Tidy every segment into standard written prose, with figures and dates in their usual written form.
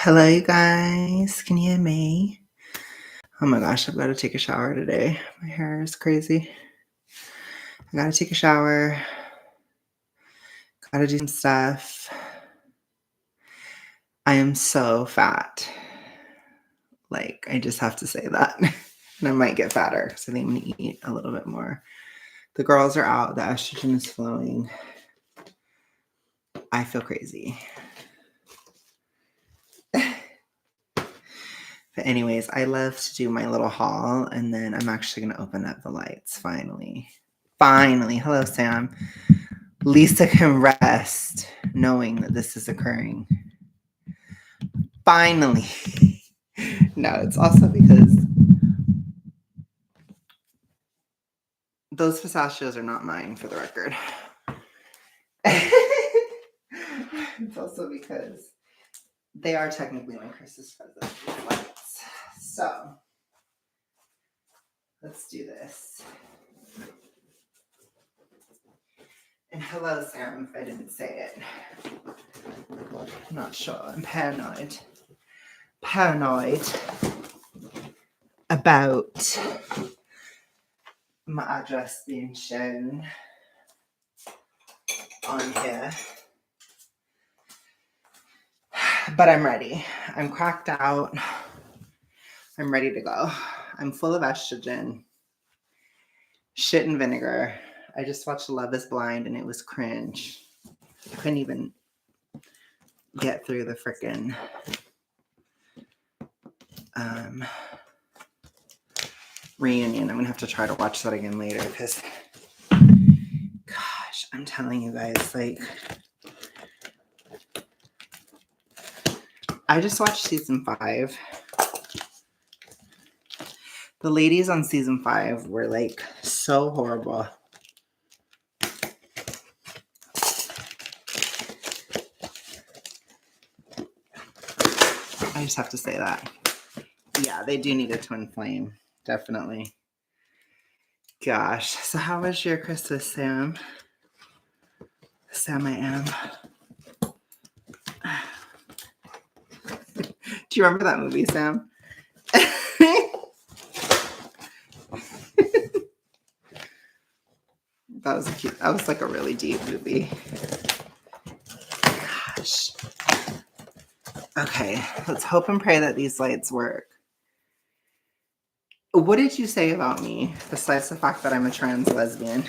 Hello, you guys. Can you hear me? Oh my gosh, I've got to take a shower today. My hair is crazy. I gotta take a shower. Gotta do some stuff. I am so fat. Like, I just have to say that. And I might get fatter because I think I'm gonna eat a little bit more. The girls are out. The estrogen is flowing. I feel crazy. But anyways, I love to do my little haul, and then I'm actually going to open up the lights finally. Finally. Hello, Sam. Lisa can rest knowing that this is occurring. Finally. No, it's also because those pistachios are not mine, for the record. It's also because they are technically my Christmas present. So, let's do this. And hello, Sam, if I didn't say it. I'm not sure. I'm paranoid. Paranoid about my address being shown on here. But I'm ready. I'm cracked out. I'm ready to go. I'm full of estrogen. Shit and vinegar. I just watched Love is Blind and it was cringe. I couldn't even get through the frickin' reunion. I'm gonna have to try to watch that again later because, gosh, I'm telling you guys, like, I just watched season 5. The ladies on season 5 were like so horrible. I just have to say that. Yeah, they do need a twin flame. Definitely. Gosh. So how was your Christmas, Sam? Sam, I am. Do you remember that movie, Sam? That was like a really deep movie. Gosh. Okay, let's hope and pray that these lights work. What did you say about me, besides the fact that I'm a trans lesbian?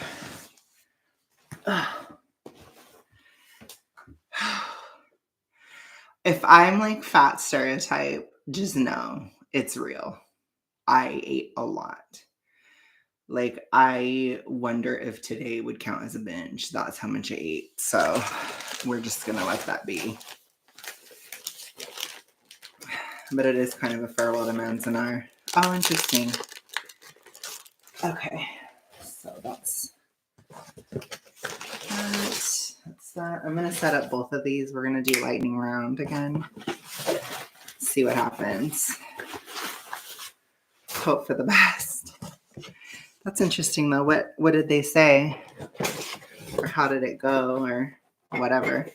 If I'm like fat stereotype, just know it's real. I ate a lot. Like, I wonder if today would count as a binge. That's how much I ate. So we're just going to let that be. But it is kind of a farewell to Manzanar. Oh, interesting. Okay. So that's that. I'm going to set up both of these. We're going to do lightning round again. See what happens. Hope for the best. That's interesting, though. What did they say? Or how did it go? Or whatever.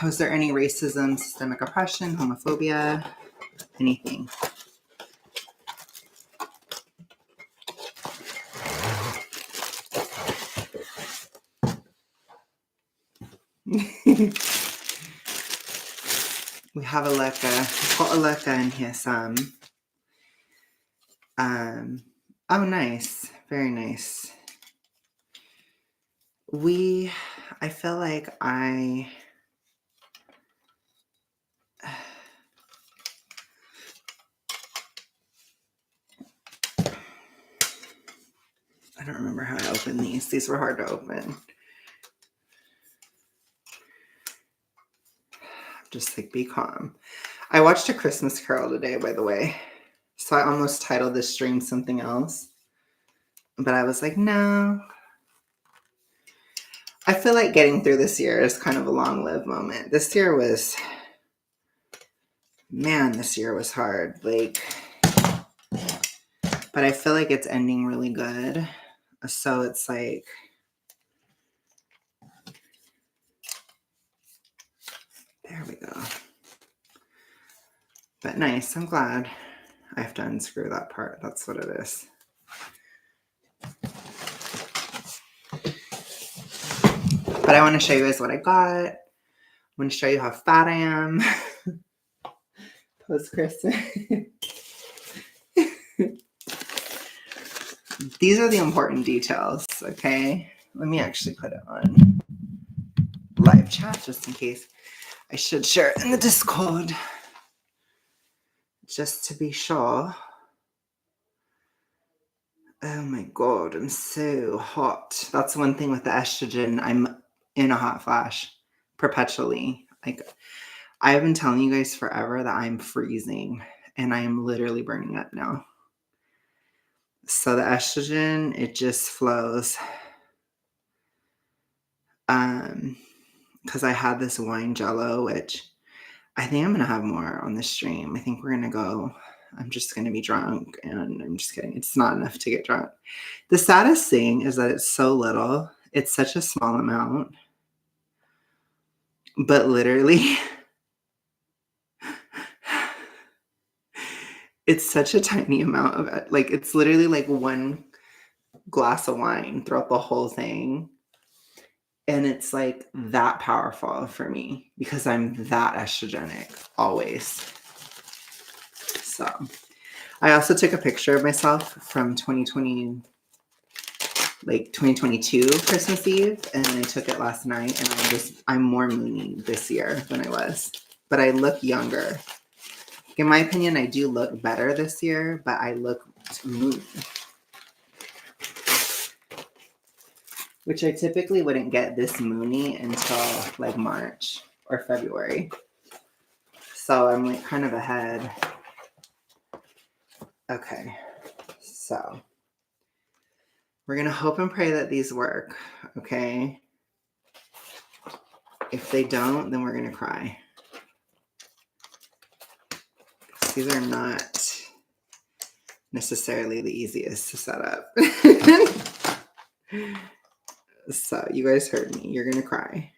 Was there any racism, systemic oppression, homophobia, anything? We have a leca. We've got a leca in here, some. Oh, nice. Very nice. I feel like I don't remember how I opened these. These were hard to open. Just like, be calm. I watched A Christmas Carol today, by the way. So I almost titled this stream something else. But I was like, no. I feel like getting through this year is kind of a long-lived moment. This year was hard. Like, but I feel like it's ending really good. So it's like, There we go. But nice. I'm glad. I have to unscrew that part. That's what it is. But I want to show you guys what I got. I want to show you how fat I am post-Christmas. These are the important details, okay? Let me actually put it on live chat just in case. I should share it in the Discord just to be sure. Oh my God, I'm so hot. That's one thing with the estrogen. I'm in a hot flash perpetually. Like, I've been telling you guys forever that I'm freezing and I am literally burning up now. So the estrogen, it just flows. Because I had this wine jello, which I think I'm going to have more on the stream. I think we're going to go, I'm just going to be drunk, and I'm just kidding. It's not enough to get drunk. The saddest thing is that it's so little. It's such a small amount. But literally, it's such a tiny amount of it. Like, it's literally like one glass of wine throughout the whole thing. And it's like that powerful for me because I'm that estrogenic always. So I also took a picture of myself from 2022 Christmas Eve, and I took it last night, and I'm more moony this year than I was, but I look younger. In my opinion, I do look better this year, but I look moony, which I typically wouldn't get this moony until like March or February. So I'm like kind of ahead. Okay, so we're going to hope and pray that these work, okay? If they don't, then we're going to cry. These are not necessarily the easiest to set up. So you guys heard me. You're going to cry.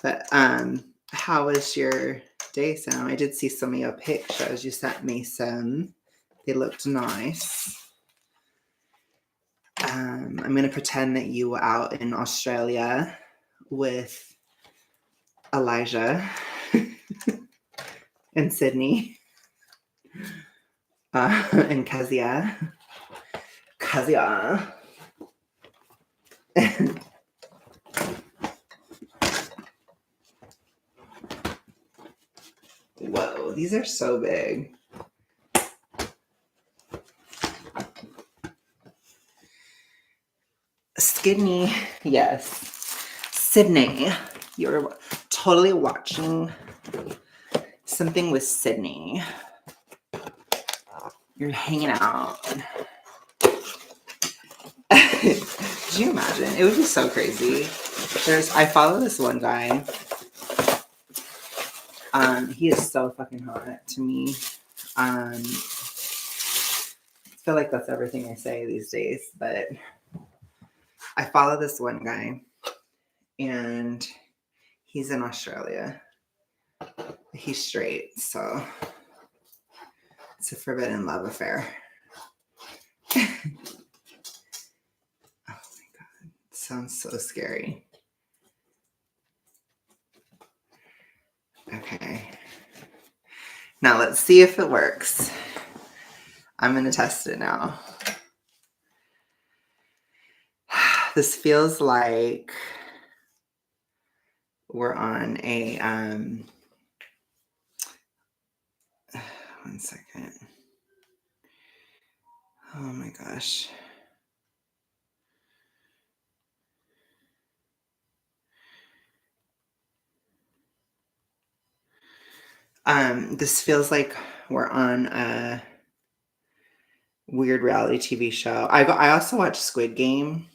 But how was your day, Sam? I did see some of your pictures. You sent me some. They looked nice. I'm going to pretend that you were out in Australia with Elijah and Sydney and Kezia. Whoa, these are so big. Sydney, yes. Sydney, you're totally watching something with Sydney. You're hanging out. Could you imagine? It would be so crazy. I follow this one guy. He is so fucking hot to me. I feel like that's everything I say these days, but I follow this one guy, and he's in Australia. He's straight, so it's a forbidden love affair. Oh my God. It sounds so scary. Okay. Now let's see if it works. I'm going to test it now. This feels like we're on a, one second. Oh my gosh. This feels like we're on a weird reality TV show. I also watch Squid Game.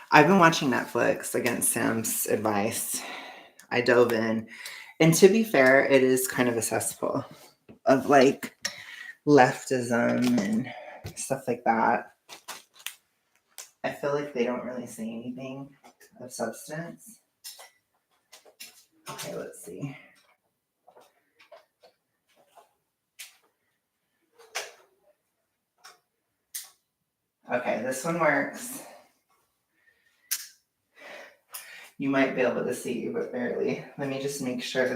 I've been watching Netflix against Sam's advice. I dove in. And to be fair, it is kind of a cesspool of like leftism and stuff like that. I feel like they don't really say anything of substance. Okay, let's see. Okay, this one works. You might be able to see, but barely. Let me just make sure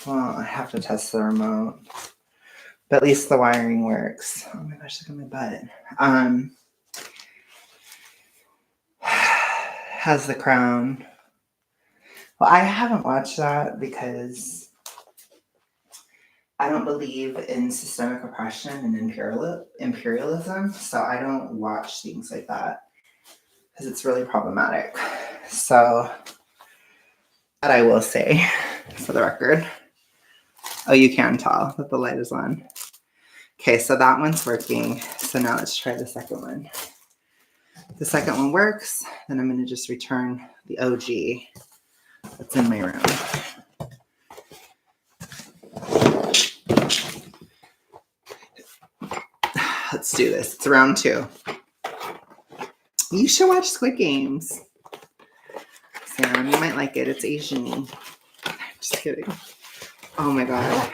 well, I have to test the remote. But at least the wiring works. Oh my gosh, look at my butt. Has the Crown. Well, I haven't watched that because I don't believe in systemic oppression and imperialism, so I don't watch things like that because it's really problematic. So that I will say, for the record. Oh, you can tell that the light is on. Okay, so that one's working. So now let's try the second one. The second one works, then I'm going to just return the OG that's in my room. Let's do this. It's round 2. You should watch Squid Games. Sam, you might like it. It's Asian-y. Just kidding. Oh my god.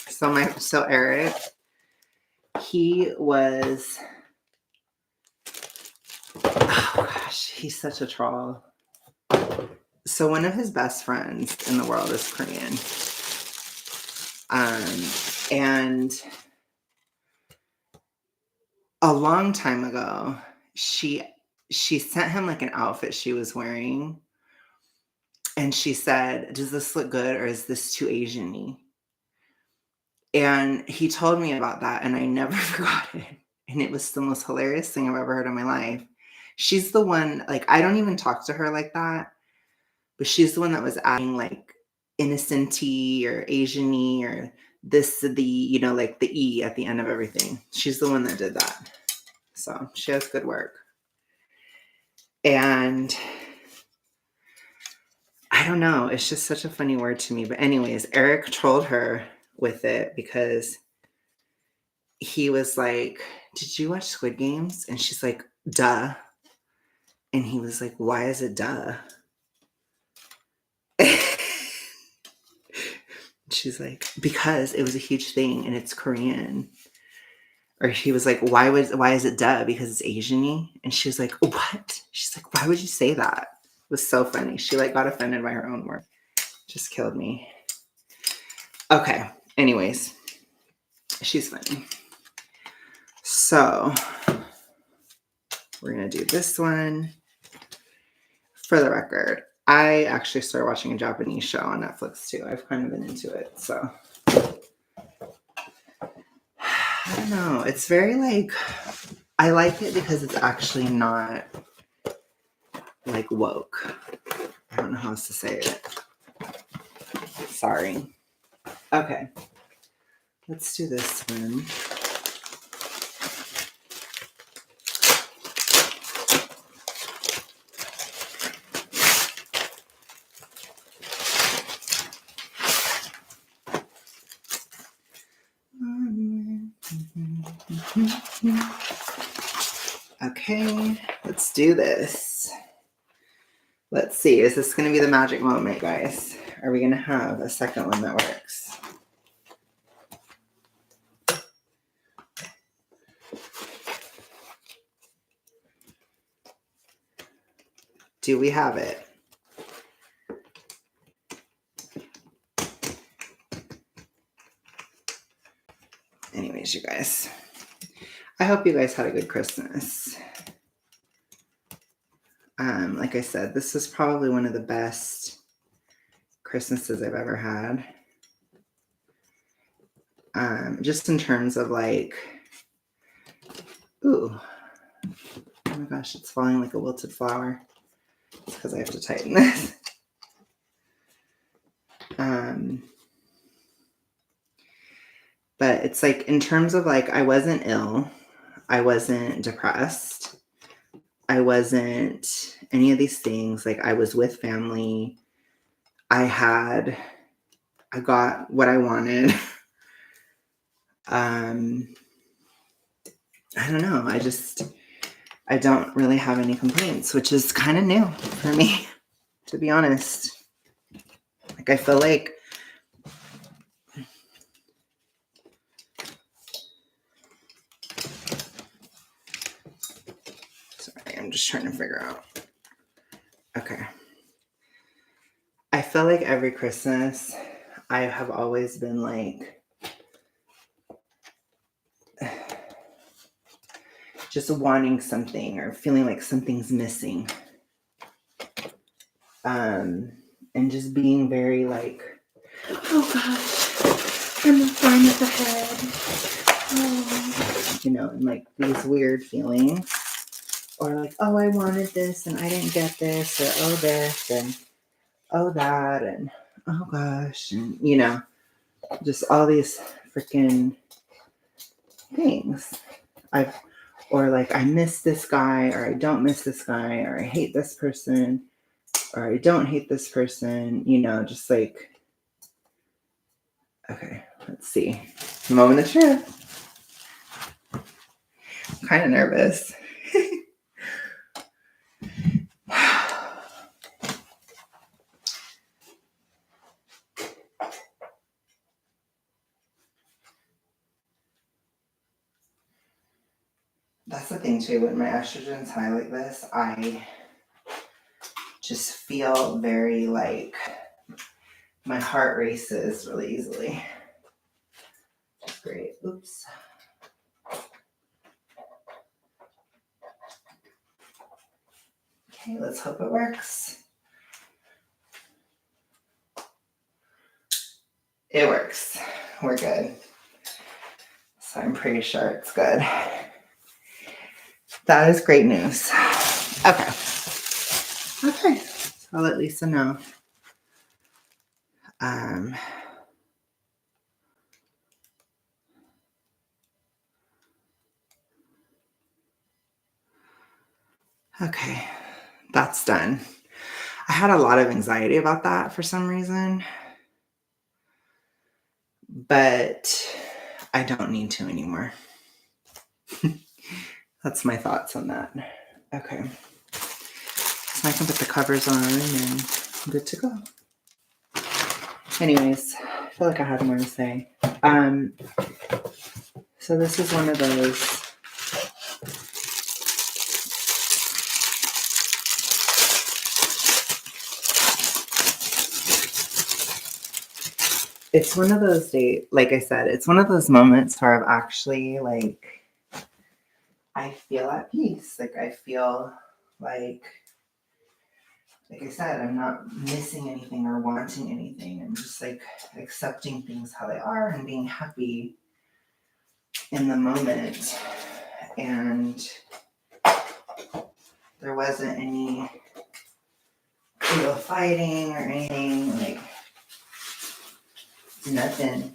So Eric, he was, oh gosh, he's such a troll. So one of his best friends in the world is Korean. And a long time ago, she sent him like an outfit she was wearing. And she said, does this look good or is this too Asian-y? And he told me about that and I never forgot it. And it was the most hilarious thing I've ever heard in my life. She's the one, like, I don't even talk to her like that, but she's the one that was adding like innocent-y or Asian-y or this, the, like the E at the end of everything. She's the one that did that. So she has good work. And I don't know. It's just such a funny word to me. But anyways, Eric trolled her with it because he was like, did you watch Squid Games? And she's like, duh. And he was like, why is it duh? She's like, because it was a huge thing and it's Korean. Or he was like, why is it duh? Because it's Asian-y? And she was like, what? She's like, why would you say that? It was so funny. She like got offended by her own word. Just killed me. Okay. Anyways, she's funny. So we're going to do this one. For the record, I actually started watching a Japanese show on Netflix too. I've kind of been into it. So I don't know. It's very like, I like it because it's actually not like woke. I don't know how else to say it. Sorry. Okay. Let's do this one. Okay, let's do this. Let's see. Is this going to be the magic moment, guys? Are we going to have a second one that works? Do we have it? Anyways, you guys, I hope you guys had a good Christmas. Like I said, this is probably one of the best Christmases I've ever had. Just in terms of like, ooh, oh my gosh, it's falling like a wilted flower. It's because I have to tighten this. But it's like, in terms of like, I wasn't ill. I wasn't depressed. I wasn't any of these things. Like, I was with family. I got what I wanted. I don't know. I don't really have any complaints, which is kind of new for me. to be honest. Like, I feel like sorry, I'm just trying to figure out. Okay. I feel like every Christmas, I have always been like, just wanting something or feeling like something's missing. And just being very like, oh gosh, I'm fine with the head. Oh. You know, and like these weird feelings. Or like, oh, I wanted this and I didn't get this, or oh, this and oh, that, and oh gosh, and you know, just all these freaking things. Or like, I miss this guy, or I don't miss this guy, or I hate this person, or I don't hate this person, you know, just like, okay, let's see. Moment of truth. I'm kind of nervous. That's the thing too, when my estrogen's high like this, I just feel very like my heart races really easily. Great. Oops. Okay, let's hope it works. It works. We're good. So I'm pretty sure it's good. That is great news. Okay. Okay. So I'll let Lisa know. Okay. That's done. I had a lot of anxiety about that for some reason, but I don't need to anymore. That's my thoughts on that. Okay. So I can put the covers on and I'm good to go. Anyways, I feel like I had more to say. So this is one of those. It's one of those days, like I said, it's one of those moments where I've actually like, I feel at peace. Like I feel like I said, I'm not missing anything or wanting anything. I'm just like accepting things how they are and being happy in the moment. And there wasn't any real fighting or anything, like nothing.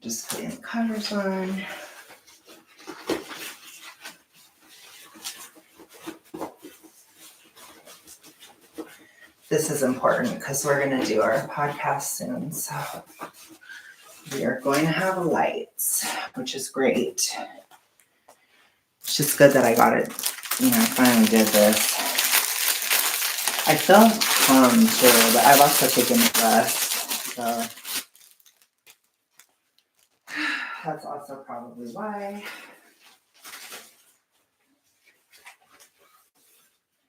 Just putting the covers on. This is important because we're going to do our podcast soon. So we are going to have lights, which is great. It's just good that I got it. You know, I finally did this. I feel calm too, but I've also taken rest. So that's also probably why.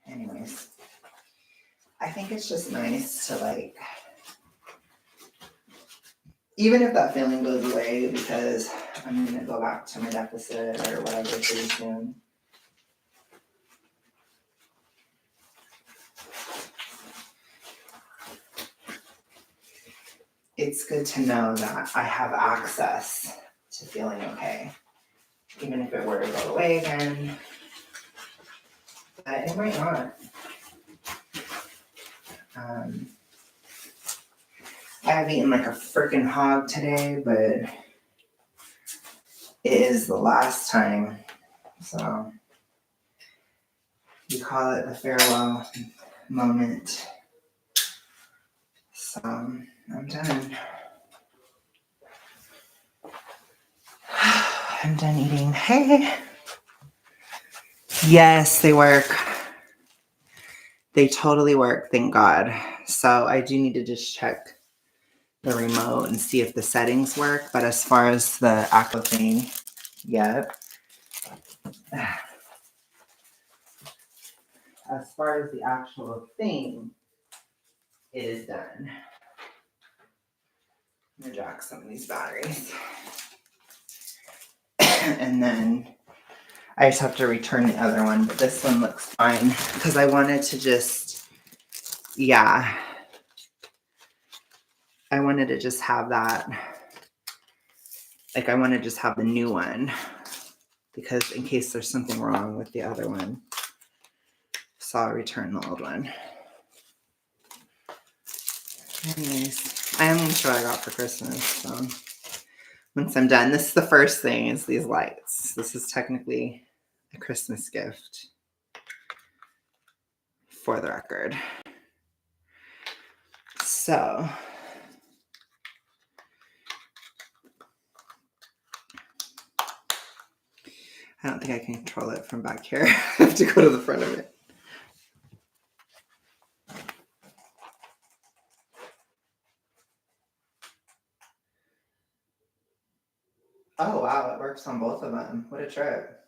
Anyways, I think it's just nice to like, even if that feeling goes away because I'm going to go back to my deficit or whatever pretty soon. It's good to know that I have access to feeling okay, even if it were to go away again. But it might not. I have eaten like a freaking hog today, but it is the last time. So we call it a farewell moment. So I'm done. I'm done eating. Hey. Yes, they work. They totally work, thank God. So I do need to just check the remote and see if the settings work. But as far as the actual thing, yep. As far as the actual thing, it is done. I'm gonna jack some of these batteries. And then I just have to return the other one, but this one looks fine because I wanted to just, yeah, I wanted to just have that. Like I want to just have the new one because in case there's something wrong with the other one. So I'll return the old one. Anyways, I am going to show what I got for Christmas. So once I'm done, this is the first thing is these lights. This is technically a Christmas gift for the record. So I don't think I can control it from back here. I have to go to the front of it. Oh, wow. It works on both of them. What a trip.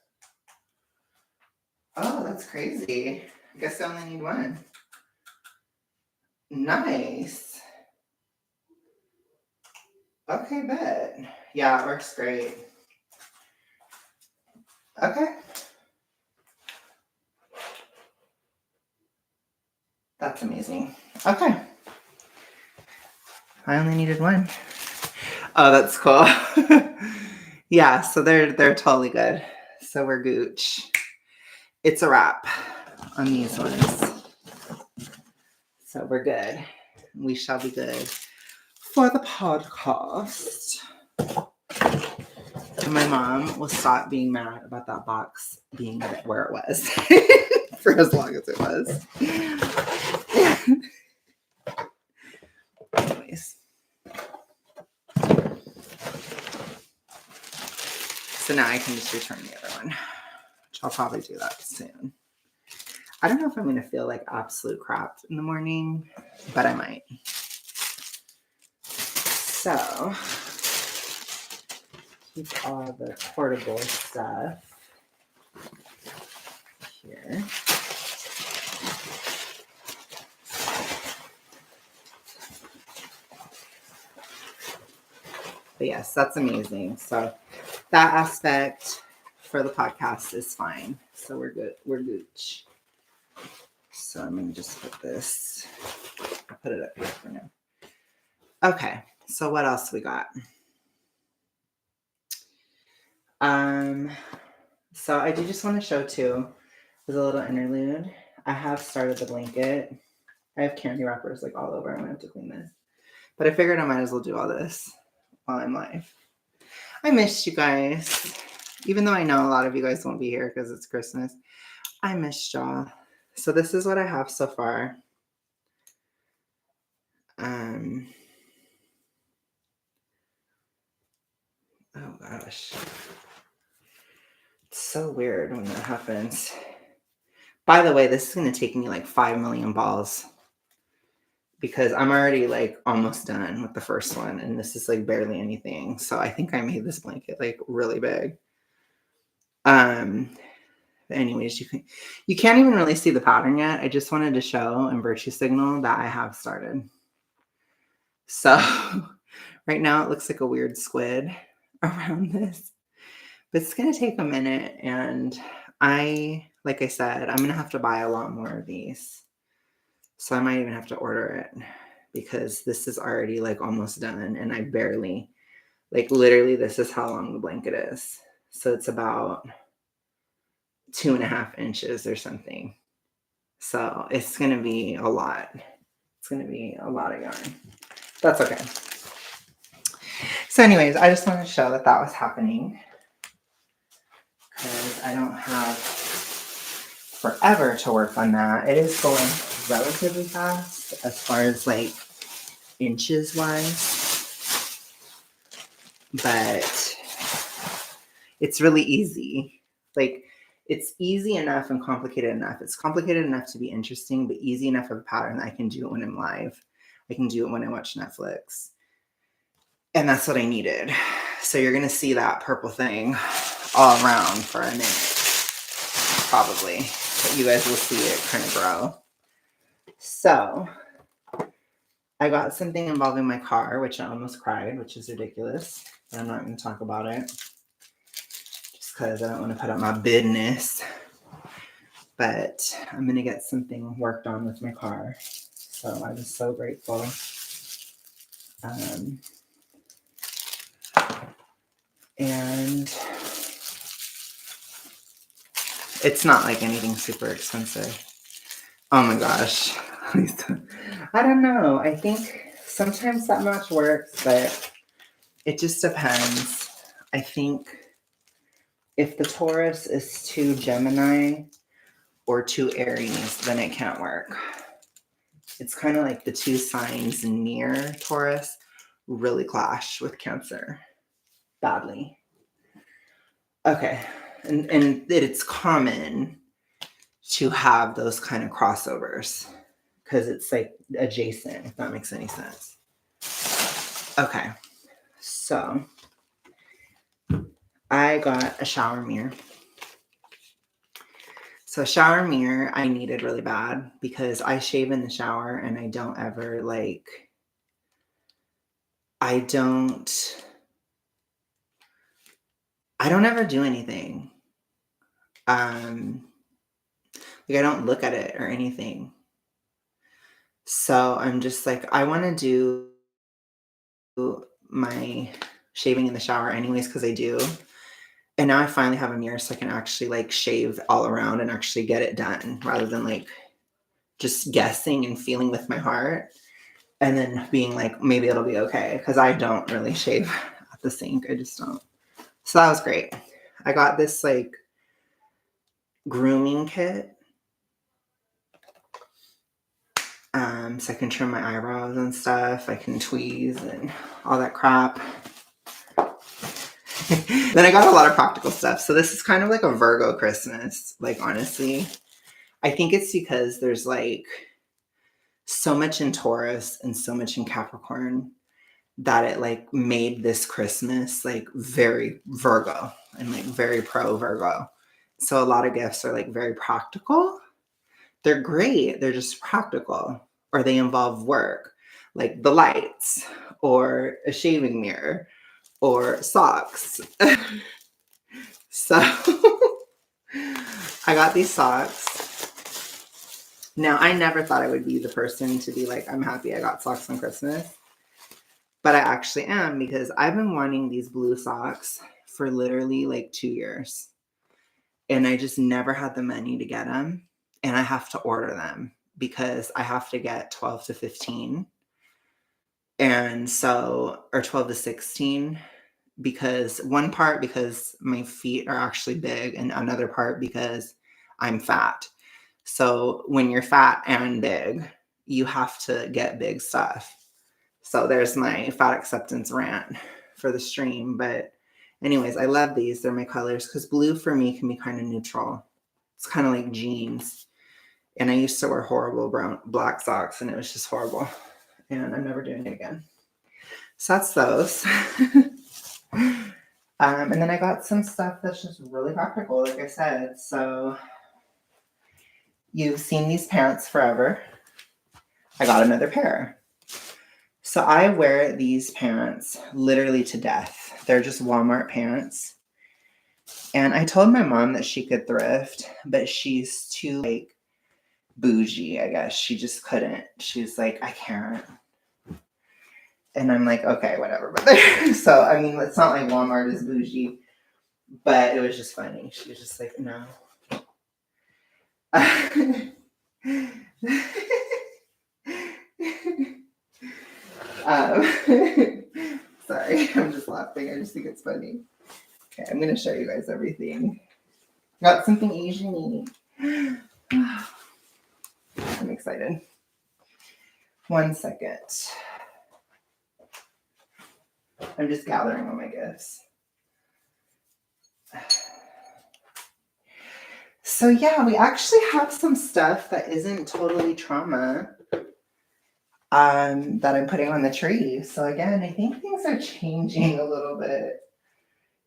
Oh, that's crazy. I guess I only need one. Nice. Okay, bet. Yeah, it works great. Okay. That's amazing. Okay. I only needed one. Oh, that's cool. Yeah, so they're totally good. So we're gooch. It's a wrap on these ones. So we're good. We shall be good for the podcast. And my mom will stop being mad about that box being where it was for as long as it was. Anyways. So now I can just return the other one, which I'll probably do that soon. I don't know if I'm going to feel like absolute crap in the morning, but I might. So, keep all the portable stuff here. But yes, that's amazing. So that aspect for the podcast is fine. So we're good. We're gooch. So I'm going to just put this, I'll put it up here for now. Okay. So what else we got? So I do just want to show too, as a little interlude, I have started the blanket. I have candy wrappers like all over. I'm going to have to clean this. But I figured I might as well do all this while I'm live. I missed you guys. Even though I know a lot of you guys won't be here because it's Christmas. I missed y'all. So this is what I have so far. Oh gosh. It's so weird when that happens. By the way, this is going to take me like 5 million balls because I'm already like almost done with the first one and this is like barely anything. So I think I made this blanket like really big. Anyways, you can't even really see the pattern yet. I just wanted to show and virtue signal that I have started. So right now it looks like a weird squid around this, but it's going to take a minute. And like I said, I'm going to have to buy a lot more of these. So I might even have to order it because this is already like almost done. And I barely, like literally this is how long the blanket is. So it's about 2.5 inches or something. So it's going to be a lot. It's going to be a lot of yarn. That's okay. So anyways, I just wanted to show that was happening because I don't have forever to work on that. It is going relatively fast as far as like inches wise, but it's really easy. Like, it's easy enough and complicated enough. It's complicated enough to be interesting, but easy enough of a pattern that I can do it when I'm live. I can do it when I watch Netflix. And that's what I needed. So you're going to see that purple thing all around for a minute, probably. But you guys will see it kind of grow. So I got something involving my car, which I almost cried, which is ridiculous. But I'm not going to talk about it just because I don't want to put out my business. But I'm going to get something worked on with my car. So I was so grateful. And it's not like anything super expensive. Oh my gosh. I don't know. I think sometimes that much works, but it just depends. I think if the Taurus is too Gemini or too Aries, then it can't work. It's kind of like the two signs near Taurus really clash with Cancer badly. Okay. And it's common to have those kind of crossovers because it's like adjacent, if that makes any sense. Okay. So I got a shower mirror. So a shower mirror I needed really bad because I shave in the shower and I don't ever I don't ever do anything. I don't look at it or anything. So I'm just like, I want to do my shaving in the shower anyways because I do. And now I finally have a mirror so I can actually shave all around and actually get it done rather than just guessing and feeling with my heart and then being like, maybe it'll be okay because I don't really shave at the sink. I just don't. So that was great. I got this grooming kit. So I can trim my eyebrows and stuff. I can tweeze and all that crap. Then I got a lot of practical stuff. So this is kind of like a Virgo Christmas, honestly. I think it's because there's so much in Taurus and so much in Capricorn that it made this Christmas very Virgo and very pro Virgo. So a lot of gifts are very practical. They're great. They're just practical, or they involve work, like the lights or a shaving mirror or socks. So I got these socks. Now, I never thought I would be the person to be like, I'm happy I got socks on Christmas. But I actually am because I've been wanting these blue socks for literally 2 years. And I just never had the money to get them. And I have to order them because I have to get 12 to 15. And so, or 12 to 16. Because one part because my feet are actually big and another part because I'm fat. So when you're fat and big, you have to get big stuff. So there's my fat acceptance rant for the stream. But anyways, I love these. They're my colors because blue for me can be kind of neutral. It's kind of like jeans. And I used to wear horrible black socks and it was just horrible. And I'm never doing it again. So that's those. And then I got some stuff that's just really practical, like I said. So you've seen these pants forever. I got another pair. So I wear these pants literally to death. They're just Walmart pants. And I told my mom that she could thrift, but she's too bougie, I guess. She just couldn't. She's like, I can't. And I'm like, okay, whatever. But so, I mean, it's not like Walmart is bougie, but it was just funny. She was just like, no. Sorry, I'm just laughing. I just think it's funny. Okay, I'm going to show you guys everything. Got something Asian-y. I'm excited. 1 second. I'm just gathering all my gifts. So yeah, we actually have some stuff that isn't totally trauma that I'm putting on the tree. So again, I think things are changing a little bit.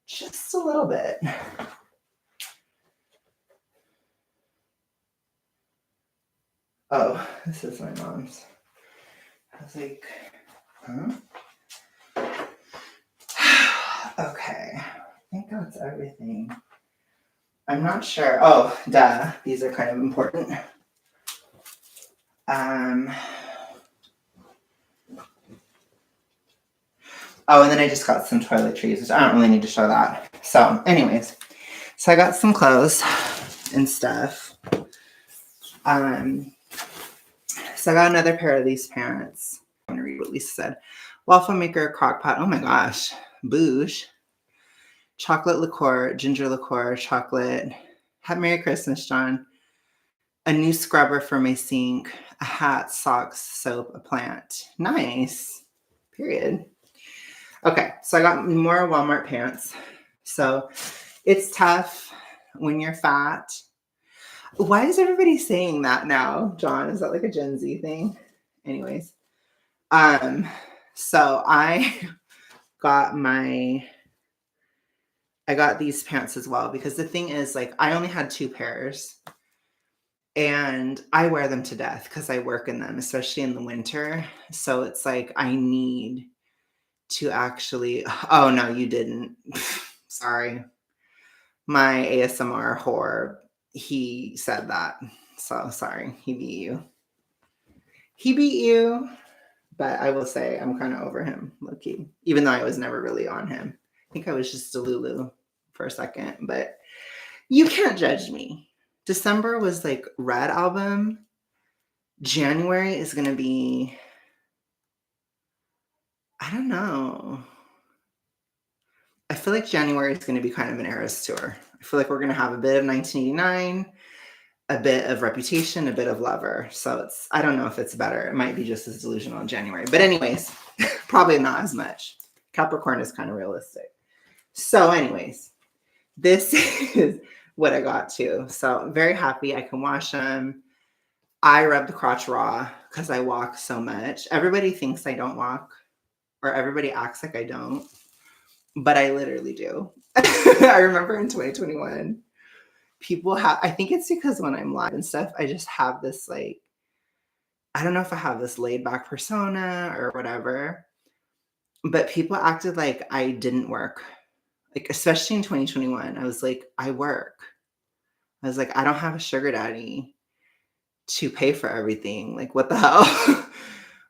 Just a little bit. Oh, this is my mom's. I was like, huh? Okay, I think that's everything. I'm not sure. Oh, duh. These are kind of important. Oh, and then I just got some toiletries, which I don't really need to show that. So, anyways, so I got some clothes and stuff. So I got another pair of these pants. I'm gonna read what Lisa said. Waffle maker, crock pot. Oh my gosh, booge. Chocolate liqueur, ginger liqueur, chocolate. Have Merry Christmas, John. A new scrubber for my sink, a hat, socks, soap, a plant. Nice. Period. Okay, so I got more Walmart pants. So it's tough when you're fat. Why is everybody saying that now, John? Is that like a Gen Z thing? Anyways. So I got these pants as well because the thing is, like, I only had 2 pairs and I wear them to death because I work in them, especially in the winter. So it's like I need to actually, oh no, you didn't. Sorry. My ASMR whore, he said that. So sorry, he beat you. He beat you, but I will say I'm kind of over him, low-key, even though I was never really on him. I think I was just a Lulu for a second, but you can't judge me. December was like Red album. January is going to be, I don't know. I feel like January is going to be kind of an Eras tour. I feel like we're going to have a bit of 1989, a bit of Reputation, a bit of Lover. So it's, I don't know if it's better. It might be just as delusional in January. But anyways, probably not as much. Capricorn is kind of realistic. So anyways, this is what I got too. So I'm very happy. I can wash them. I rub the crotch raw because I walk so much. Everybody thinks I don't walk, or everybody acts like I don't, but I literally do. I remember in 2021, people have, I think it's because when I'm live and stuff, I just have this like, I don't know if I have this laid back persona or whatever, but people acted like I didn't work. Like, especially in 2021, I was like, I work. I was like, I don't have a sugar daddy to pay for everything. Like, what the hell?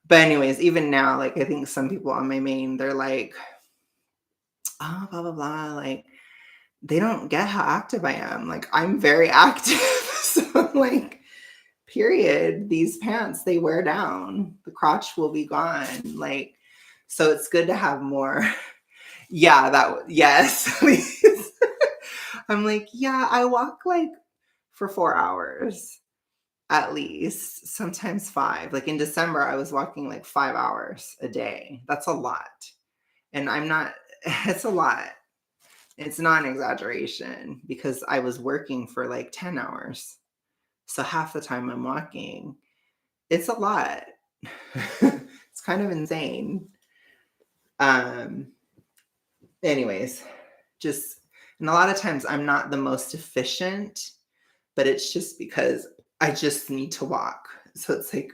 But anyways, even now, like, I think some people on my main, they're like, oh, blah, blah, blah. Like, they don't get how active I am. Like, I'm very active. So I'm like, period. These pants, they wear down. The crotch will be gone. Like, so it's good to have more. Yeah, yes, please. I'm like, yeah, I walk like for 4 hours at least, sometimes 5. Like in December, I was walking like 5 hours a day. That's a lot. And I'm not, it's a lot. It's not an exaggeration because I was working for like 10 hours. So half the time I'm walking. It's a lot. It's kind of insane. Anyways, just, and a lot of times I'm not the most efficient, but it's just because I just need to walk. So it's like,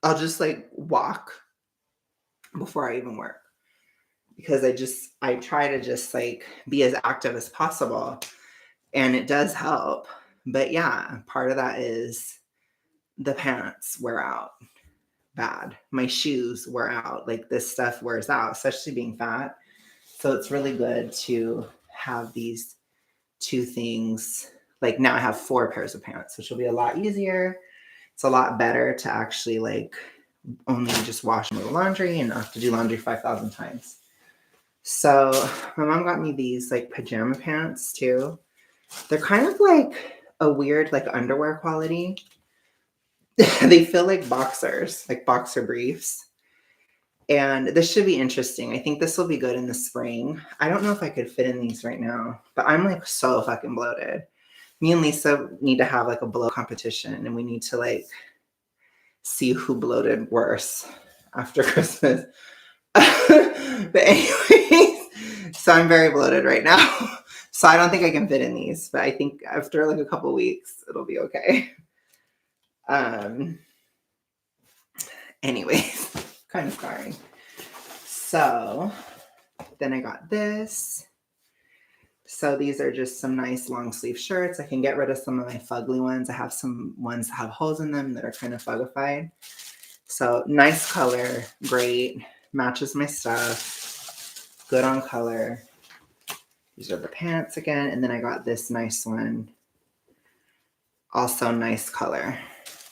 I'll just like walk before I even work because I try to just like be as active as possible and it does help. But yeah, part of that is the pants wear out bad. My shoes wear out. Like this stuff wears out, especially being fat. So it's really good to have these 2 things. Like now I have 4 pairs of pants, which will be a lot easier. It's a lot better to actually like only just wash my laundry and not have to do laundry 5,000 times. So my mom got me these like pajama pants too. They're kind of like a weird like underwear quality. They feel like boxers, like boxer briefs. And this should be interesting. I think this will be good in the spring. I don't know if I could fit in these right now, but I'm like so fucking bloated. Me and Lisa need to have like a blow competition, and we need to like see who bloated worse after Christmas. But anyways, so I'm very bloated right now. So I don't think I can fit in these, but I think after like a couple weeks, it'll be okay. Anyways, kind of scarring. So then I got this. So these are just some nice long sleeve shirts. I can get rid of some of my fugly ones. I have some ones that have holes in them that are kind of fugified. So nice color, great, matches my stuff, good on color. These are the pants again. And then I got this nice one. Also nice color.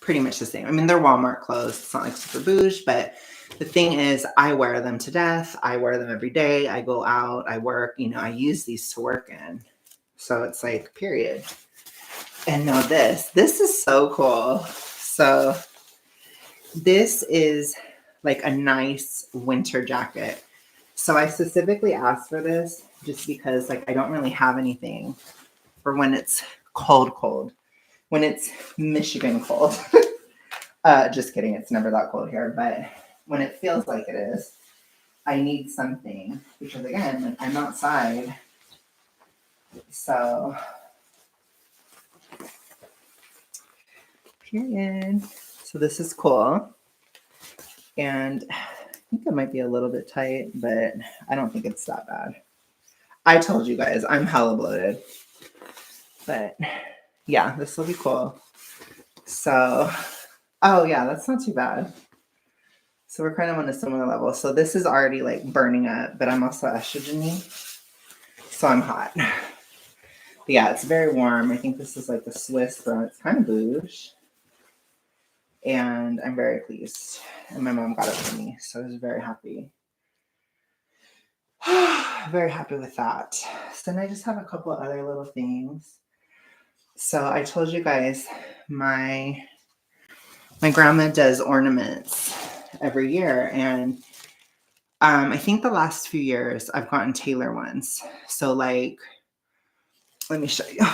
Pretty much the same. I mean, they're Walmart clothes. It's not like super bouge, but the thing is, I wear them to death. I wear them every day. I go out, I work, you know, I use these to work in. So it's like, period. And now this is so cool. So this is like a nice winter jacket. So I specifically asked for this just because like I don't really have anything for when it's cold. When it's Michigan cold. Just kidding, it's never that cold here, but when it feels like it is, I need something because again, like, I'm outside. So period. So this is cool. And I think it might be a little bit tight, but I don't think it's that bad. I told you guys, I'm hella bloated. But yeah, this will be cool. So, oh yeah, that's not too bad. So we're kind of on a similar level. So this is already like burning up, but I'm also estrogen-y. So I'm hot. But yeah, it's very warm. I think this is like the Swiss from, it's kind of bouge. And I'm very pleased. And my mom got it for me. So I was very happy. Very happy with that. So then I just have a couple of other little things. So I told you guys my grandma does ornaments every year, and I think the last few years I've gotten tailor ones. So like, let me show you.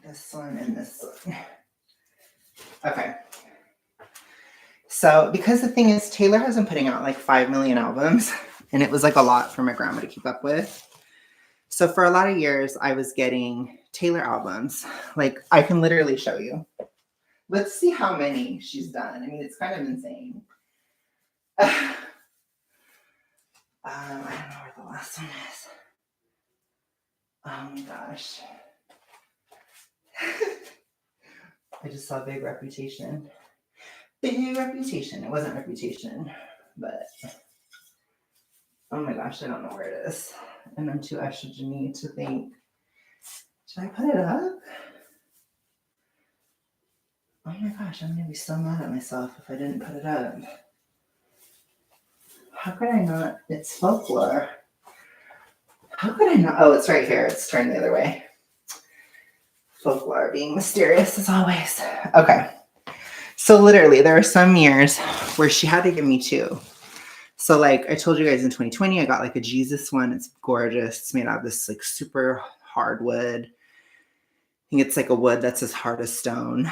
This one and this one. Okay. So because the thing is, Taylor has been putting out like 5 million albums, and it was like a lot for my grandma to keep up with. So for a lot of years, I was getting Taylor albums. Like I can literally show you. Let's see how many she's done. I mean, it's kind of insane. I don't know where the last one is. Oh my gosh. I just saw Big Reputation. Big Reputation. It wasn't Reputation, but oh my gosh, I don't know where it is. And I'm too estrogen-y to think. Should I put it up? Oh my gosh, I'm gonna be so mad at myself if I didn't put it up. How could I not? It's Folklore. How could I not? Oh, it's right here. It's turned the other way. Folklore being mysterious as always. Okay. So literally, there are some years where she had to give me two. So like I told you guys in 2020, I got like a Jesus one. It's gorgeous. It's made out of this like super hard wood. I think it's like a wood that's as hard as stone.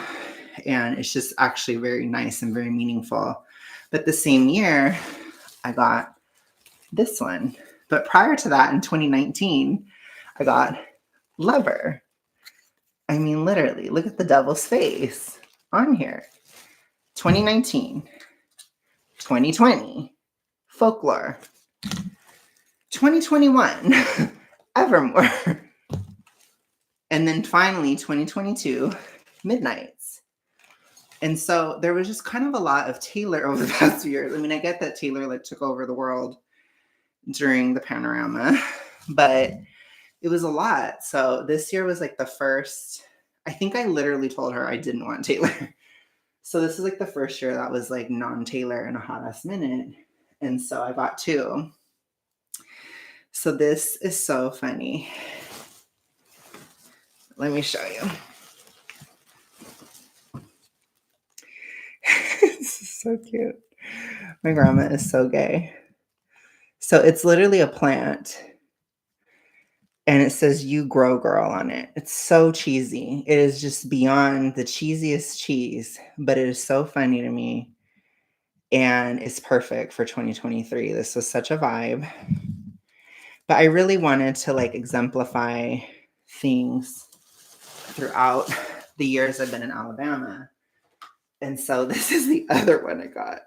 And it's just actually very nice and very meaningful. But the same year, I got this one. But prior to that, in 2019, I got Lover. I mean, literally, look at the devil's face on here. 2019, 2020, Folklore, 2021, Evermore, and then finally 2022, Midnights. And so there was just kind of a lot of Taylor over the past few years. I mean, I get that Taylor like took over the world during the panorama, but it was a lot. So this year was like the first, I think I literally told her I didn't want Taylor. So this is like the first year that was like non-Taylor in a hot ass minute. And so I got two. So this is so funny. Let me show you. This is so cute. My grandma is so gay. So it's literally a plant and it says "You Grow Girl" on it. It's so cheesy. It is just beyond the cheesiest cheese, but it is so funny to me and it's perfect for 2023. This was such a vibe. But I really wanted to like exemplify things throughout the years I've been in Alabama. And so this is the other one I got.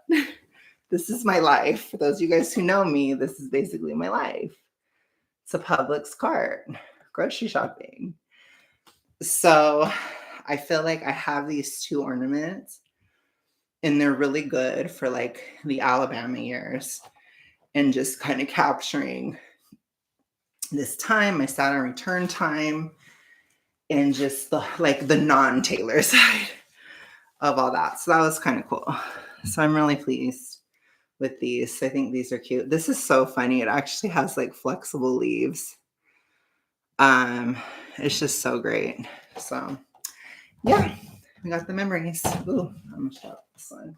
This is my life. For those of you guys who know me, this is basically my life. It's a Publix cart, grocery shopping. So I feel like I have these two ornaments and they're really good for like the Alabama years and just kind of capturing this time, my Saturn return time, and just the non-Taylor side of all that. So that was kind of cool. So I'm really pleased with these. I think these are cute. This is so funny. It actually has like flexible leaves. It's just so great. So yeah, we got the memories. Ooh, I'm gonna shut this one.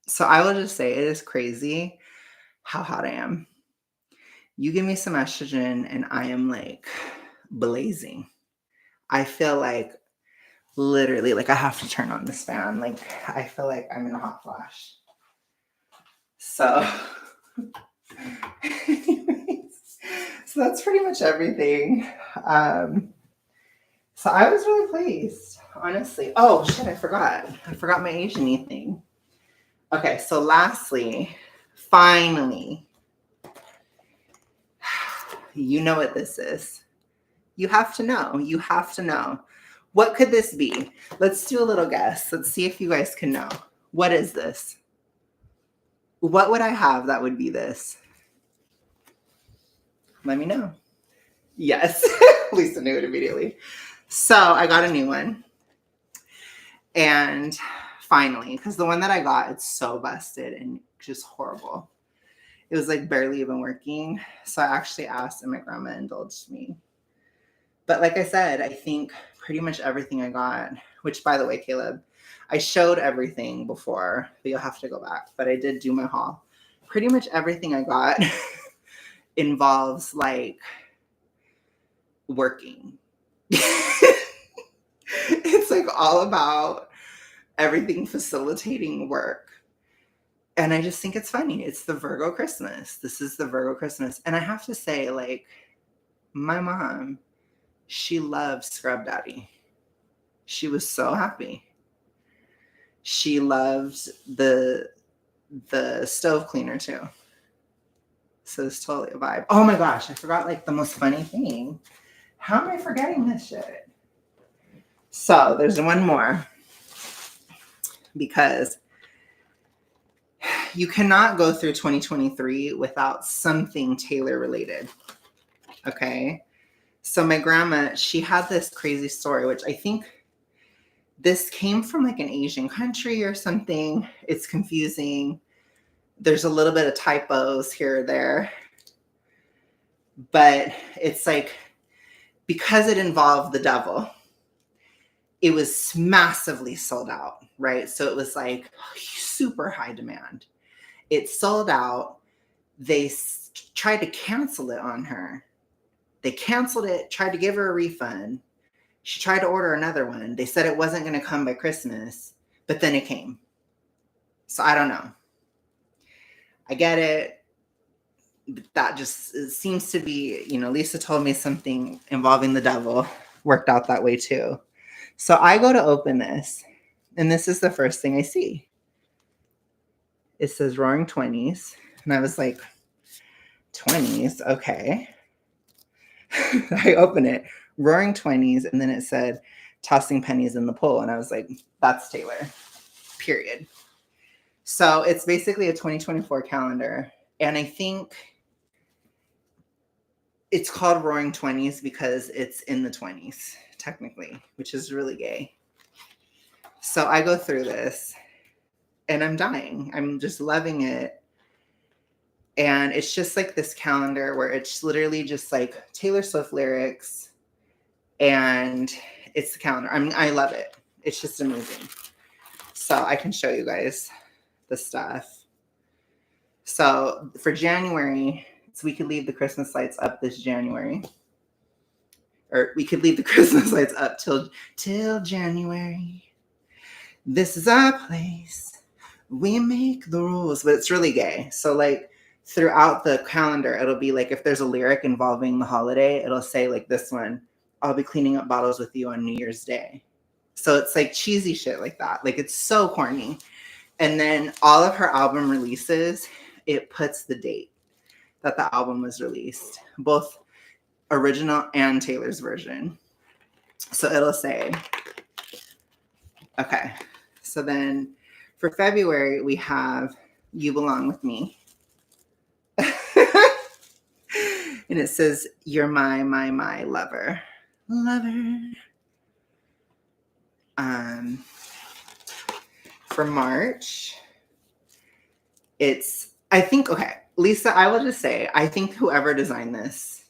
So I will just say it is crazy how hot I am. You give me some estrogen and I am like blazing. I feel like literally like I have to turn on this fan. Like I feel like I'm in a hot flash. So, so that's pretty much everything. So I was really pleased, honestly. Oh shit, I forgot my Asian-y thing. Okay, so lastly, finally, you know what this is. You have to know. You have to know. What could this be? Let's do a little guess. Let's see if you guys can know. What is this? What would I have that would be this? Let me know. Yes. Lisa knew it immediately. So I got a new one. And finally, because the one that I got, it's so busted and just horrible. It was like barely even working. So I actually asked and my grandma indulged me. But like I said, I think pretty much everything I got, which by the way, Caleb, I showed everything before, but you'll have to go back. But I did do my haul. Pretty much everything I got involves like working. It's like all about everything facilitating work. And I just think it's funny. It's the Virgo Christmas. This is the Virgo Christmas. And I have to say, like, my mom, she loves Scrub Daddy. She was so happy. She loved the stove cleaner too. So it's totally a vibe. Oh my gosh, I forgot like the most funny thing. How am I forgetting this shit? So there's one more. Because you cannot go through 2023 without something Taylor related. Okay. So my grandma, she had this crazy story, which I think this came from like an Asian country or something. It's confusing. There's a little bit of typos here or there. But it's like, because it involved the devil, it was massively sold out, right? So it was like super high demand. It sold out. They tried to cancel it on her. They canceled it, tried to give her a refund. She tried to order another one. They said it wasn't going to come by Christmas, but then it came. So I don't know. I get it. That just seems to be, Lisa told me something involving the devil worked out that way too. So I go to open this, and this is the first thing I see. It says Roaring 20s. And I was like, 20s? Okay. I open it, Roaring 20s, and then it said tossing pennies in the pool. And I was like, that's Taylor, period. So it's basically a 2024 calendar. And I think it's called Roaring 20s because it's in the 20s, technically, which is really gay. So I go through this and I'm dying. I'm just loving it. And it's just like this calendar where it's literally just like Taylor Swift lyrics and it's the calendar. I mean, I love it. It's just amazing. So I can show you guys the stuff. So for January, so we could leave the Christmas lights up this January. Or we could leave the Christmas lights up till January. This is our place. We make the rules. But it's really gay. So like throughout the calendar, it'll be like if there's a lyric involving the holiday, it'll say like this one, I'll be cleaning up bottles with you on New Year's Day. So it's like cheesy shit like that. Like it's so corny. And then all of her album releases, it puts the date that the album was released, both original and Taylor's version. So it'll say, okay. So then for February, we have You Belong With Me. And it says, you're my lover. Lover. For March, I think, okay, Lisa, I will just say, I think whoever designed this,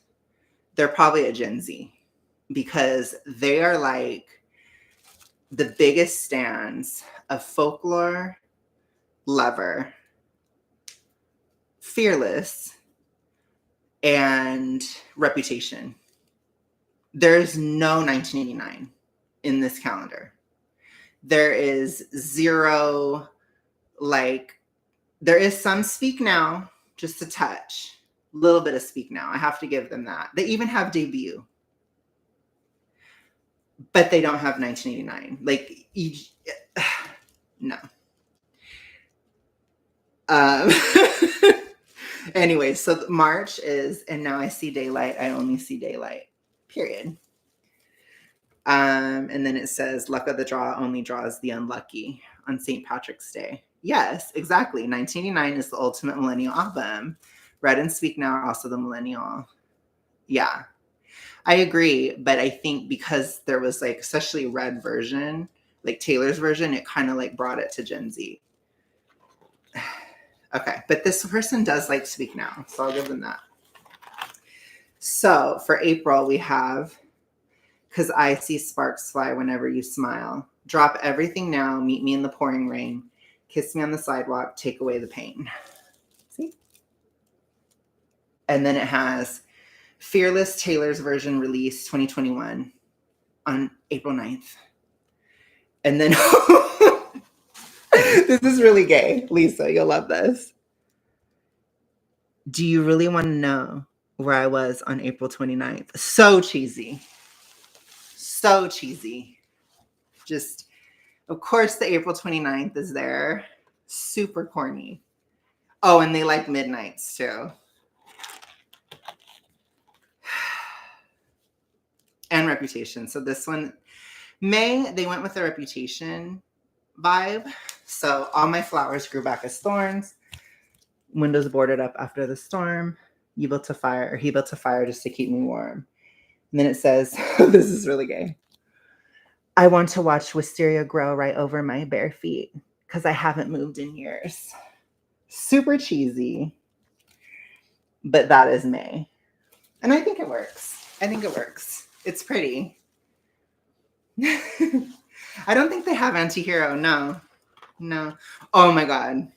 they're probably a Gen Z because they are like the biggest stands of Folklore, Lover, Fearless, and Reputation. There's no 1989 in this calendar. There is zero, like, there is some Speak Now, just a touch. A little bit of Speak Now. I have to give them that. They even have Debut. But they don't have 1989. Like, no. Anyway, so March is, and now I see daylight. I only see daylight. Period. And then it says, luck of the draw only draws the unlucky on St. Patrick's Day. Yes, exactly. 1989 is the ultimate millennial album. Red and Speak Now are also the millennial. Yeah, I agree. But I think because there was like, especially Red version, like Taylor's version, it kind of like brought it to Gen Z. Okay, but this person does like Speak Now, so I'll give them that. So for April, we have, because I see sparks fly whenever you smile. Drop everything now, meet me in the pouring rain. Kiss me on the sidewalk, take away the pain. See? And then it has Fearless Taylor's version released 2021 on April 9th. And then this is really gay. Lisa, you'll love this. Do you really want to know where I was on April 29th? So cheesy. So cheesy. Just, of course, the April 29th is there. Super corny. Oh, and they like Midnights too. And Reputation. So this one, May, they went with the Reputation vibe. So all my flowers grew back as thorns. Windows boarded up after the storm. He built a fire just to keep me warm. And then it says, this is really gay. I want to watch wisteria grow right over my bare feet because I haven't moved in years. Super cheesy. But that is May. And I think it works. It's pretty. I don't think they have Antihero. No. Oh my God.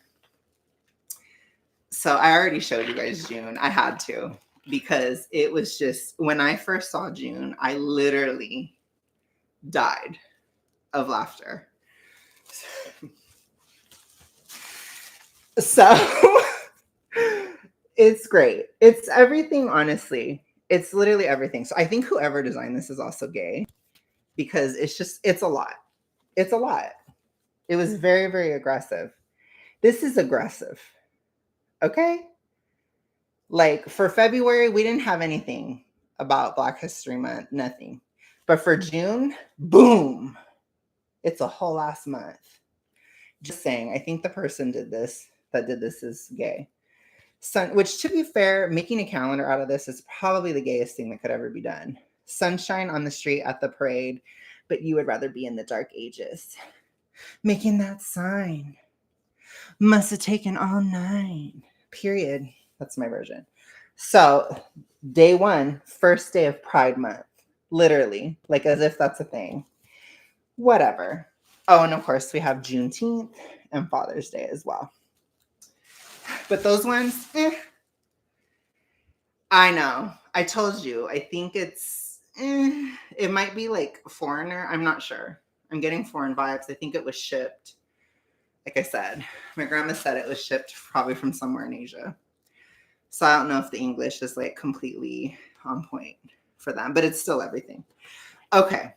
So I already showed you guys June. I had to because it was just, when I first saw June, I literally died of laughter. So it's great. It's everything, honestly. It's literally everything. So I think whoever designed this is also gay because it's a lot. It's a lot. It was very, very aggressive. This is aggressive. Okay? Like for February, we didn't have anything about Black History Month, nothing. But for June, boom. It's a whole ass month. Just saying, I think the person that did this is gay. Which to be fair, making a calendar out of this is probably the gayest thing that could ever be done. Sunshine on the street at the parade, but you would rather be in the dark ages. Making that sign. Must have taken all night. Period. That's my version. So day one, first day of Pride Month. Literally, like as if that's a thing. Whatever. Oh, and of course we have Juneteenth and Father's Day as well. But those ones, I know. I told you. I think it might be like foreigner. I'm not sure. I'm getting foreign vibes. I think it was shipped. Like I said, my grandma said it was shipped probably from somewhere in Asia. So I don't know if the English is like completely on point for them, but it's still everything. Okay.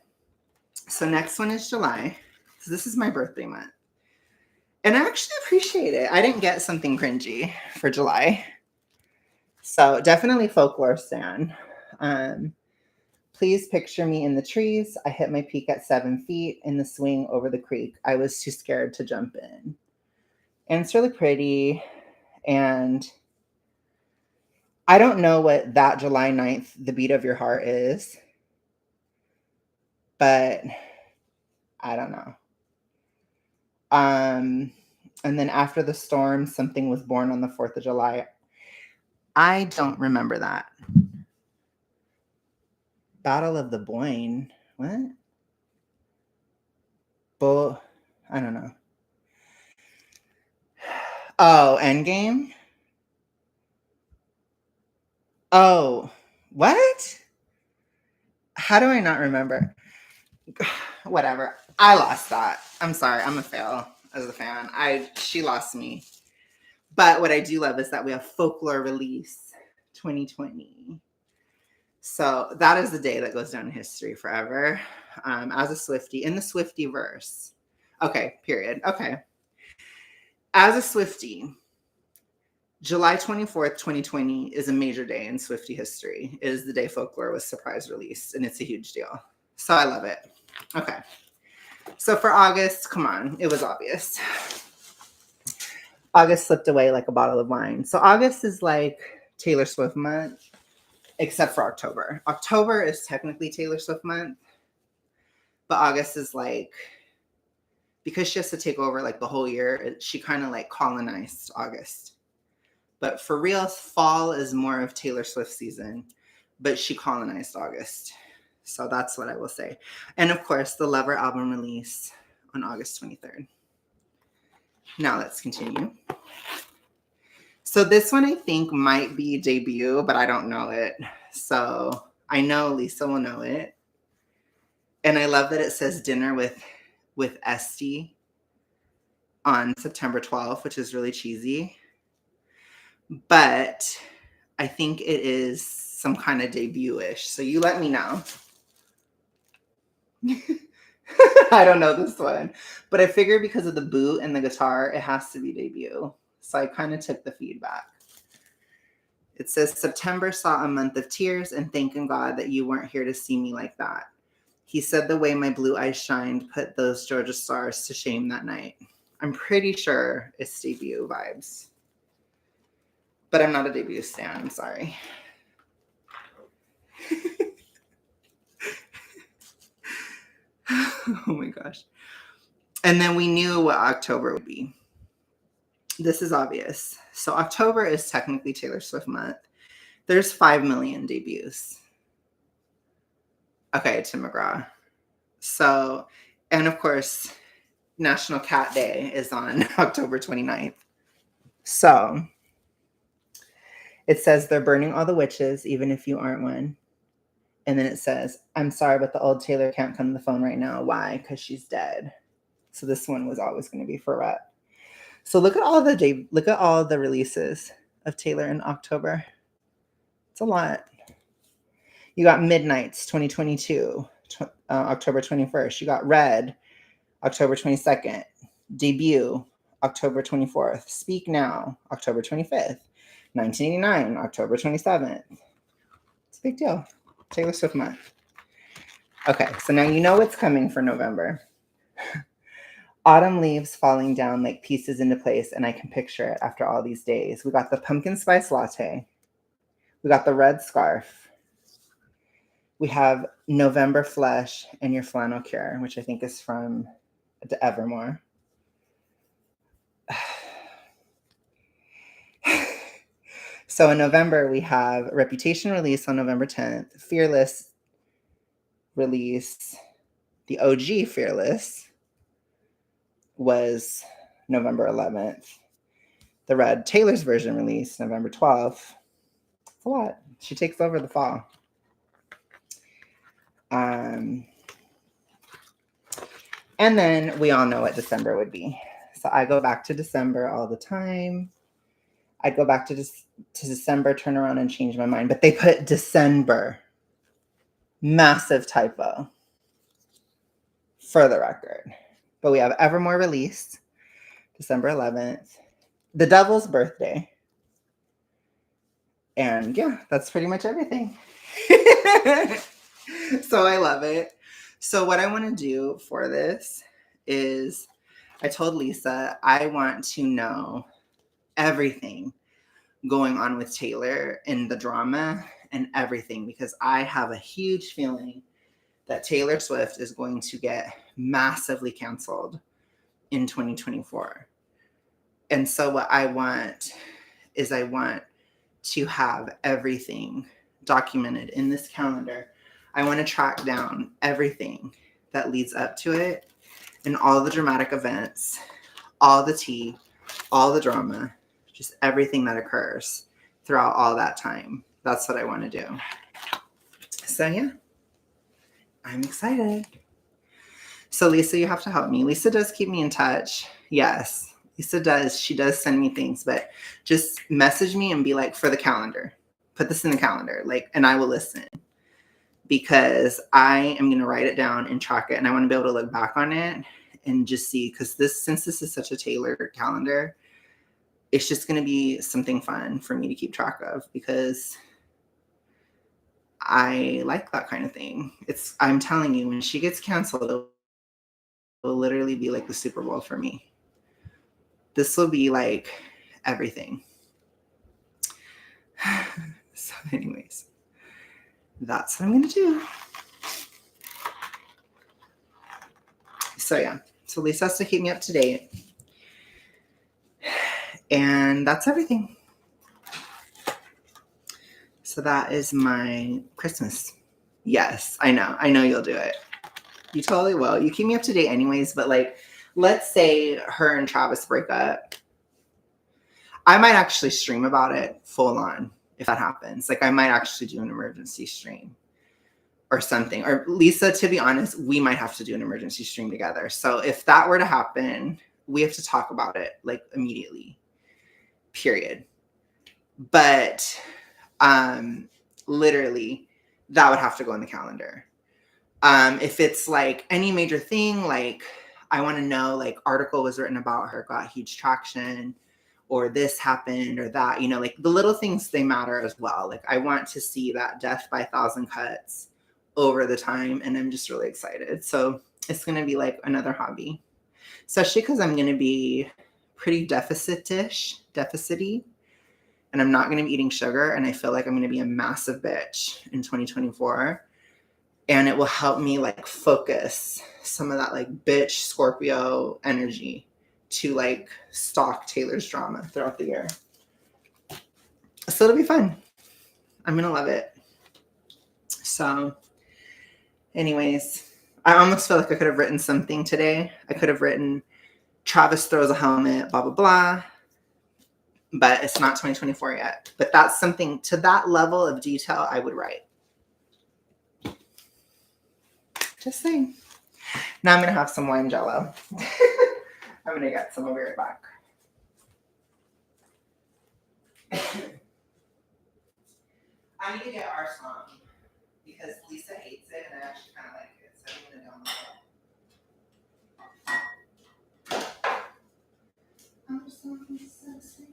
So next one is July. So this is my birthday month. And I actually appreciate it. I didn't get something cringy for July. So definitely folklore stan. Please picture me in the trees. I hit my peak at 7 feet in the swing over the creek. I was too scared to jump in. And it's really pretty. And I don't know what that July 9th, the beat of your heart is, but I don't know. And then after the storm, something was born on the 4th of July. I don't remember that. Battle of the Boyne. What? I don't know. Oh, Endgame? Oh, what? How do I not remember? Whatever. I lost that. I'm sorry. I'm a fail as a fan. She lost me. But what I do love is that we have Folklore Release 2020. So that is the day that goes down in history forever. As a Swiftie, in the Swiftie verse. Okay, period. Okay. As a Swiftie, July 24th, 2020 is a major day in Swiftie history. It is the day Folklore was surprise released, and it's a huge deal. So I love it. Okay. So for August, come on, it was obvious. August slipped away like a bottle of wine. So August is like Taylor Swift month, except for October. October is technically Taylor Swift month, but August is like, because she has to take over like the whole year, she kind of like colonized August. But for real, fall is more of Taylor Swift season, but she colonized August. So that's what I will say. And of course, the Lover album release on August 23rd. Now let's continue. So this one I think might be debut, but I don't know it. So I know Lisa will know it. And I love that it says dinner with Esty on September 12th, which is really cheesy. But I think it is some kind of debut-ish. So you let me know. I don't know this one. But I figured because of the boot and the guitar, it has to be debut. So I kind of took the feedback. It says, September saw a month of tears and thanking God that you weren't here to see me like that. He said the way my blue eyes shined put those Georgia stars to shame that night. I'm pretty sure it's debut vibes. But I'm not a debut stan. I'm sorry. Oh my gosh. And then we knew what October would be. This is obvious. So October is technically Taylor Swift month. There's 5 million debuts. Okay, Tim McGraw. So, and of course, National Cat Day is on October 29th. So it says they're burning all the witches, even if you aren't one. And then it says, I'm sorry, but the old Taylor can't come to the phone right now. Why? Because she's dead. So this one was always going to be for Rhett. So look at all the releases of Taylor in October. It's a lot. You got Midnights 2022, October 21st. You got Red, October 22nd. Debut, October 24th. Speak Now, October 25th. 1989, October 27th. It's a big deal. Taylor Swift month. Okay, so now you know what's coming for November. Autumn leaves falling down like pieces into place, and I can picture it after all these days. We got the pumpkin spice latte. We got the red scarf. We have November Flesh and Your Flannel Cure, which I think is from the Evermore. So in November, we have Reputation release on November 10th, Fearless release The OG Fearless was November 11th. The Red Taylor's version released November 12th. It's a lot. She takes over the fall. And then we all know what December would be. So I go back to December all the time. I'd go back to December, turn around and change my mind. But they put December. Massive typo. For the record. But we have Evermore released December 11th. The Devil's Birthday. And yeah, that's pretty much everything. So I love it. So what I want to do for this is I told Lisa I want to know everything going on with Taylor and the drama and everything, because I have a huge feeling that Taylor Swift is going to get massively canceled in 2024. And so what I want is I want to have everything documented in this calendar. I want to track down everything that leads up to it and all the dramatic events, all the tea, all the drama, just everything that occurs throughout all that time. That's what I want to do. So yeah, I'm excited. So Lisa, you have to help me. Lisa does keep me in touch. Yes, Lisa does. She does send me things, but just message me and be like, for the calendar, put this in the calendar, like, and I will listen, because I am going to write it down and track it. And I want to be able to look back on it and just see, because since this is such a Taylor calendar, it's just going to be something fun for me to keep track of, because I like that kind of thing. I'm telling you, when she gets canceled, it will literally be like the Super Bowl for me. This will be like everything. So anyways, that's what I'm going to do. So yeah, so Lisa has to keep me up to date. And that's everything. So that is my Christmas. Yes, I know you'll do it. You totally will. You keep me up to date anyways, but like, let's say her and Travis break up. I might actually stream about it full on if that happens. Like, I might actually do an emergency stream or something. Or Lisa, to be honest, we might have to do an emergency stream together. So if that were to happen, we have to talk about it like immediately, period. But literally, that would have to go in the calendar. If it's like any major thing, like I want to know, like article was written about her, got huge traction, or this happened or that, you know, like the little things, they matter as well. Like I want to see that death by 1,000 cuts over the time. And I'm just really excited. So it's going to be like another hobby, especially because I'm going to be pretty deficity, and I'm not going to be eating sugar. And I feel like I'm going to be a massive bitch in 2024. And it will help me like focus some of that like bitch Scorpio energy to like stalk Taylor's drama throughout the year. So it'll be fun. I'm going to love it. So anyways, I almost feel like I could have written something today. I could have written Travis throws a helmet, blah, blah, blah. But it's not 2024 yet. But that's something to that level of detail I would write. Just saying. Now I'm going to have some wine jello. I'm going to get some. I'll be right back. I need to get our song because Lisa hates it and I actually kind of like it. So I'm going to download it. Our song is so sweet.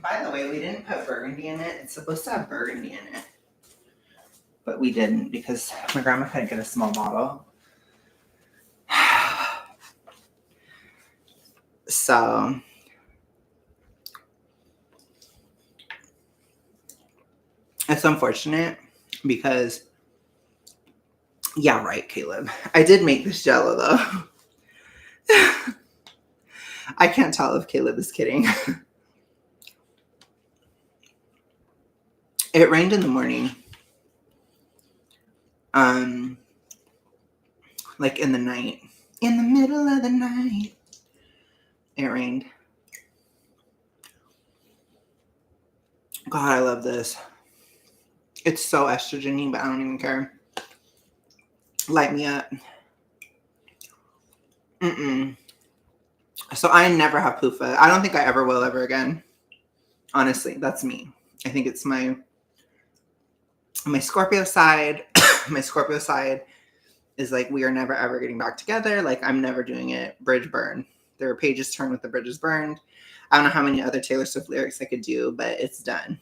By the way, we didn't put burgundy in it. It's supposed to have burgundy in it. But we didn't because my grandma couldn't get a small bottle. So it's unfortunate because, yeah, right, Caleb. I did make this Jello though. I can't tell if Caleb is kidding. It rained in the morning. Like in the night. In the middle of the night. It rained. God, I love this. It's so estrogen-y, but I don't even care. Light me up. So I never have PUFA. I don't think I ever will ever again. Honestly, that's me. I think it's my Scorpio side. My Scorpio side is like, we are never ever getting back together. Like, I'm never doing it. Bridge burn. There are pages turned with the bridges burned. I don't know how many other Taylor Swift lyrics I could do, but it's done.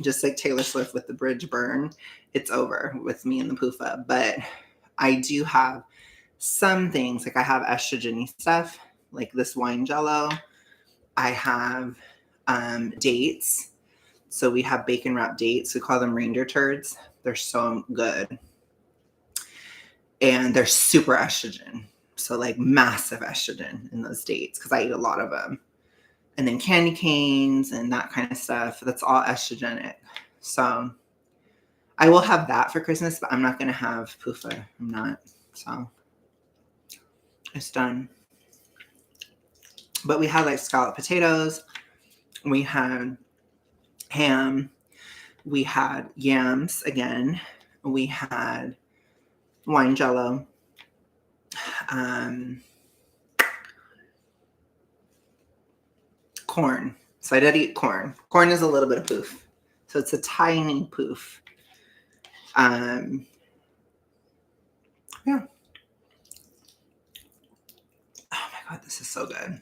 Just like Taylor Swift with the bridge burn, it's over with me and the PUFA. But I do have some things, like I have estrogen-y stuff, like this wine Jello. I have dates. So we have bacon wrapped dates. We call them reindeer turds. They're so good. And they're super estrogen. So like massive estrogen in those dates because I eat a lot of them. And then candy canes and that kind of stuff. That's all estrogenic. So I will have that for Christmas, but I'm not going to have PUFA. I'm not. So it's done. But we had like scalloped potatoes. We had ham. We had yams again. We had wine Jello. Corn. So I did eat corn. Corn is a little bit of poof. So it's a tiny poof. Yeah. Oh my God, this is so good.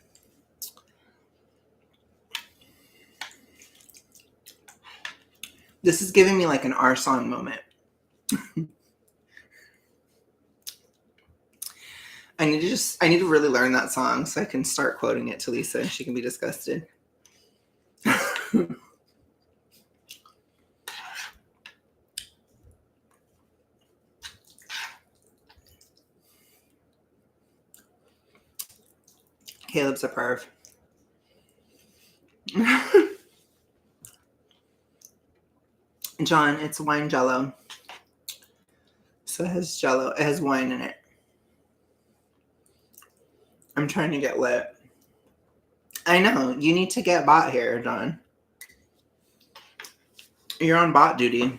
This is giving me like an R song moment. I need to really learn that song so I can start quoting it to Lisa and she can be disgusted. Caleb's a perv. John, it's wine Jello. So it has Jello. It has wine in it. I'm trying to get lit. I know. You need to get bot here, John. You're on bot duty.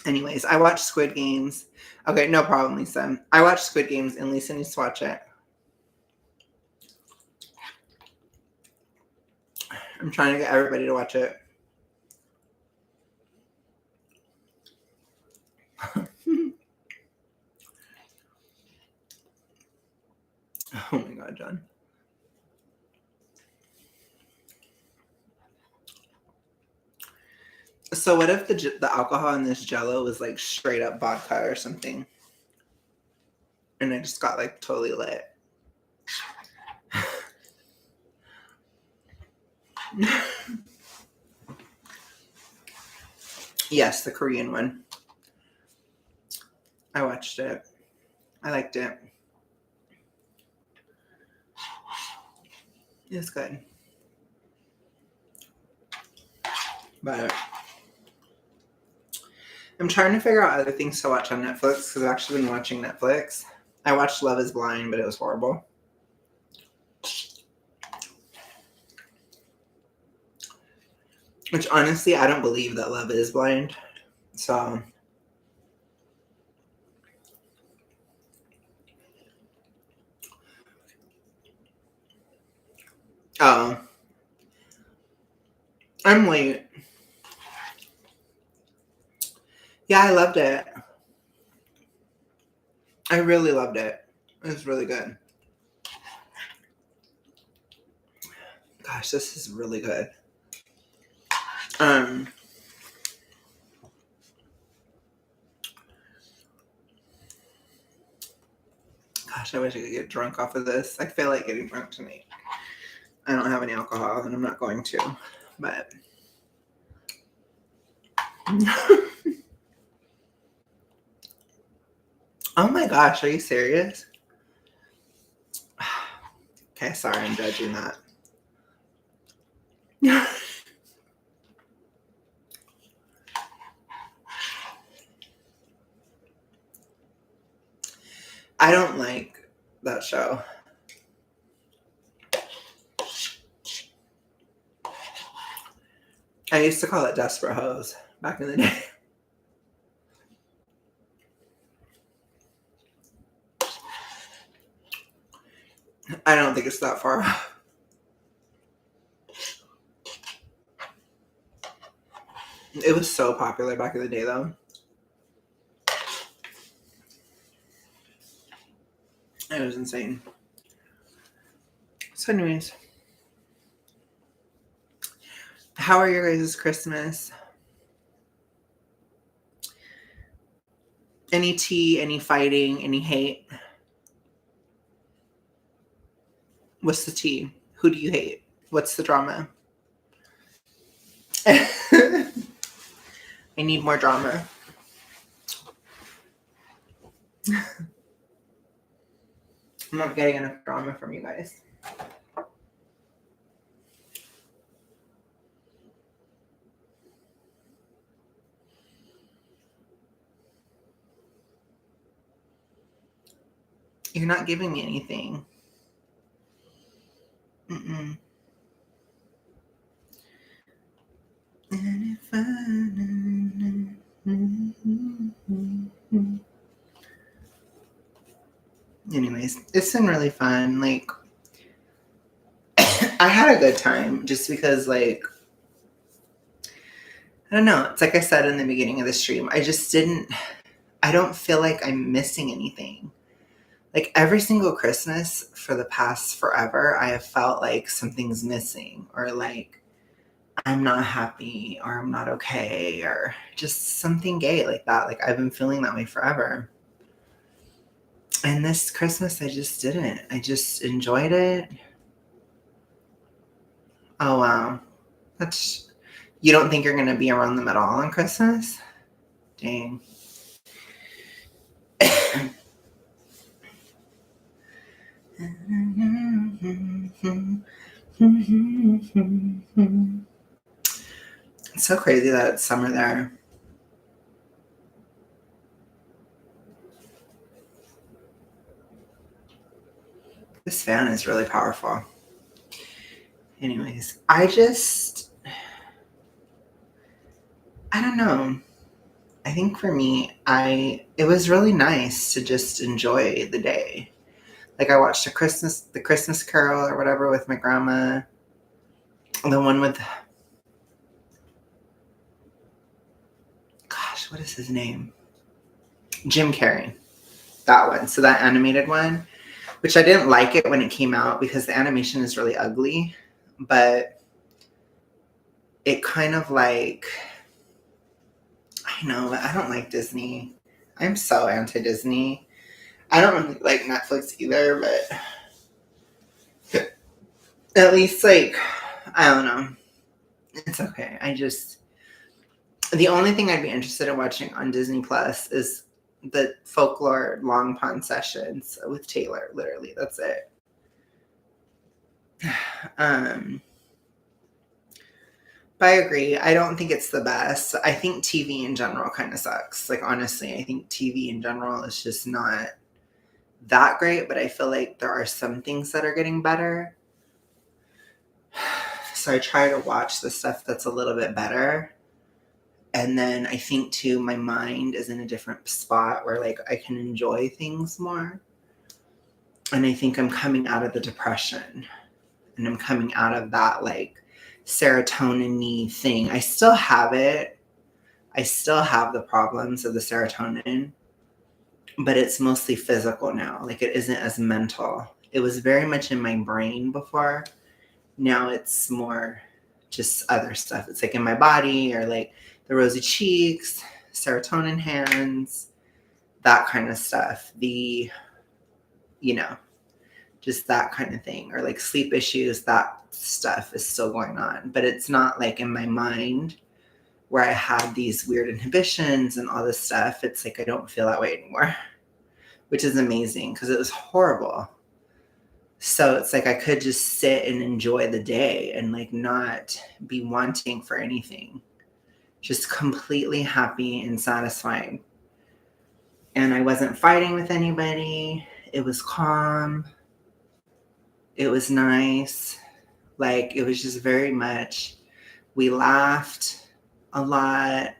Anyways, I watched Squid Games. Okay, no problem, Lisa. I watched Squid Games and Lisa needs to watch it. I'm trying to get everybody to watch it. Oh my God, John. So what if the alcohol in this Jello was like straight up vodka or something? And I just got like totally lit. Yes, the Korean one. I watched it. I liked it. It's good. But I'm trying to figure out other things to watch on Netflix because I've actually been watching Netflix. I watched Love is Blind, but it was horrible. Which honestly, I don't believe that love is blind. So I'm late. Yeah, I loved it. I really loved it. It was really good. Gosh, this is really good. Gosh, I wish I could get drunk off of this. I feel like getting drunk tonight. I don't have any alcohol, and I'm not going to. But oh my gosh, are you serious? Okay, sorry, I'm judging that. I don't like that show. I used to call it Desperate Hoes back in the day. I don't think it's that far off. It was so popular back in the day, though. It was insane. So anyways, how are your guys' Christmas? Any tea, any fighting, any hate? What's the tea? Who do you hate? What's the drama? I need more drama. I'm not getting enough drama from you guys. You're not giving me anything. Mm-mm. Anyways, it's been really fun. Like, I had a good time just because, like, I don't know. It's like I said in the beginning of the stream, I don't feel like I'm missing anything. Like, every single Christmas for the past forever, I have felt like something's missing, or like I'm not happy, or I'm not okay, or just something gay like that. Like, I've been feeling that way forever. And this Christmas, I just didn't. I just enjoyed it. Oh, wow. You don't think you're going to be around them at all on Christmas? Dang. It's so crazy that it's summer there. This fan is really powerful. Anyways, I don't know. I think for me, it was really nice to just enjoy the day. Like, I watched the Christmas Carol or whatever with my grandma. The one with, gosh, what is his name? Jim Carrey. That one. So that animated one, which I didn't like it when it came out because the animation is really ugly, but it kind of like, I know, I don't like Disney. I'm so anti-Disney. I don't really like Netflix either, but at least, like, I don't know. It's okay. The only thing I'd be interested in watching on Disney Plus is the Folklore Long Pond Sessions with Taylor. Literally, that's it. But I agree. I don't think it's the best. I think TV in general kind of sucks. Like, honestly, I think TV in general is just not that great, but I feel like there are some things that are getting better. So I try to watch the stuff that's a little bit better. And then I think too, my mind is in a different spot where, like, I can enjoy things more. And I think I'm coming out of the depression, and I'm coming out of that, like, serotonin-y thing. I still have it. I still have the problems of the serotonin, but it's mostly physical now. Like, it isn't as mental. It was very much in my brain before. Now it's more just other stuff. It's like in my body, or like the rosy cheeks, serotonin hands, that kind of stuff. Just that kind of thing. Or like sleep issues, that stuff is still going on. But it's not like in my mind where I had these weird inhibitions and all this stuff. It's like I don't feel that way anymore, which is amazing because it was horrible. So it's like I could just sit and enjoy the day and like not be wanting for anything. Just completely happy and satisfied. And I wasn't fighting with anybody. It was calm. It was nice. Like, it was just very much, we laughed a lot.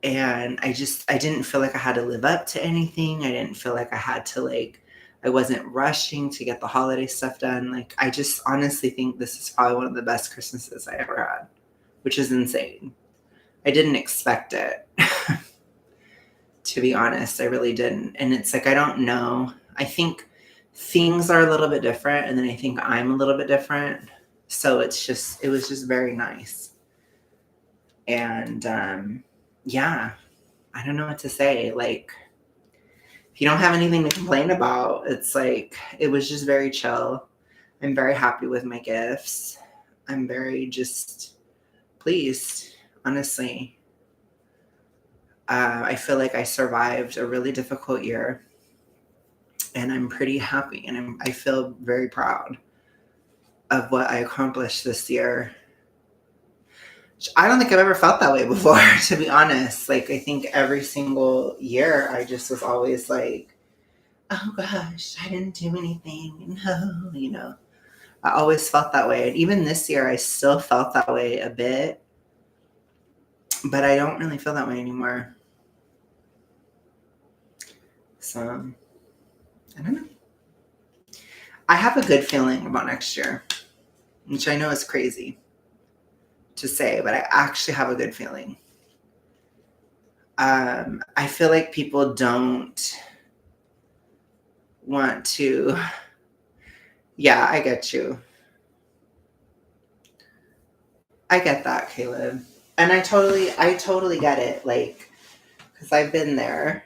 And I didn't feel like I had to live up to anything. I didn't feel like I had to I wasn't rushing to get the holiday stuff done. Like, I just honestly think this is probably one of the best Christmases I ever had, which is insane. I didn't expect it. To be honest, I really didn't. And it's like, I don't know. I think things are a little bit different, and then I think I'm a little bit different. So it was just very nice. And yeah, I don't know what to say. Like, if you don't have anything to complain about, it's like, it was just very chill. I'm very happy with my gifts. I'm very just pleased, honestly. I feel like I survived a really difficult year, and I'm pretty happy, and I feel very proud of what I accomplished this year. I don't think I've ever felt that way before, to be honest. Like, I think every single year I just was always like, oh gosh, I didn't do anything. No, I always felt that way. And even this year, I still felt that way a bit, but I don't really feel that way anymore. So, I don't know. I have a good feeling about next year, which I know is crazy to say, but I actually have a good feeling. I feel like people don't want to. Yeah, I get you. I get that, Caleb. And I totally get it. Like, because I've been there,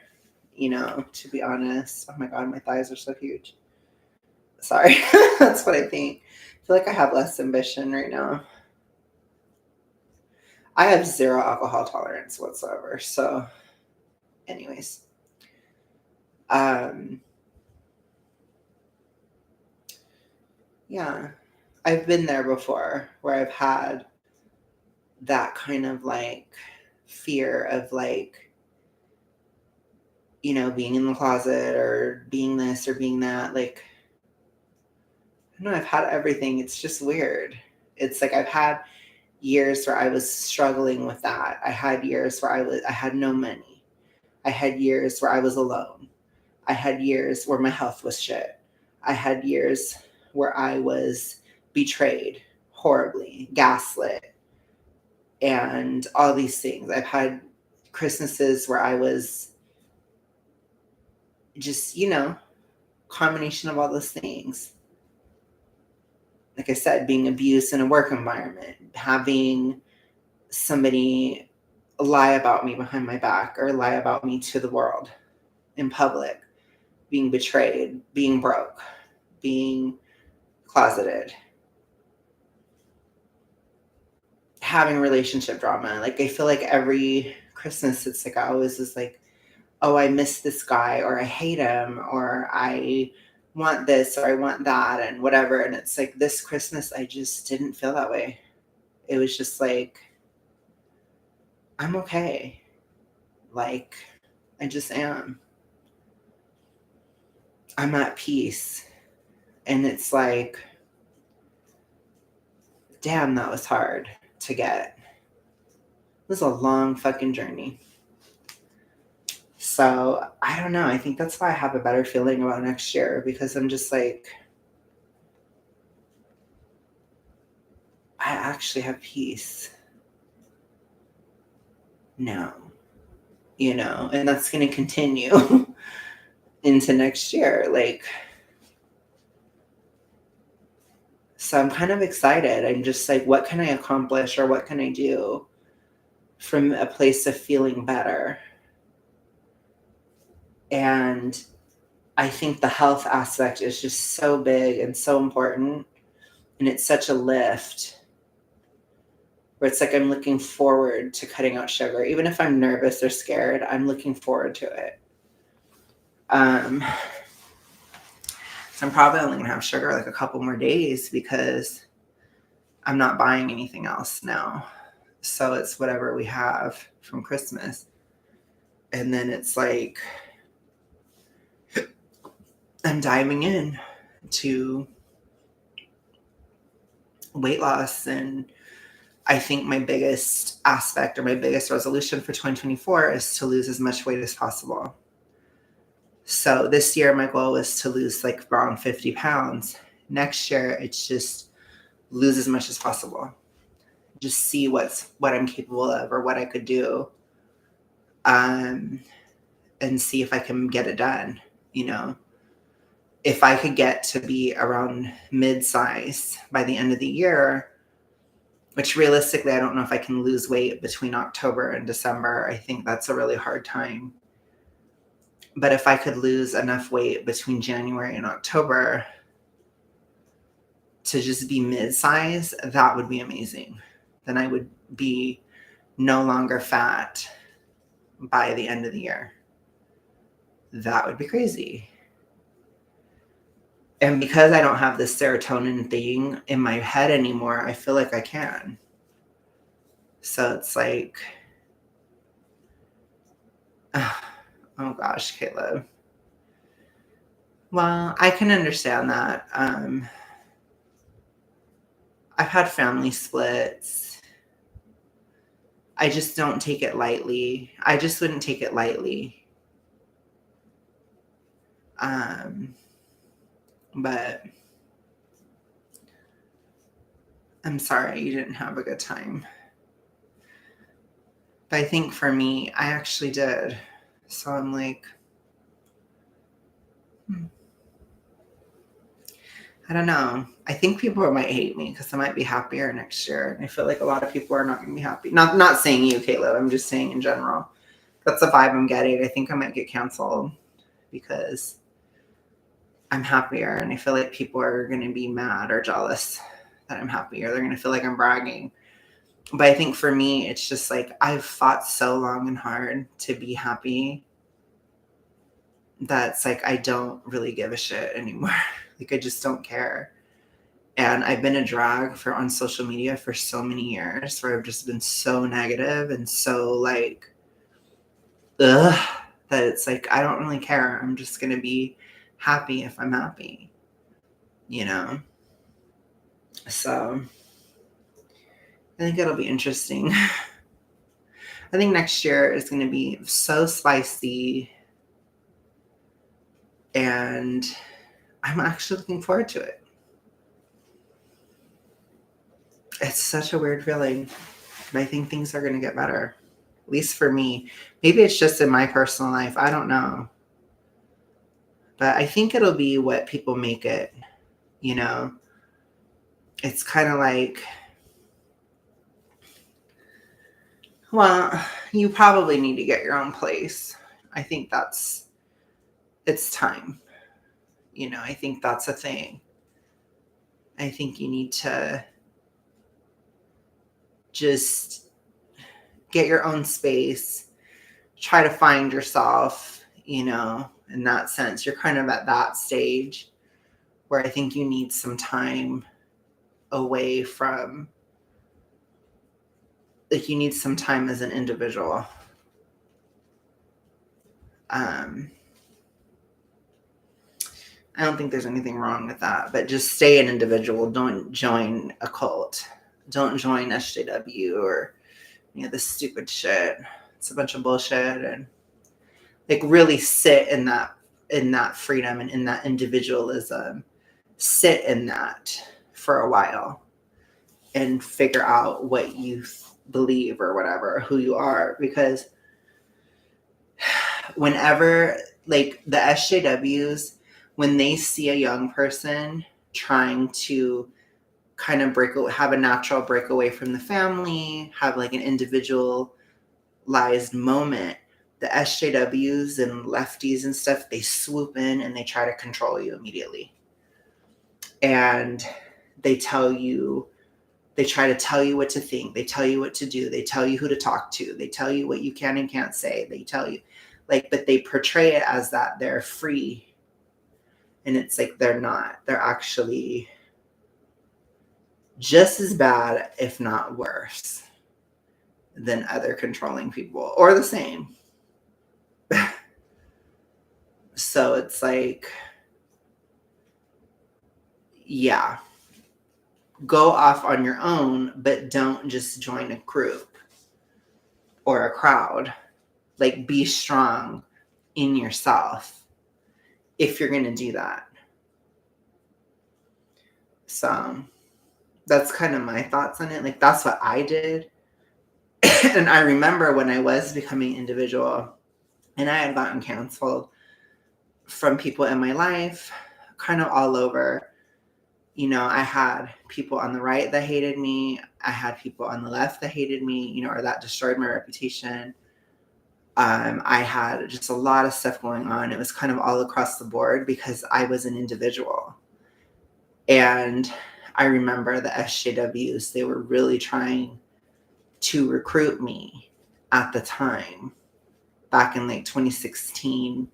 to be honest. Oh my God, my thighs are so huge. Sorry. That's what I think. I feel like I have less ambition right now. I have zero alcohol tolerance whatsoever. So, anyways. Um, yeah. I've been there before where I've had that kind of like fear of like, being in the closet or being this or being that. Like, I don't know, I've had everything. It's just weird. It's like I've had years where I was struggling with that. I had years where I had no money. I had years where I was alone. I had years where my health was shit. I had years where I was betrayed horribly, gaslit, and all these things. I've had Christmases where I was just, combination of all those things. Like I said, being abused in a work environment, having somebody lie about me behind my back or lie about me to the world in public, being betrayed, being broke, being closeted, having relationship drama. Like, I feel like every Christmas, it's like I always is like, oh, I miss this guy, or I hate him, or I want this, or I want that, and whatever. And it's like this Christmas, I just didn't feel that way. It was just like, I'm okay. Like, I just am. I'm at peace. And it's like, damn, that was hard to get. It was a long fucking journey. So, I don't know. I think that's why I have a better feeling about next year, because I'm just like, I actually have peace now, and that's going to continue into next year. So I'm kind of excited. I'm just like, what can I accomplish or what can I do from a place of feeling better? And I think the health aspect is just so big and so important. And it's such a lift where it's like I'm looking forward to cutting out sugar. Even if I'm nervous or scared, I'm looking forward to it. So I'm probably only going to have sugar like a couple more days because I'm not buying anything else now. So it's whatever we have from Christmas. And then it's like I'm diving in to weight loss. And I think my biggest aspect or my biggest resolution for 2024 is to lose as much weight as possible. So this year, my goal was to lose like around 50 pounds. Next year, it's just lose as much as possible. Just see what I'm capable of or what I could do. And see if I can get it done, If I could get to be around mid-size by the end of the year, which realistically, I don't know if I can lose weight between October and December. I think that's a really hard time. But if I could lose enough weight between January and October to just be mid-size, that would be amazing. Then I would be no longer fat by the end of the year. That would be crazy. And because I don't have this serotonin thing in my head anymore, I feel like I can. So it's like, oh gosh, Caleb. Well, I can understand that. I've had family splits. I just don't take it lightly. I just wouldn't take it lightly. But I'm sorry you didn't have a good time. But I think for me, I actually did. So I'm like, I don't know. I think people might hate me because I might be happier next year. And I feel like a lot of people are not going to be happy. Not saying you, Caleb. I'm just saying in general. That's the vibe I'm getting. I think I might get canceled because I'm happier. And I feel like people are going to be mad or jealous that I'm happy, or they're going to feel like I'm bragging. But I think for me, it's just like I've fought so long and hard to be happy that's like I don't really give a shit anymore. Like I just don't care. And I've been a drag on social media for so many years where I've just been so negative and so like, ugh, that it's like I don't really care. I'm just going to be happy if I'm happy, So I think it'll be interesting. I think next year is going to be so spicy, and I'm actually looking forward to it. It's such a weird feeling, but I think things are going to get better, at least for me. Maybe it's just in my personal life. I don't know. But I think it'll be what people make it, It's kind of like, well, you probably need to get your own place. I think it's time. I think that's a thing. I think you need to just get your own space, try to find yourself, in that sense. You're kind of at that stage where I think you need some time away from, like, you need some time as an individual. I don't think there's anything wrong with that, but just stay an individual. Don't join a cult. Don't join SJW or this stupid shit. It's a bunch of bullshit. And like really sit in that freedom and in that individualism. Sit in that for a while and figure out what you believe or whatever, who you are. Because whenever, like, the SJWs, when they see a young person trying to kind of have a natural break away from the family, have like an individualized moment, the SJWs and lefties and stuff, they swoop in and they try to control you immediately. And they try to tell you what to think. They tell you what to do. They tell you who to talk to. They tell you what you can and can't say. They tell you, like, but they portray it as that they're free. And it's like, they're not. They're actually just as bad, if not worse, than other controlling people, or the same. So it's like, yeah, go off on your own, but don't just join a group or a crowd. Like, be strong in yourself if you're going to do that. So that's kind of my thoughts on it. Like, that's what I did. And I remember when I was becoming individual and I had gotten canceled from people in my life, kind of all over. You know, I had people on the right that hated me. I had people on the left that hated me, you know, or that destroyed my reputation. I had just a lot of stuff going on. It was kind of all across the board because I was an individual. And I remember the SJWs, they were really trying to recruit me at the time, back in like 2016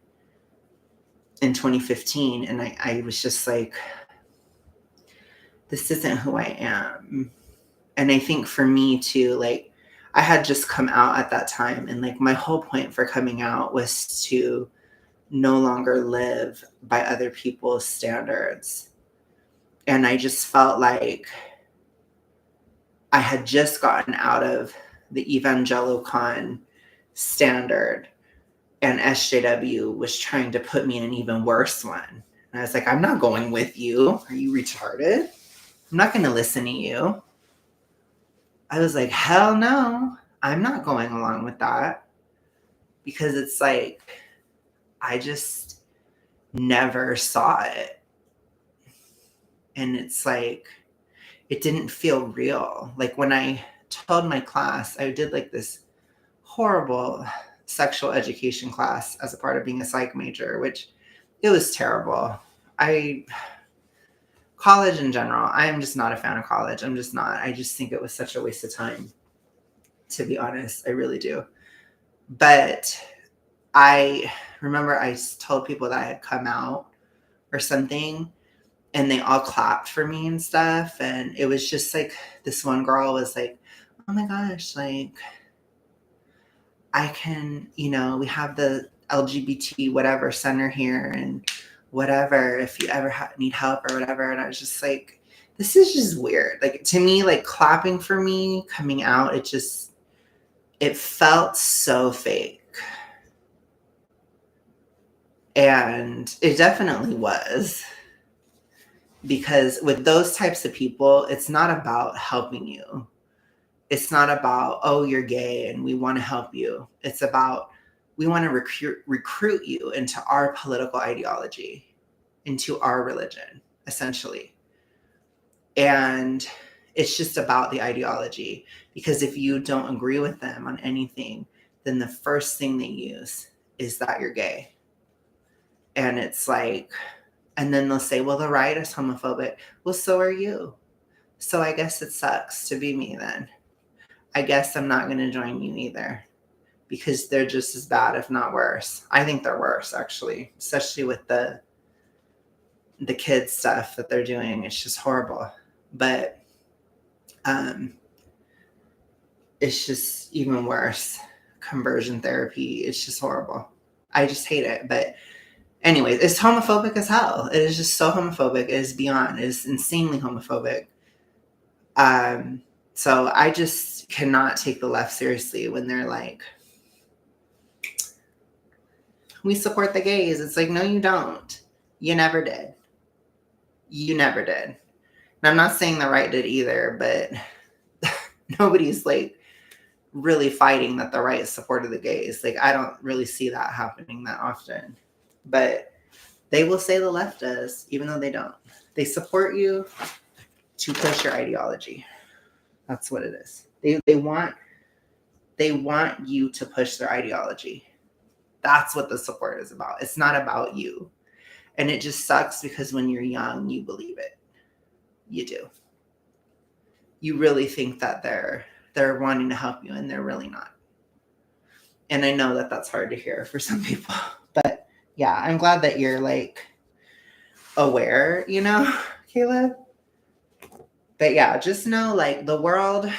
and 2015. And I was just like, this isn't who I am. And I think for me too, like, I had just come out at that time. And like, my whole point for coming out was to no longer live by other people's standards. And I just felt like I had just gotten out of the evangelicon standard, and SJW was trying to put me in an even worse one. And I was like, I'm not going with you. Are you retarded? I'm not going to listen to you. I was like, hell no, I'm not going along with that. Because it's like, I just never saw it. And it's like, it didn't feel real. Like, when I told my class, I did like this horrible sexual education class as a part of being a psych major, which it was terrible. College in general, I am just not a fan of college. I'm just not. I just think it was such a waste of time, to be honest. I really do. But I remember I told people that I had come out or something, and they all clapped for me and stuff. And it was just like, this one girl was like, oh my gosh, like, I can, you know, we have the LGBT whatever center here and whatever, if you ever need help or whatever. And I was just like, this is just weird. Like, to me, like, clapping for me coming out, it felt so fake. And it definitely was. Because with those types of people, it's not about helping you. It's not about, oh, you're gay and we want to help you. It's about, we want to recruit you into our political ideology, into our religion, essentially. And it's just about the ideology. Because if you don't agree with them on anything, then the first thing they use is that you're gay. And it's like, and then they'll say, well, the right is homophobic. Well, so are you. So I guess it sucks to be me then. I guess I'm not going to join you either, because they're just as bad, if not worse. I think they're worse, actually, especially with the kids stuff that they're doing. It's just horrible. But it's just even worse. Conversion therapy. It's just horrible. I just hate it. But anyways, it's homophobic as hell. It is just so homophobic. It is beyond. It is insanely homophobic. So I just cannot take the left seriously when they're like, we support the gays. It's like, no, you don't. You never did. You never did. And I'm not saying the right did either, but nobody's like really fighting that the right supported the gays. Like, I don't really see that happening that often. But they will say the left does, even though they don't. They support you to push your ideology. That's what it is. They want you to push their ideology. That's what the support is about. It's not about you. And it just sucks because when you're young, you believe it. You do. You really think that they're wanting to help you, and they're really not. And I know that that's hard to hear for some people. But yeah, I'm glad that you're like aware, Caleb. But yeah, just know like the world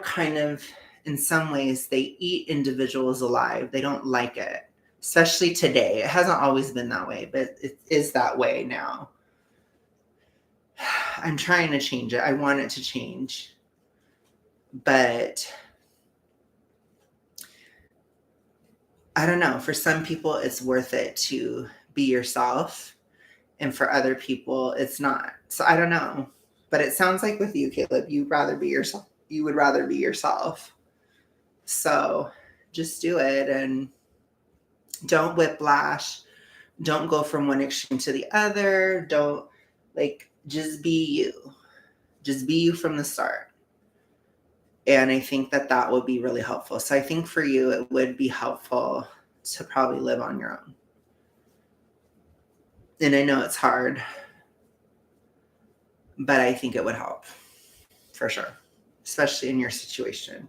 kind of, in some ways, they eat individuals alive. They don't like it, especially today. It hasn't always been that way, but it is that way now. I'm trying to change it. I want it to change. But I don't know. For some people, it's worth it to be yourself. And for other people, it's not. So I don't know. But it sounds like with you, Caleb, you'd rather be yourself. You would rather be yourself. So just do it and don't whiplash. Don't go from one extreme to the other. Don't just be you. Just be you from the start. And I think that would be really helpful. So I think for you, it would be helpful to probably live on your own. And I know it's hard, but I think it would help for sure, especially in your situation.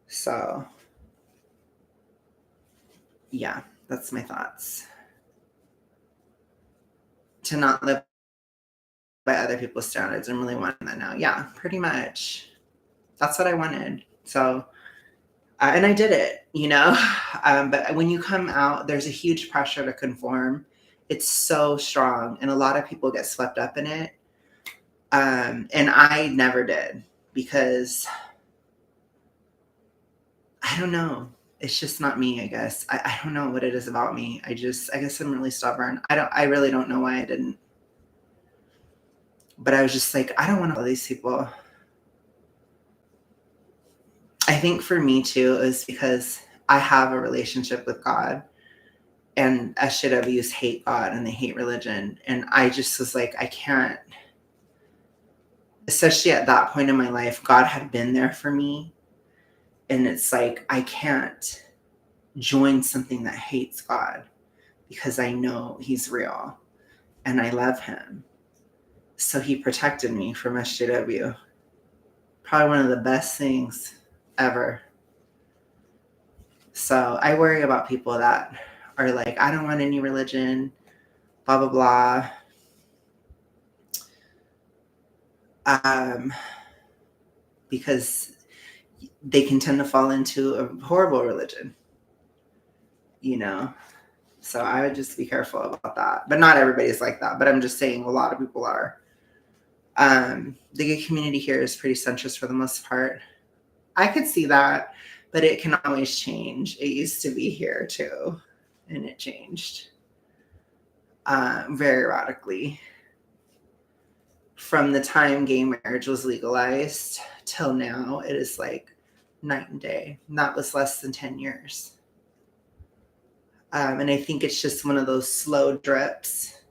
So yeah, that's my thoughts. To not live by other people's standards. I'm really wanting that now. Yeah, pretty much. That's what I wanted. So, and I did it, but when you come out, there's a huge pressure to conform. It's so strong, and a lot of people get swept up in it. And I never did, because I don't know. It's just not me, I guess. I don't know what it is about me. I guess I'm really stubborn. I really don't know why I didn't. But I was just like, I don't want to love these people. I think for me too is because I have a relationship with God, and SJWs hate God and they hate religion. And I just was like, I can't, especially at that point in my life, God had been there for me. And it's like, I can't join something that hates God, because I know he's real and I love him. So he protected me from SJW. Probably one of the best things ever. So I worry about people that are like, I don't want any religion, blah, blah, blah. Because they can tend to fall into a horrible religion, So I would just be careful about that. But not everybody's like that. But I'm just saying a lot of people are. The gay community here is pretty centrist for the most part. I could see that, but it can always change. It used to be here too, and it changed very radically. From the time gay marriage was legalized till now, it is like night and day. And that was less than 10 years. And I think it's just one of those slow drips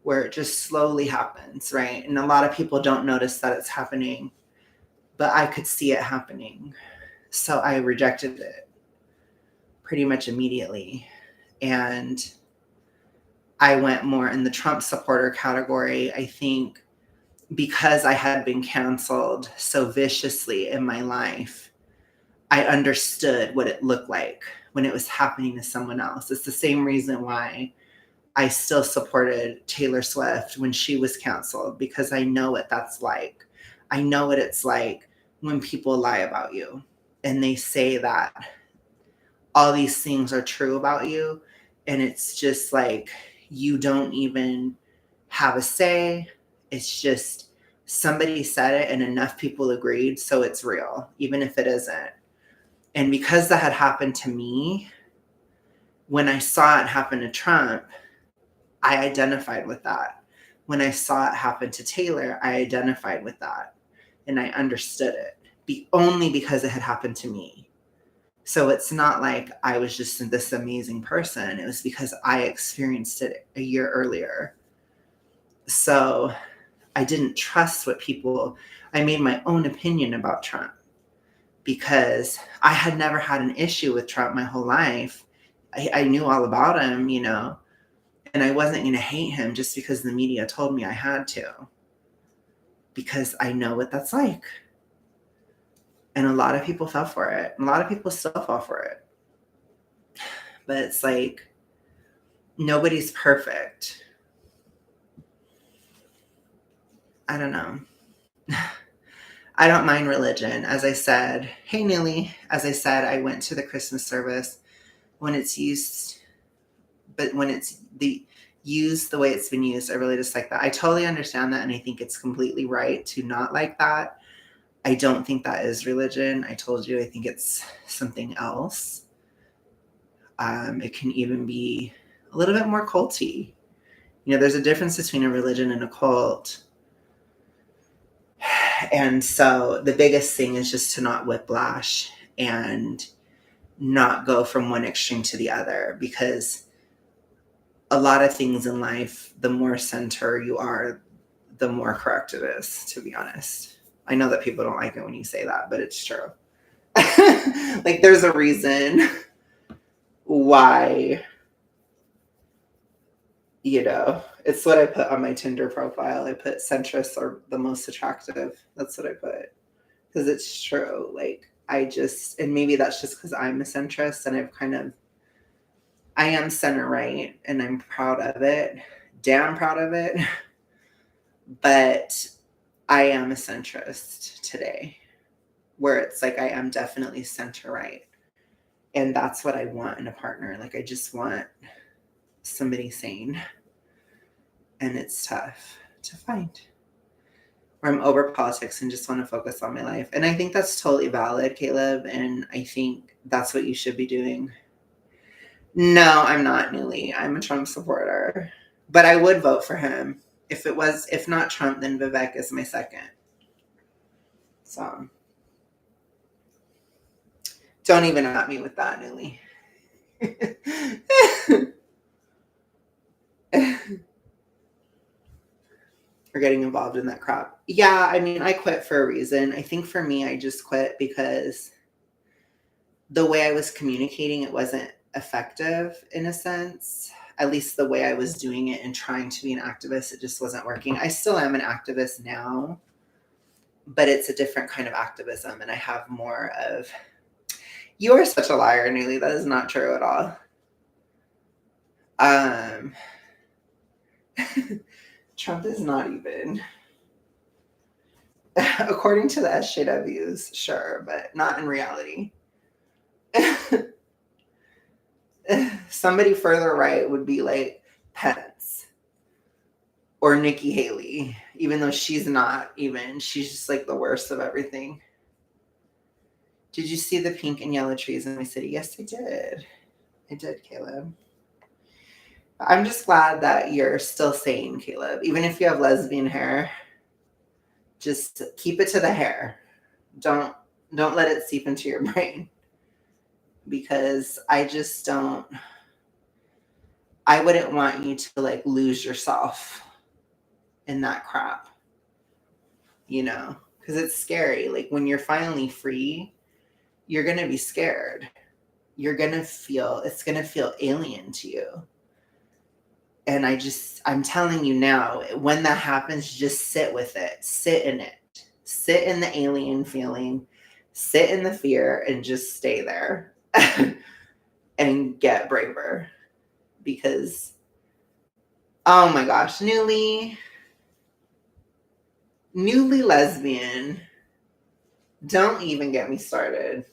where it just slowly happens, right? And a lot of people don't notice that it's happening, but I could see it happening. So I rejected it pretty much immediately. And I went more in the Trump supporter category, I think, because I had been canceled so viciously in my life. I understood what it looked like when it was happening to someone else. It's the same reason why I still supported Taylor Swift when she was canceled, because I know what that's like. I know what it's like when people lie about you and they say that all these things are true about you, and it's just like you don't even have a say. It's just somebody said it and enough people agreed, so it's real, even if it isn't. And because that had happened to me, when I saw it happen to Trump, I identified with that. When I saw it happen to Taylor, I identified with that and I understood it only because it had happened to me. So it's not like I was just this amazing person. It was because I experienced it a year earlier. So I didn't trust I made my own opinion about Trump because I had never had an issue with Trump my whole life. I knew all about him, and I wasn't going to hate him just because the media told me I had to, because I know what that's like. And a lot of people fell for it. A lot of people still fall for it. But it's like, nobody's perfect. I don't know. I don't mind religion. As I said, hey, Nilly, as I said, I went to the Christmas service when it's used, but when it's used the way it's been used, I really dislike that. I totally understand that. And I think it's completely right to not like that. I don't think that is religion. I told you, I think it's something else. It can even be a little bit more culty. There's a difference between a religion and a cult. And so the biggest thing is just to not whiplash and not go from one extreme to the other, because a lot of things in life, the more center you are, the more correct it is, to be honest. I know that people don't like it when you say that, but it's true. Like, there's a reason why, it's what I put on my Tinder profile. I put centrists are the most attractive. That's what I put. Because it's true. Like, and maybe that's just because I'm a centrist and I am center right and I'm proud of it. Damn proud of it. But I am a centrist today, where it's like I am definitely center right. And that's what I want in a partner. Like, I just want somebody sane. And it's tough to find. Or I'm over politics and just want to focus on my life. And I think that's totally valid, Caleb. And I think that's what you should be doing. No, I'm not, Newly. I'm a Trump supporter. But I would vote for him. If not Trump, then Vivek is my second. So don't even at me with that, Newly. Or getting involved in that crap. Yeah, I mean, I quit for a reason. I think for me, I just quit because the way I was communicating, it wasn't effective in a sense. At least the way I was doing it and trying to be an activist, it just wasn't working. I still am an activist now, but it's a different kind of activism. And I have more of, you are such a liar, Newly. That is not true at all. Trump is not even, according to the SJWs, sure, but not in reality. Somebody further right would be like Pence or Nikki Haley, even though she's not even. She's just like the worst of everything. Did you see the pink and yellow trees in my city? Yes, I did. I did, Caleb. I'm just glad that you're still sane, Caleb. Even if you have lesbian hair, just keep it to the hair. Don't let it seep into your brain. Because I wouldn't want you to like lose yourself in that crap. Because it's scary. Like, when you're finally free, you're going to be scared. It's going to feel alien to you. And I'm telling you now, when that happens, just sit with it. Sit in it. Sit in the alien feeling. Sit in the fear and just stay there and get braver. Because, oh my gosh, newly lesbian. Don't even get me started.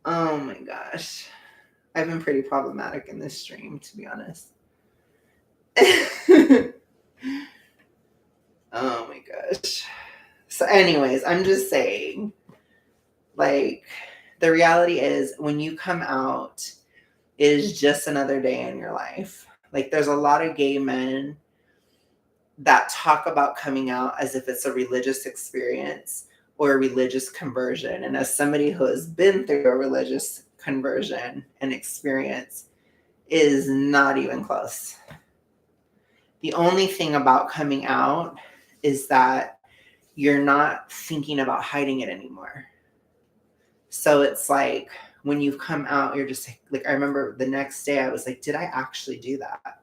Oh my gosh. I've been pretty problematic in this stream, to be honest. Oh my gosh. So anyways, I'm just saying, like, the reality is when you come out, it is just another day in your life. Like, there's a lot of gay men that talk about coming out as if it's a religious experience or a religious conversion. And as somebody who has been through a religious conversion and experience, is not even close. The only thing about coming out is that you're not thinking about hiding it anymore. So it's like when you've come out, you're just like, I remember the next day I was like, did I actually do that?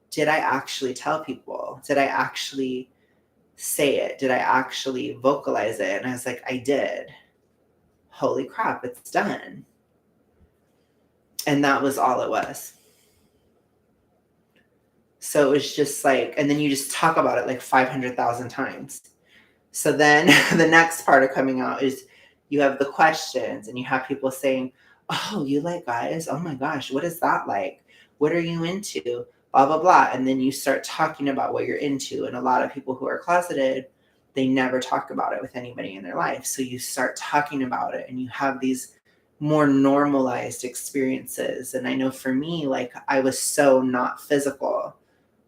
Did I actually tell people? Did I actually say it? Did I actually vocalize it? And I was like, I did. Holy crap, it's done. And that was all it was. So it was just like, and then you just talk about it like 500,000 times. So then the next part of coming out is you have the questions and you have people saying, oh, you like guys? Oh my gosh, what is that like? What are you into? Blah, blah, blah. And then you start talking about what you're into. And a lot of people who are closeted, they never talk about it with anybody in their life. So you start talking about it and you have these more normalized experiences. And I know for me, like I was so not physical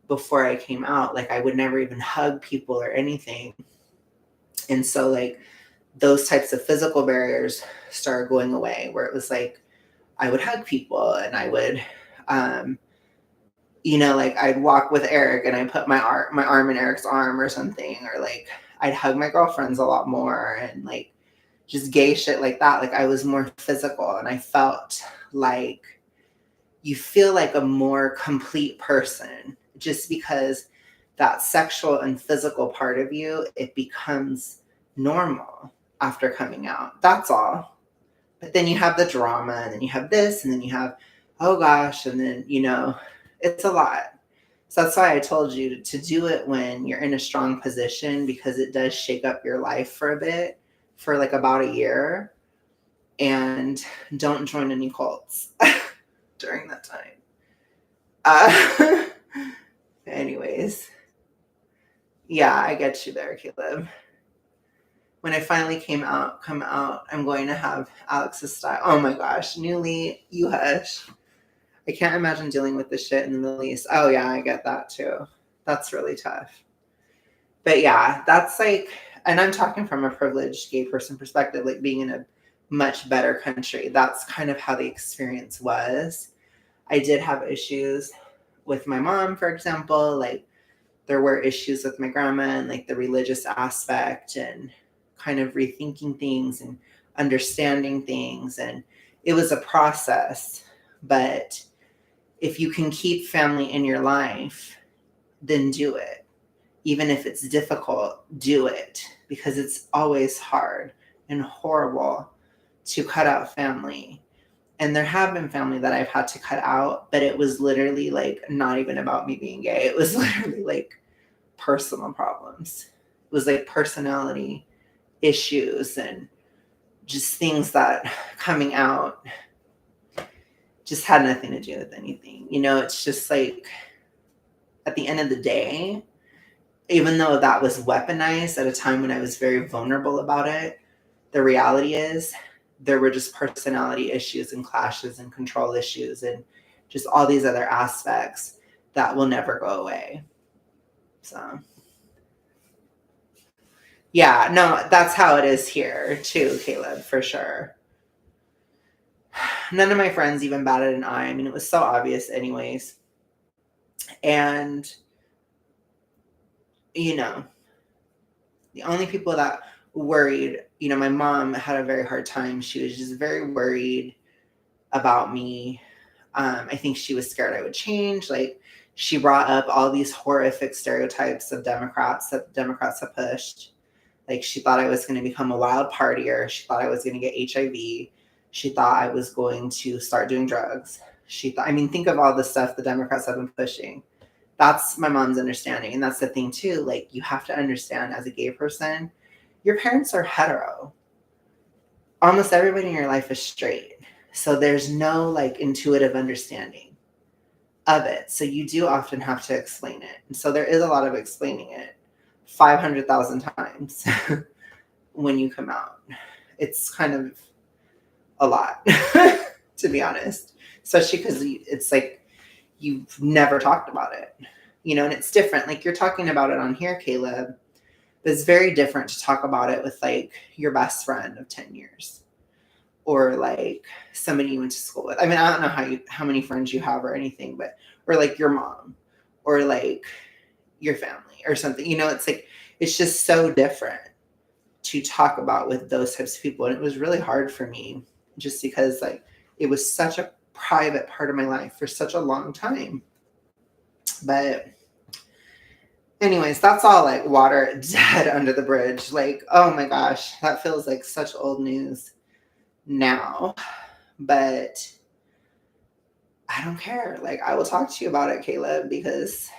before I came out. Like I would never even hug people or anything. And so like those types of physical barriers started going away, where it was like I would hug people and I would like I'd walk with Eric and I put my arm in Eric's arm or something, or like I'd hug my girlfriends a lot more, and like just gay shit like that. Like I was more physical and I felt like you feel like a more complete person just because that sexual and physical part of you, it becomes normal after coming out. That's all. But then you have the drama, and then you have this, and then you have, oh gosh, and then, it's a lot. So that's why I told you to do it when you're in a strong position, because it does shake up your life for a bit, for like about a year. And don't join any cults during that time. Anyways. Yeah, I get you there, Caleb. When I finally come out, I'm going to have Alex's style. Oh my gosh, Newly, you hush. I can't imagine dealing with this shit in the Middle East. Oh yeah, I get that too. That's really tough. But yeah, that's like, and I'm talking from a privileged gay person perspective, like being in a much better country. That's kind of how the experience was. I did have issues with my mom, for example. Like there were issues with my grandma and like the religious aspect and kind of rethinking things and understanding things. And it was a process. But if you can keep family in your life, then do it. Even if it's difficult, do it, because it's always hard and horrible to cut out family. And there have been family that I've had to cut out, but it was literally like not even about me being gay. It was literally like personal problems. It was like personality issues and just things that coming out just had nothing to do with anything. It's just like at the end of the day, even though that was weaponized at a time when I was very vulnerable about it, the reality is there were just personality issues and clashes and control issues and just all these other aspects that will never go away. So yeah, no, that's how it is here too, Caleb, for sure. None of my friends even batted an eye. I mean, it was so obvious anyways. And, the only people that worried, my mom had a very hard time. She was just very worried about me. I think she was scared I would change. Like, she brought up all these horrific stereotypes of Democrats that Democrats have pushed. Like, she thought I was going to become a wild partier. She thought I was going to get HIV. She thought I was going to start doing drugs. Think of all the stuff the Democrats have been pushing. That's my mom's understanding. And that's the thing too. Like, you have to understand, as a gay person, your parents are hetero. Almost everybody in your life is straight. So there's no like intuitive understanding of it. So you do often have to explain it. And so there is a lot of explaining it 500,000 times when you come out. It's kind of a lot, to be honest. Especially because it's like you've never talked about it, and it's different. Like, you're talking about it on here, Caleb, but it's very different to talk about it with like your best friend of 10 years or like somebody you went to school with. I mean, I don't know how many friends you have or anything, but, or like your mom or like your family or something, it's like, it's just so different to talk about with those types of people. And it was really hard for me just because like it was such a private part of my life for such a long time. But anyways, that's all like water dead under the bridge. Like, oh my gosh, that feels like such old news now. But I don't care. Like, I will talk to you about it, Caleb, because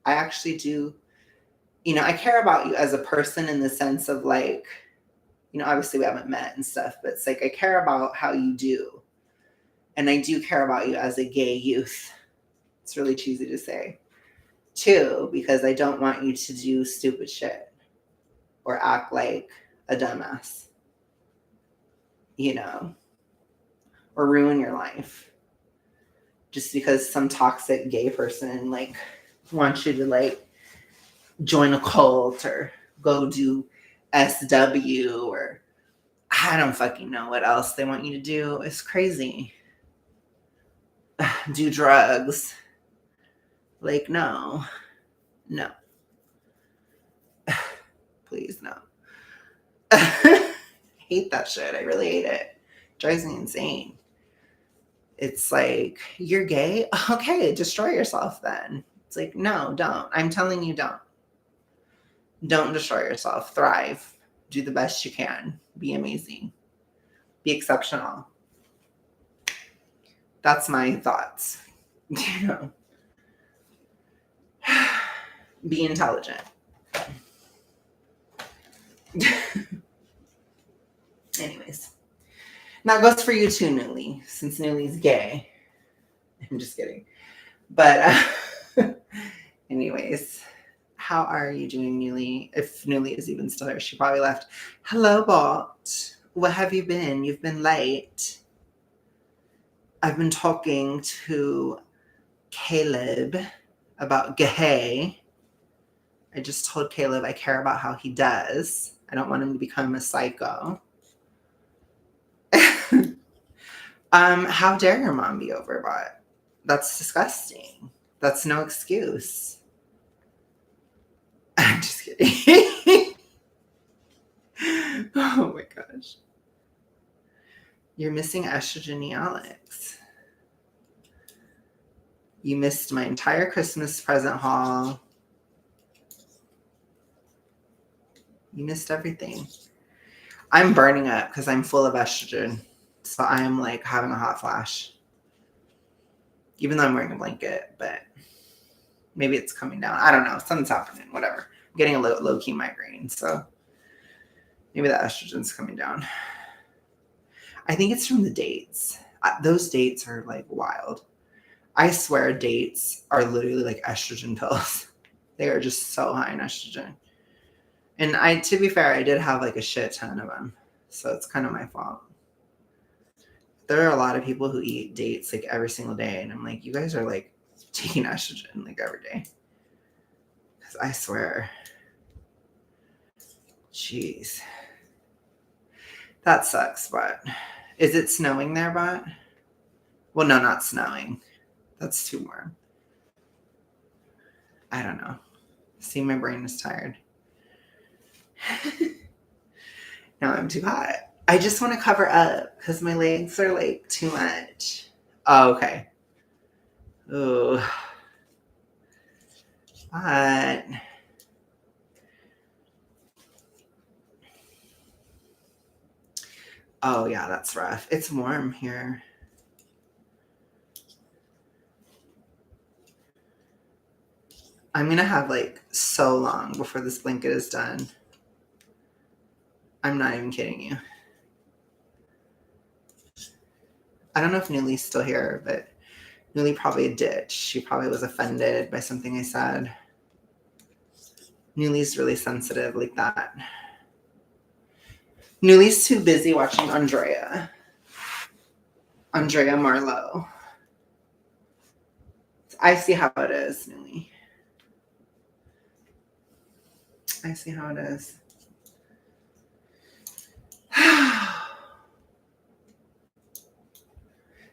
I actually do, I care about you as a person in the sense of like, obviously we haven't met and stuff, but it's like I care about how you do. And I do care about you as a gay youth. It's really cheesy to say, too, because I don't want you to do stupid shit or act like a dumbass, or ruin your life just because some toxic gay person like wants you to like join a cult or go do SW or I don't fucking know what else they want you to do. It's crazy. Do drugs. Like, no. Please, no. Hate that shit. I really hate it. Drives me insane. It's like, you're gay? Okay, destroy yourself then. It's like, no, don't. I'm telling you, don't. Don't destroy yourself. Thrive. Do the best you can. Be amazing. Be exceptional. That's my thoughts. Be intelligent. Anyways. And that goes for you too, Newly, since Newly's gay. I'm just kidding. But anyways, how are you doing, Newly? If Newly is even still here, she probably left. Hello, Bot. What have you been? You've been late. I've been talking to Caleb about gay. I just told Caleb I care about how he does. I don't want him to become a psycho. How dare your mom be over, Bot? That's disgusting. That's no excuse. I'm just kidding. Oh my gosh. You're missing Estrogen Alex. You missed my entire Christmas present haul. You missed everything. I'm burning up because I'm full of estrogen. So I am like having a hot flash. Even though I'm wearing a blanket, but maybe it's coming down. I don't know. Something's happening. Whatever. I'm getting a low-key migraine. So maybe the estrogen's coming down. I think it's from the dates. Those dates are like wild. I swear dates are literally like estrogen pills. They are just so high in estrogen. And to be fair, I did have like a shit ton of them. So it's kind of my fault. There are a lot of people who eat dates like every single day. And I'm like, you guys are like taking estrogen like every day. Because I swear. Jeez. That sucks, but is it snowing there, Bot? Well, no, not snowing. That's too warm. I don't know. See, my brain is tired. Now I'm too hot. I just want to cover up because my legs are like too much. Oh, okay. Ooh. But oh yeah, that's rough. It's warm here. I'm gonna have like so long before this blanket is done. I'm not even kidding you. I don't know if Newly's still here, but Newly probably did. She probably was offended by something I said. Newly's really sensitive like that. Newly's too busy watching Andrea Marlowe. I see how it is, Newly. I see how it is.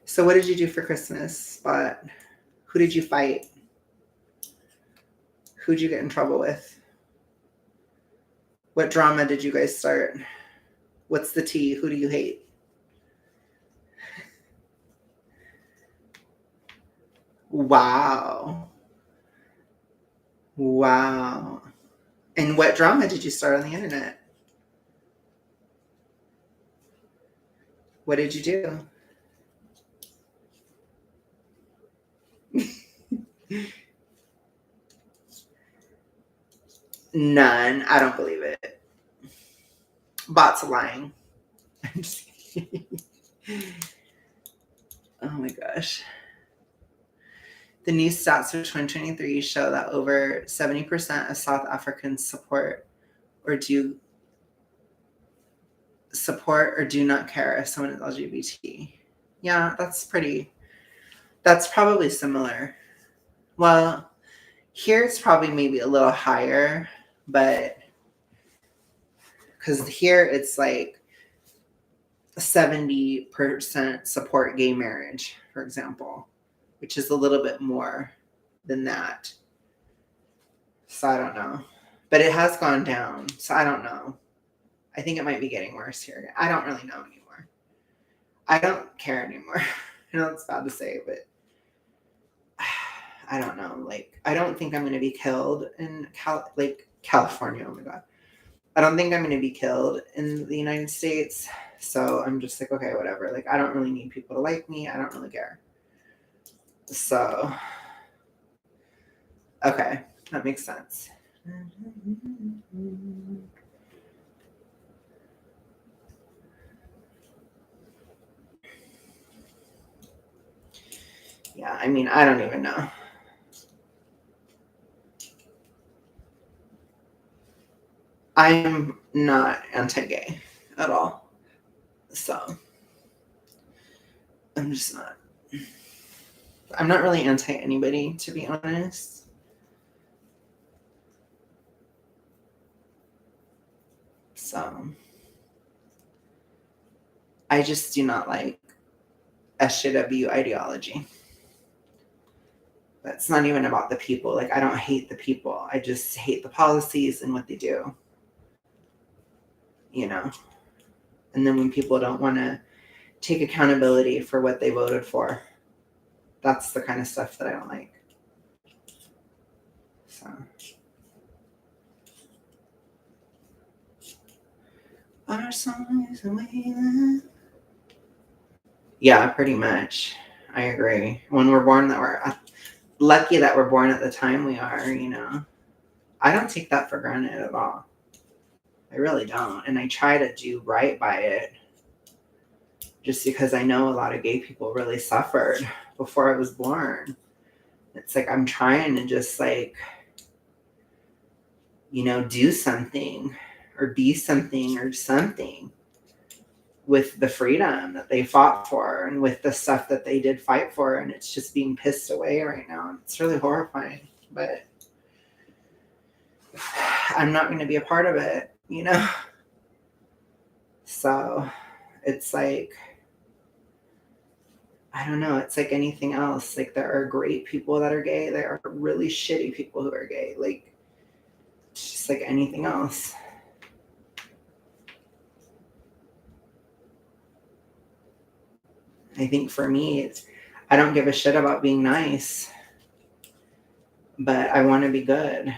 So what did you do for Christmas, Spot? Who did you fight? Who'd you get in trouble with? What drama did you guys start? What's the tea? Who do you hate? Wow. Wow. And what drama did you start on the internet? What did you do? None. I don't believe it. Bots lying. I'm just kidding. Oh my gosh. The new stats for 2023 show that over 70% of South Africans support or do not care if someone is LGBT. Yeah, that's probably similar. Well, here it's probably maybe a little higher, but because here it's like 70% support gay marriage, for example, which is a little bit more than that. So I don't know. But it has gone down. So I don't know. I think it might be getting worse here. I don't really know anymore. I don't care anymore. I know it's bad to say, but I don't know. Like, I don't think I'm going to be killed in California. Oh my God. I don't think I'm going to be killed in the United States. So I'm just like, okay, whatever. Like, I don't really need people to like me. I don't really care. So, okay. That makes sense. Yeah, I mean, I don't even know. I'm not anti-gay at all. So, I'm just not. I'm not really anti-anybody, to be honest. So, I just do not like SJW ideology. But it's not even about the people. Like, I don't hate the people. I just hate the policies and what they do. You know? And then when people don't want to take accountability for what they voted for, that's the kind of stuff that I don't like. So. Our song is the way. Yeah, pretty much. I agree. When we're born, that we're lucky that we're born at the time we are, you know. I don't take that for granted at all. I really don't. And I try to do right by it just because I know a lot of gay people really suffered before I was born. It's like I'm trying to just like, you know, do something or be something or something with the freedom that they fought for and with the stuff that they did fight for. And it's just being pissed away right now. It's really horrifying, but I'm not going to be a part of it, you know? So it's like, I don't know. It's like anything else. Like there are great people that are gay. There are really shitty people who are gay. Like it's just like anything else. I think for me, I don't give a shit about being nice, but I want to be good.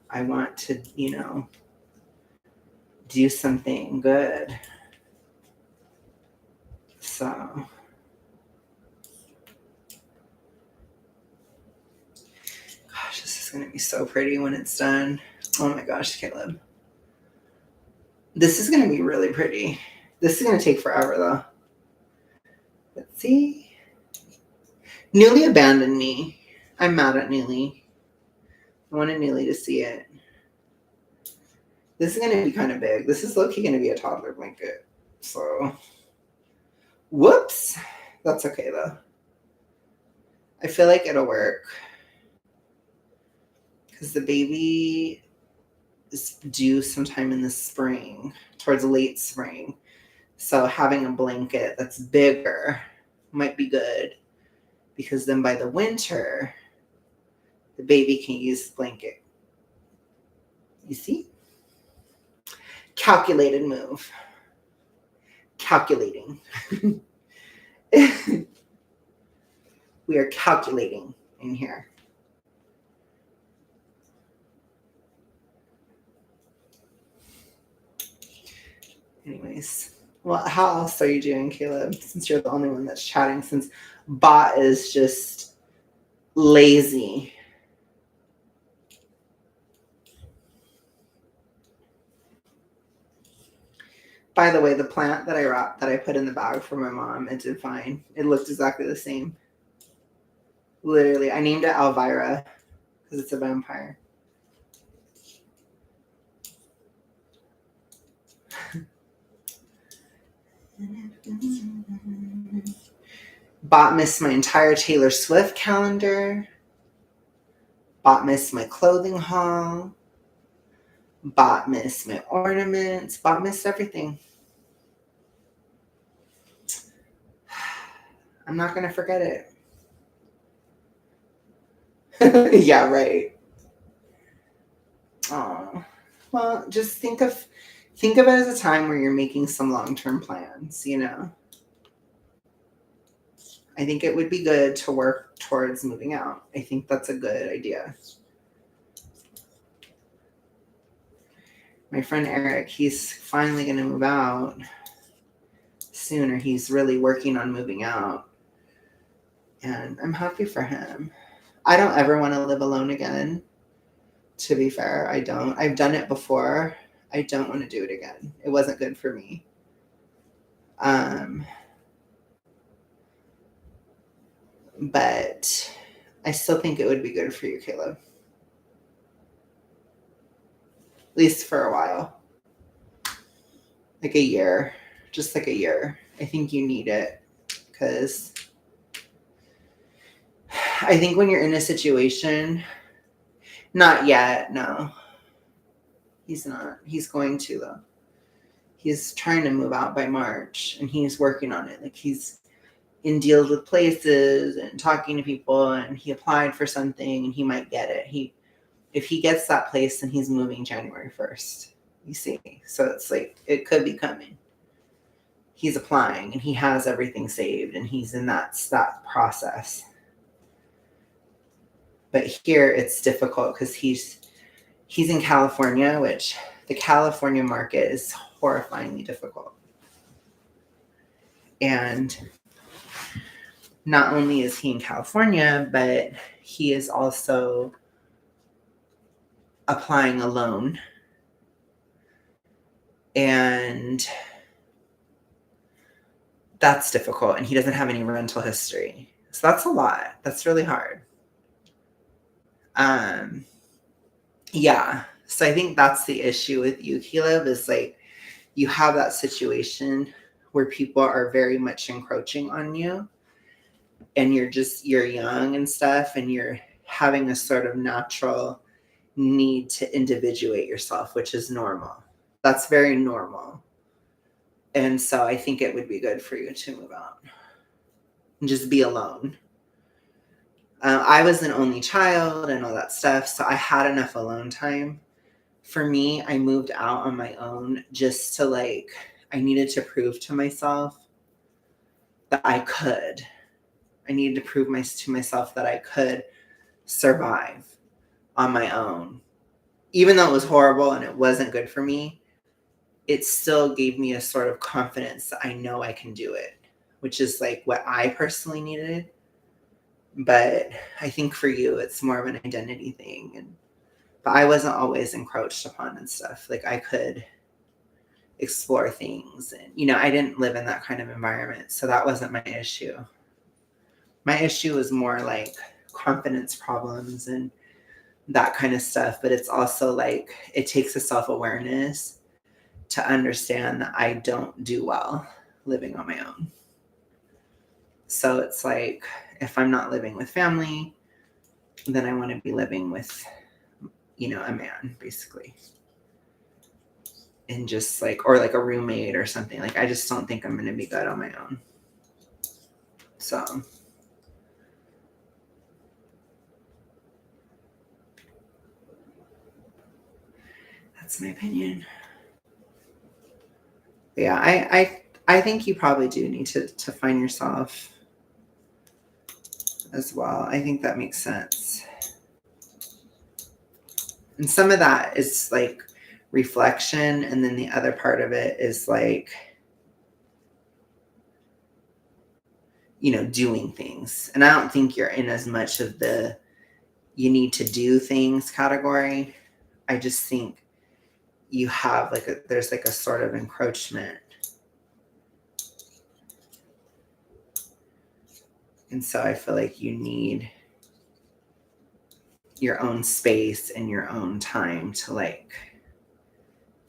I want to, you know, do something good. So, gosh, this is going to be so pretty when it's done. Oh my gosh, Caleb. This is going to be really pretty. This is going to take forever though. Let's see. Newly abandoned me. I'm mad at Newly. I wanted Newly to see it. This is going to be kind of big. This is low-key going to be a toddler blanket. So, whoops. That's okay though. I feel like it'll work because the baby is due sometime in the spring, towards late spring. So having a blanket that's bigger might be good because then by the winter, the baby can use the blanket. You see? Calculated move. Calculating. We are calculating in here. Anyways, well, how else are you doing, Caleb? Since you're the only one that's chatting, since Bot is just lazy. By the way, the plant that I put in the bag for my mom, it did fine. It looked exactly the same. Literally, I named it Elvira because it's a vampire. Bot missed my entire Taylor Swift calendar. Bot missed my clothing haul. Bot missed my ornaments. Bot missed everything. I'm not going to forget it. Yeah, right. Oh, well, just think of it as a time where you're making some long-term plans, you know. I think it would be good to work towards moving out. I think that's a good idea. My friend Eric, he's finally going to move out soon, or he's really working on moving out. And I'm happy for him. I don't ever want to live alone again. To be fair, I don't. I've done it before. I don't want to do it again. It wasn't good for me. But I still think it would be good for you, Caleb. At least for a while. Like a year. Just like a year. I think you need it. Because I think when you're in a situation, not yet, no. He's not. He's going to, though. He's trying to move out by March, and he's working on it. Like, he's in deals with places and talking to people, and he applied for something, and he might get it. If he gets that place, then he's moving January 1st. You see? So it's like, it could be coming. He's applying, and he has everything saved, and he's in that process. But here it's difficult because he's in California, which the California market is horrifyingly difficult. And not only is he in California, but he is also applying a loan. And that's difficult. And he doesn't have any rental history. So that's a lot. That's really hard. Yeah. So I think that's the issue with you, Caleb, is like you have that situation where people are very much encroaching on you, and you're young and stuff, and you're having a sort of natural need to individuate yourself, which is normal. That's very normal. And so I think it would be good for you to move out and just be alone. I was an only child and all that stuff, so I had enough alone time. For me, I moved out on my own just to I needed to prove to myself that I could. I needed to prove to myself that I could survive on my own. Even though it was horrible and it wasn't good for me, it still gave me a sort of confidence that I know I can do it, which is like what I personally needed. But I think for you, it's more of an identity thing. But I wasn't always encroached upon and stuff. Like, I could explore things. And, I didn't live in that kind of environment. So that wasn't my issue. My issue was more like confidence problems and that kind of stuff. But it's also like it takes a self-awareness to understand that I don't do well living on my own. So it's like if I'm not living with family, then I want to be living with, a man, basically. And just like, or like a roommate or something. Like, I just don't think I'm going to be good on my own. So, that's my opinion. Yeah, I think you probably do need to find yourself as well. I think that makes sense. And some of that is like reflection, and then the other part of it is like, doing things. And I don't think you're in as much of the you need to do things category. I just think you have there's like a sort of encroachment. And so I feel like you need your own space and your own time to like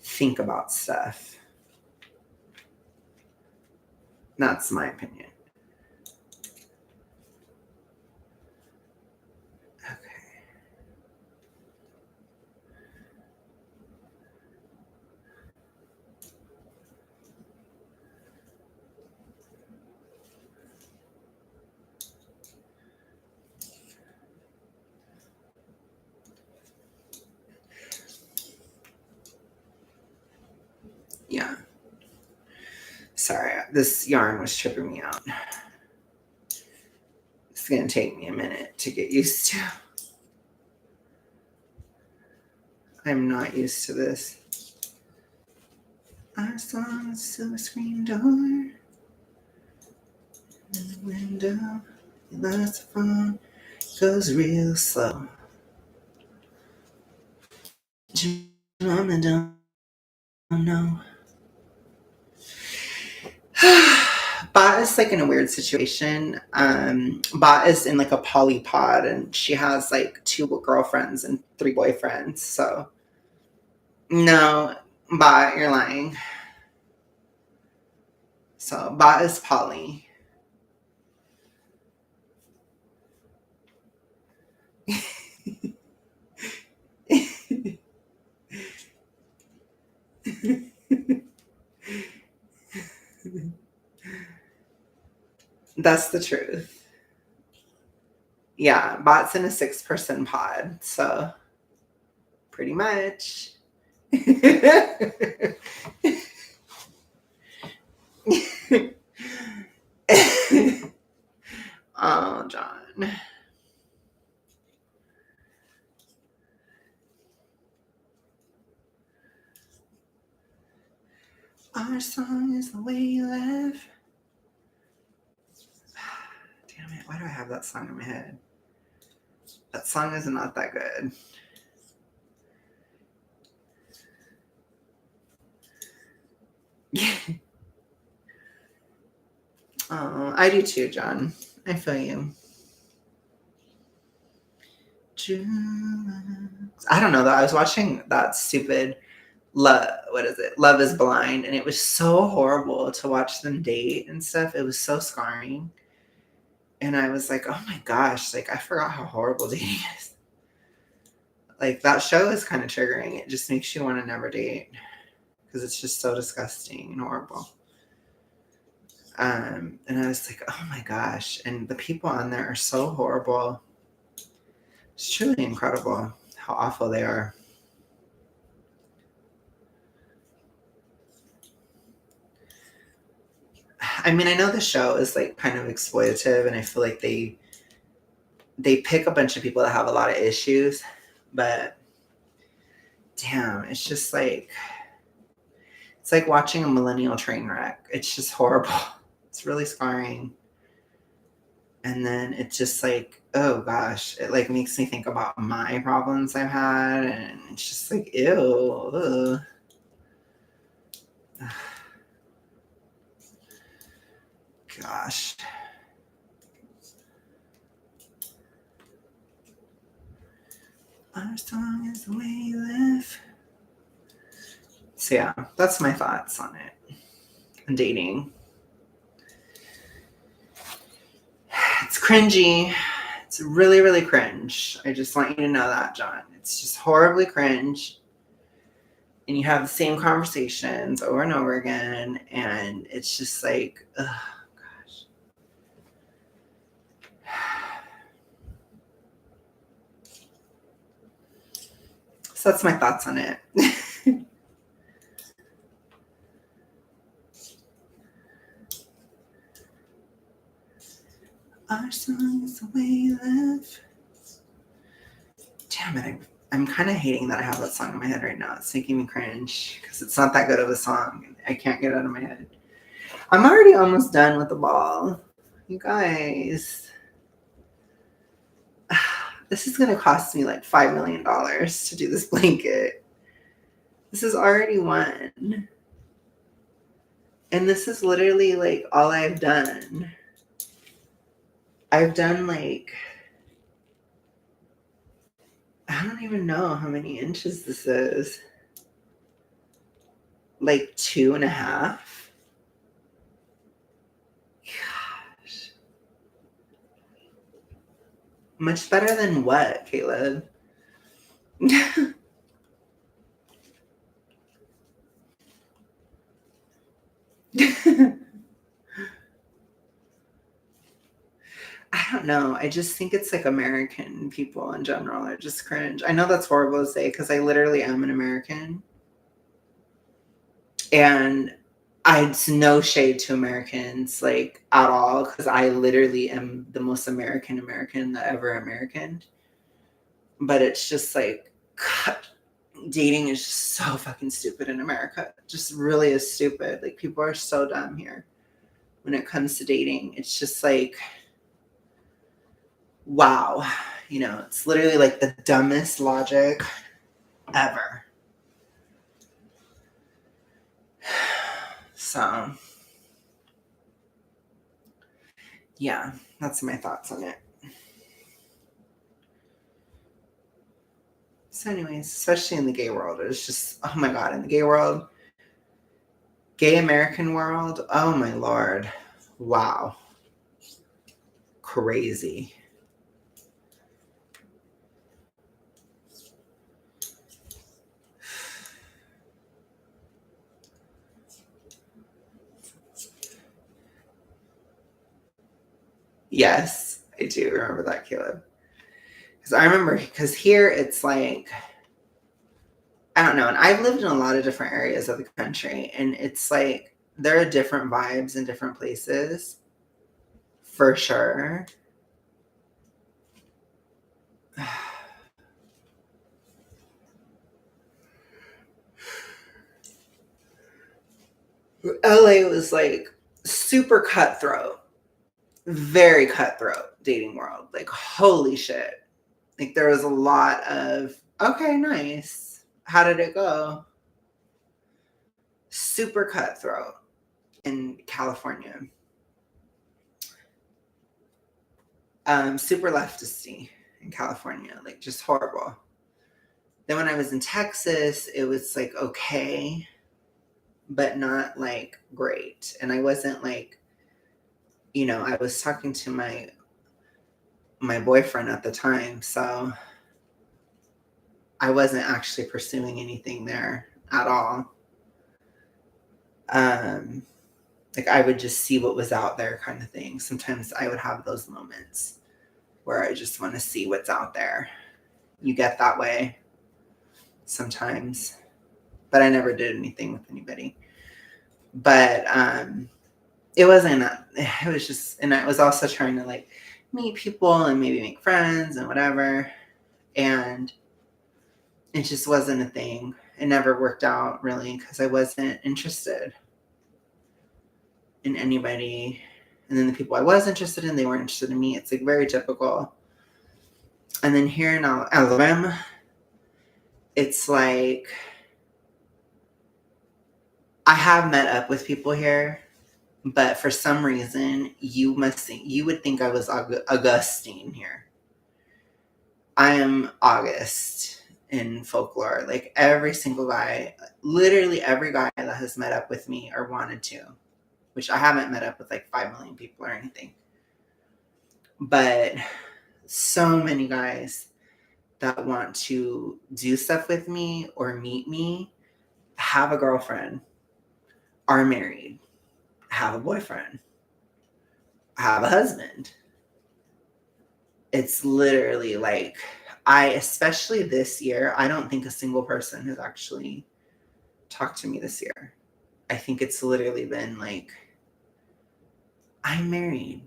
think about stuff. That's my opinion. Okay. Yeah. Sorry, this yarn was tripping me out. It's going to take me a minute to get used to. I'm not used to this. I saw a silver screen door in the window. That's the phone. Goes real slow. I don't know. Bot is like in a weird situation. Bot is in like a polypod, and she has like 2 girlfriends and 3 boyfriends. So no, Bot, you're lying. So Bot is poly. That's the truth. Yeah, Bot's in a 6-person pod, so pretty much. Oh, John. Our song is the way you live. Damn it, why do I have that song in my head? That song is not that good. Oh, I do too, John. I feel you. I don't know though. I was watching that stupid Love. What is it? Love is Blind, and it was so horrible to watch them date and stuff. It was so scarring, and I was like, oh my gosh, like I forgot how horrible dating is. Like that show is kind of triggering. It just makes you want to never date because it's just so disgusting and horrible. And I was like, oh my gosh, and the people on there are so horrible. It's truly incredible how awful they are. I mean, I know the show is like kind of exploitative, and I feel like they pick a bunch of people that have a lot of issues, but damn, it's just like it's like watching a millennial train wreck. It's just horrible. It's really scarring. And then it's just like, oh gosh, it like makes me think about my problems I've had, and it's just like, ew. Gosh. Our song is the way you live. So yeah, that's my thoughts on it. Dating. It's cringy. It's really, really cringe. I just want you to know that, John. It's just horribly cringe. And you have the same conversations over and over again. And it's just like, ugh, gosh. So that's my thoughts on it. Our song is the way you live. Damn it. I'm kind of hating that I have that song in my head right now. It's making me cringe because it's not that good of a song. I can't get it out of my head. I'm already almost done with the ball. You guys. This is going to cost me like $5 million to do this blanket. This is already one. And this is literally like all I've done. I've done like, I don't even know how many inches this is. Like 2.5. Gosh. Much better than what, Caleb? I don't know. I just think it's like American people in general are just cringe. I know that's horrible to say because I literally am an American. And it's no shade to Americans, like at all, because I literally am the most American that ever American. But it's just like, dating is just so fucking stupid in America. It just really is stupid. Like people are so dumb here when it comes to dating. It's just like, wow. You know, it's literally like the dumbest logic ever. So, yeah, that's my thoughts on it. So anyways, especially in the gay world, it's just, oh my God, in the gay world, gay American world, oh my Lord. Wow. Crazy. Yes, I do remember that, Caleb. Because I remember, because here it's like, I don't know. And I've lived in a lot of different areas of the country, and it's like there are different vibes in different places, for sure. LA was like super cutthroat, very cutthroat dating world. Like, holy shit. Like, there was a lot of, okay, nice. How did it go? Super cutthroat in California. Super leftisty in California, like just horrible. Then when I was in Texas, it was like okay, but not like great. And I wasn't like, I was talking to my boyfriend at the time, so I wasn't actually pursuing anything there at all. Like I would just see what was out there kind of thing. Sometimes I would have those moments where I just want to see what's out there. You get that way sometimes, but I never did anything with anybody. But it wasn't, it was just, and I was also trying to like meet people and maybe make friends and whatever. And it just wasn't a thing. It never worked out really because I wasn't interested in anybody. And then the people I was interested in, they weren't interested in me. It's like very typical. And then here in Alabama, it's like I have met up with people here, but for some reason you would think I was Augustine here. I am August in folklore. Like every single guy, literally every guy that has met up with me or wanted to, which I haven't met up with like 5 million people or anything. But so many guys that want to do stuff with me or meet me have a girlfriend, are married, have a boyfriend, have a husband. It's literally like, especially this year, I don't think a single person has actually talked to me this year. I think it's literally been like, I'm married.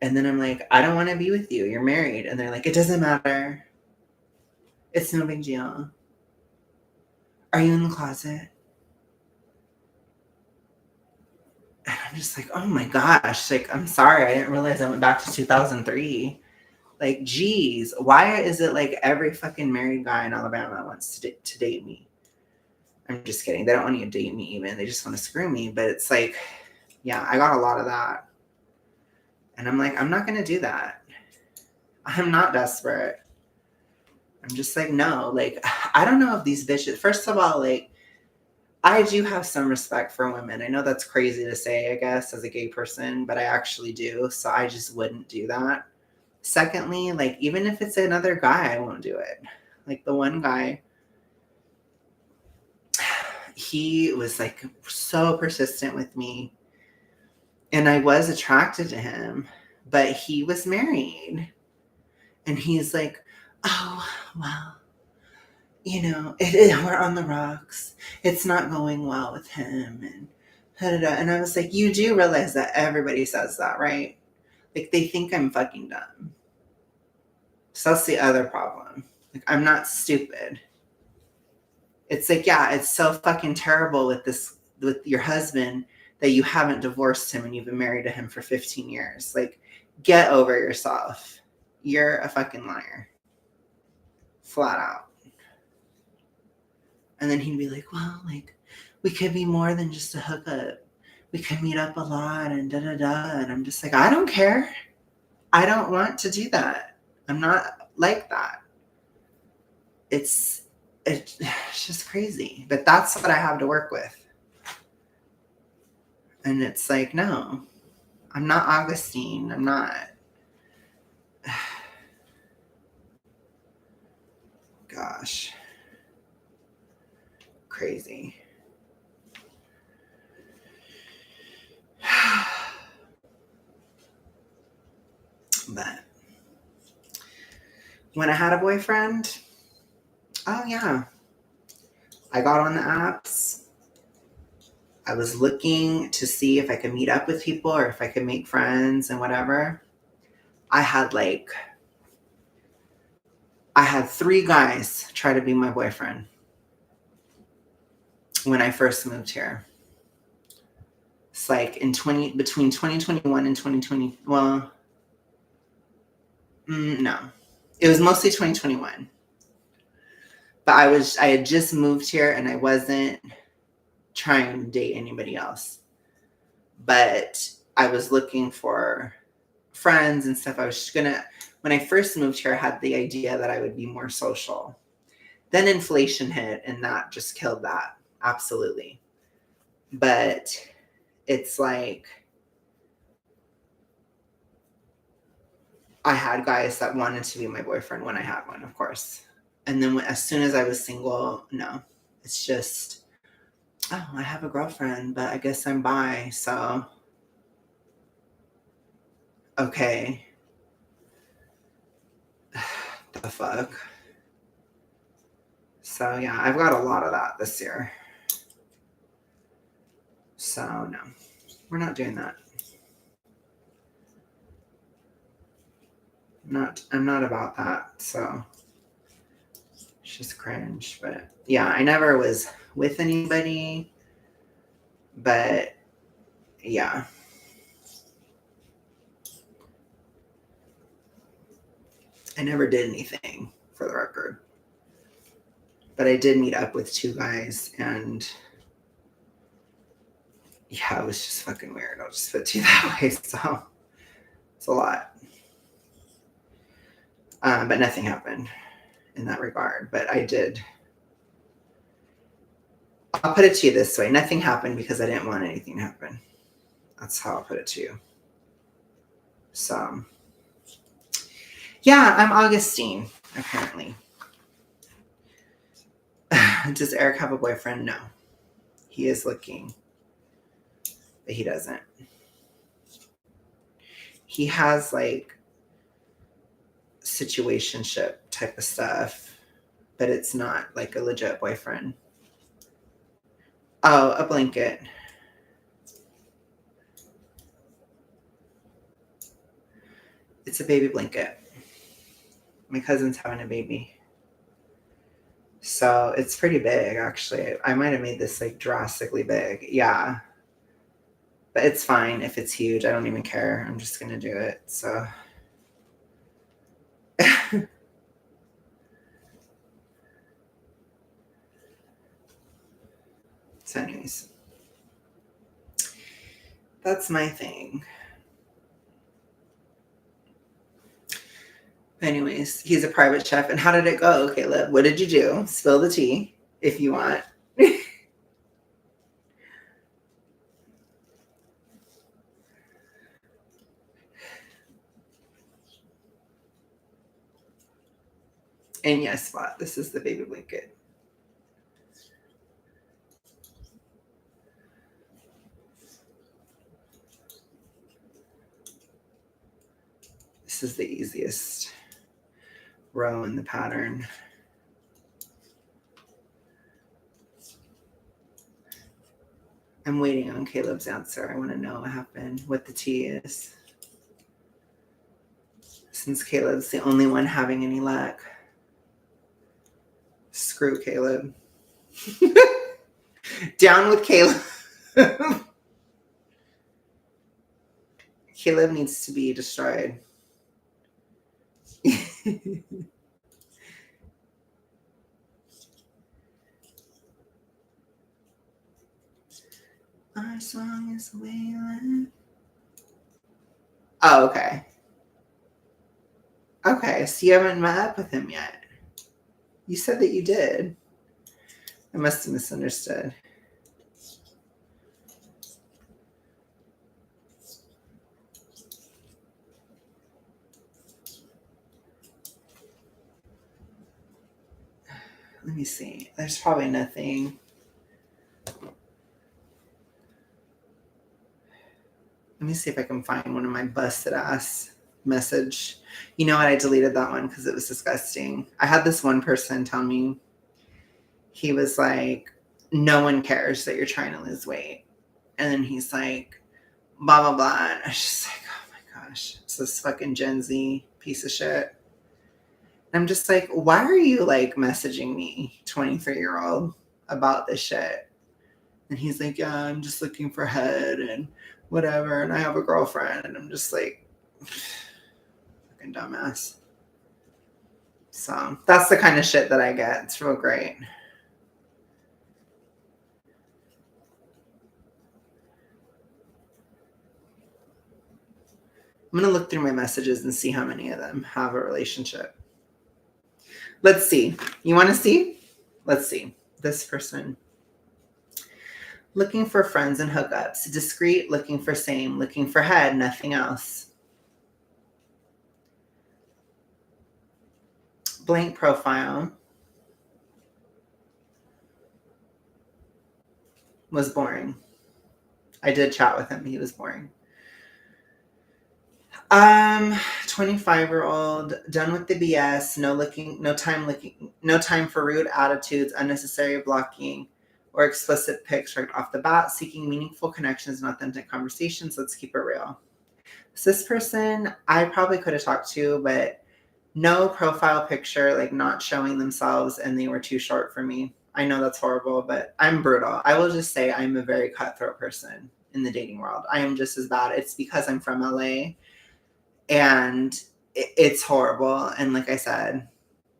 And then I'm like, I don't want to be with you. You're married. And they're like, it doesn't matter. It's no big deal. Are you in the closet? And I'm just like, oh my gosh. Like, I'm sorry. I didn't realize I went back to 2003. Like, geez, why is it like every fucking married guy in Alabama wants to date me? I'm just kidding. They don't want to date me even. They just want to screw me. But it's like, yeah, I got a lot of that. And I'm like, I'm not going to do that. I'm not desperate. I'm just like, no. Like, I don't know if these bitches, first of all, like, I do have some respect for women. I know that's crazy to say, I guess, as a gay person, but I actually do. So I just wouldn't do that. Secondly, like, even if it's another guy, I won't do it. Like, the one guy, he was like so persistent with me. And I was attracted to him, but he was married. And he's like, oh, well, we're on the rocks. It's not going well with him. And da-da-da. And I was like, you do realize that everybody says that, right? Like, they think I'm fucking dumb. So that's the other problem. Like, I'm not stupid. It's like, yeah, it's so fucking terrible with your husband that you haven't divorced him and you've been married to him for 15 years. Like, get over yourself. You're a fucking liar. Flat out. And then he'd be like, well, like, we could be more than just a hookup. We could meet up a lot and da-da-da. And I'm just like, I don't care. I don't want to do that. I'm not like that. It's just crazy. But that's what I have to work with. And it's like, no, I'm not Augustine. I'm not. Gosh. Crazy. But when I had a boyfriend, oh yeah, I got on the apps. I was looking to see if I could meet up with people or if I could make friends and whatever. I had 3 guys try to be my boyfriend when I first moved here. It's like between 2021 and 2020. Well, no, it was mostly 2021. But I had just moved here and I wasn't trying to date anybody else. But I was looking for friends and stuff. When I first moved here, I had the idea that I would be more social. Then inflation hit and that just killed that. Absolutely. But it's like, I had guys that wanted to be my boyfriend when I had one, of course. And then as soon as I was single, no. It's just, oh, I have a girlfriend, but I guess I'm bi, so okay. The fuck? So yeah, I've got a lot of that this year. So no, we're not doing that. I'm not about that. So it's just cringe. But yeah, I never was with anybody. But yeah. I never did anything, for the record. But I did meet up with 2 guys, and yeah, it was just fucking weird. I'll just put it to you that way. So it's a lot. But nothing happened in that regard. But I did. I'll put it to you this way. Nothing happened because I didn't want anything to happen. That's how I'll put it to you. So, yeah, I'm Augustine, apparently. Does Eric have a boyfriend? No. He is looking, but he doesn't. He has like situationship type of stuff, but it's not like a legit boyfriend. Oh, a blanket. It's a baby blanket. My cousin's having a baby. So it's pretty big, actually. I might have made this like drastically big. Yeah. But it's fine if it's huge. I don't even care. I'm just going to do it. So. So, anyways. That's my thing. Anyways, he's a private chef. And how did it go, Caleb? What did you do? Spill the tea if you want. And yes, Spot, this is the baby blanket. This is the easiest row in the pattern. I'm waiting on Caleb's answer. I want to know what happened, what the tea is. Since Caleb's the only one having any luck. Screw Caleb. Down with Caleb. Caleb needs to be destroyed. Our song is the way you live. Oh, okay. Okay, so you haven't met up with him yet. You said that you did. I must have misunderstood. Let me see. There's probably nothing. Let me see if I can find one of my busted ass message. You know what? I deleted that one because it was disgusting. I had this one person tell me, he was like, no one cares that you're trying to lose weight. And then he's like, blah, blah, blah. And I was just like, oh my gosh, it's this fucking Gen Z piece of shit. And I'm just like, why are you like messaging me, 23-year-old, about this shit? And he's like, yeah, I'm just looking for head and whatever. And I have a girlfriend. And I'm just like, fucking dumbass. So that's the kind of shit that I get. It's real great. I'm going to look through my messages and see how many of them have a relationship. Let's see. You want to see? Let's see. This person. Looking for friends and hookups. Discreet, looking for same, looking for head, nothing else. Blank profile. Was boring. I did chat with him. He was boring. 25-year-old, done with the BS, no time for rude attitudes, unnecessary blocking, or explicit pics right off the bat, seeking meaningful connections and authentic conversations. Let's keep it real. So this person I probably could have talked to, but no profile picture, like not showing themselves, and they were too short for me. I know that's horrible, but I'm brutal. I will just say I'm a very cutthroat person in the dating world. I am just as bad. It's because I'm from LA. And it's horrible. And like I said,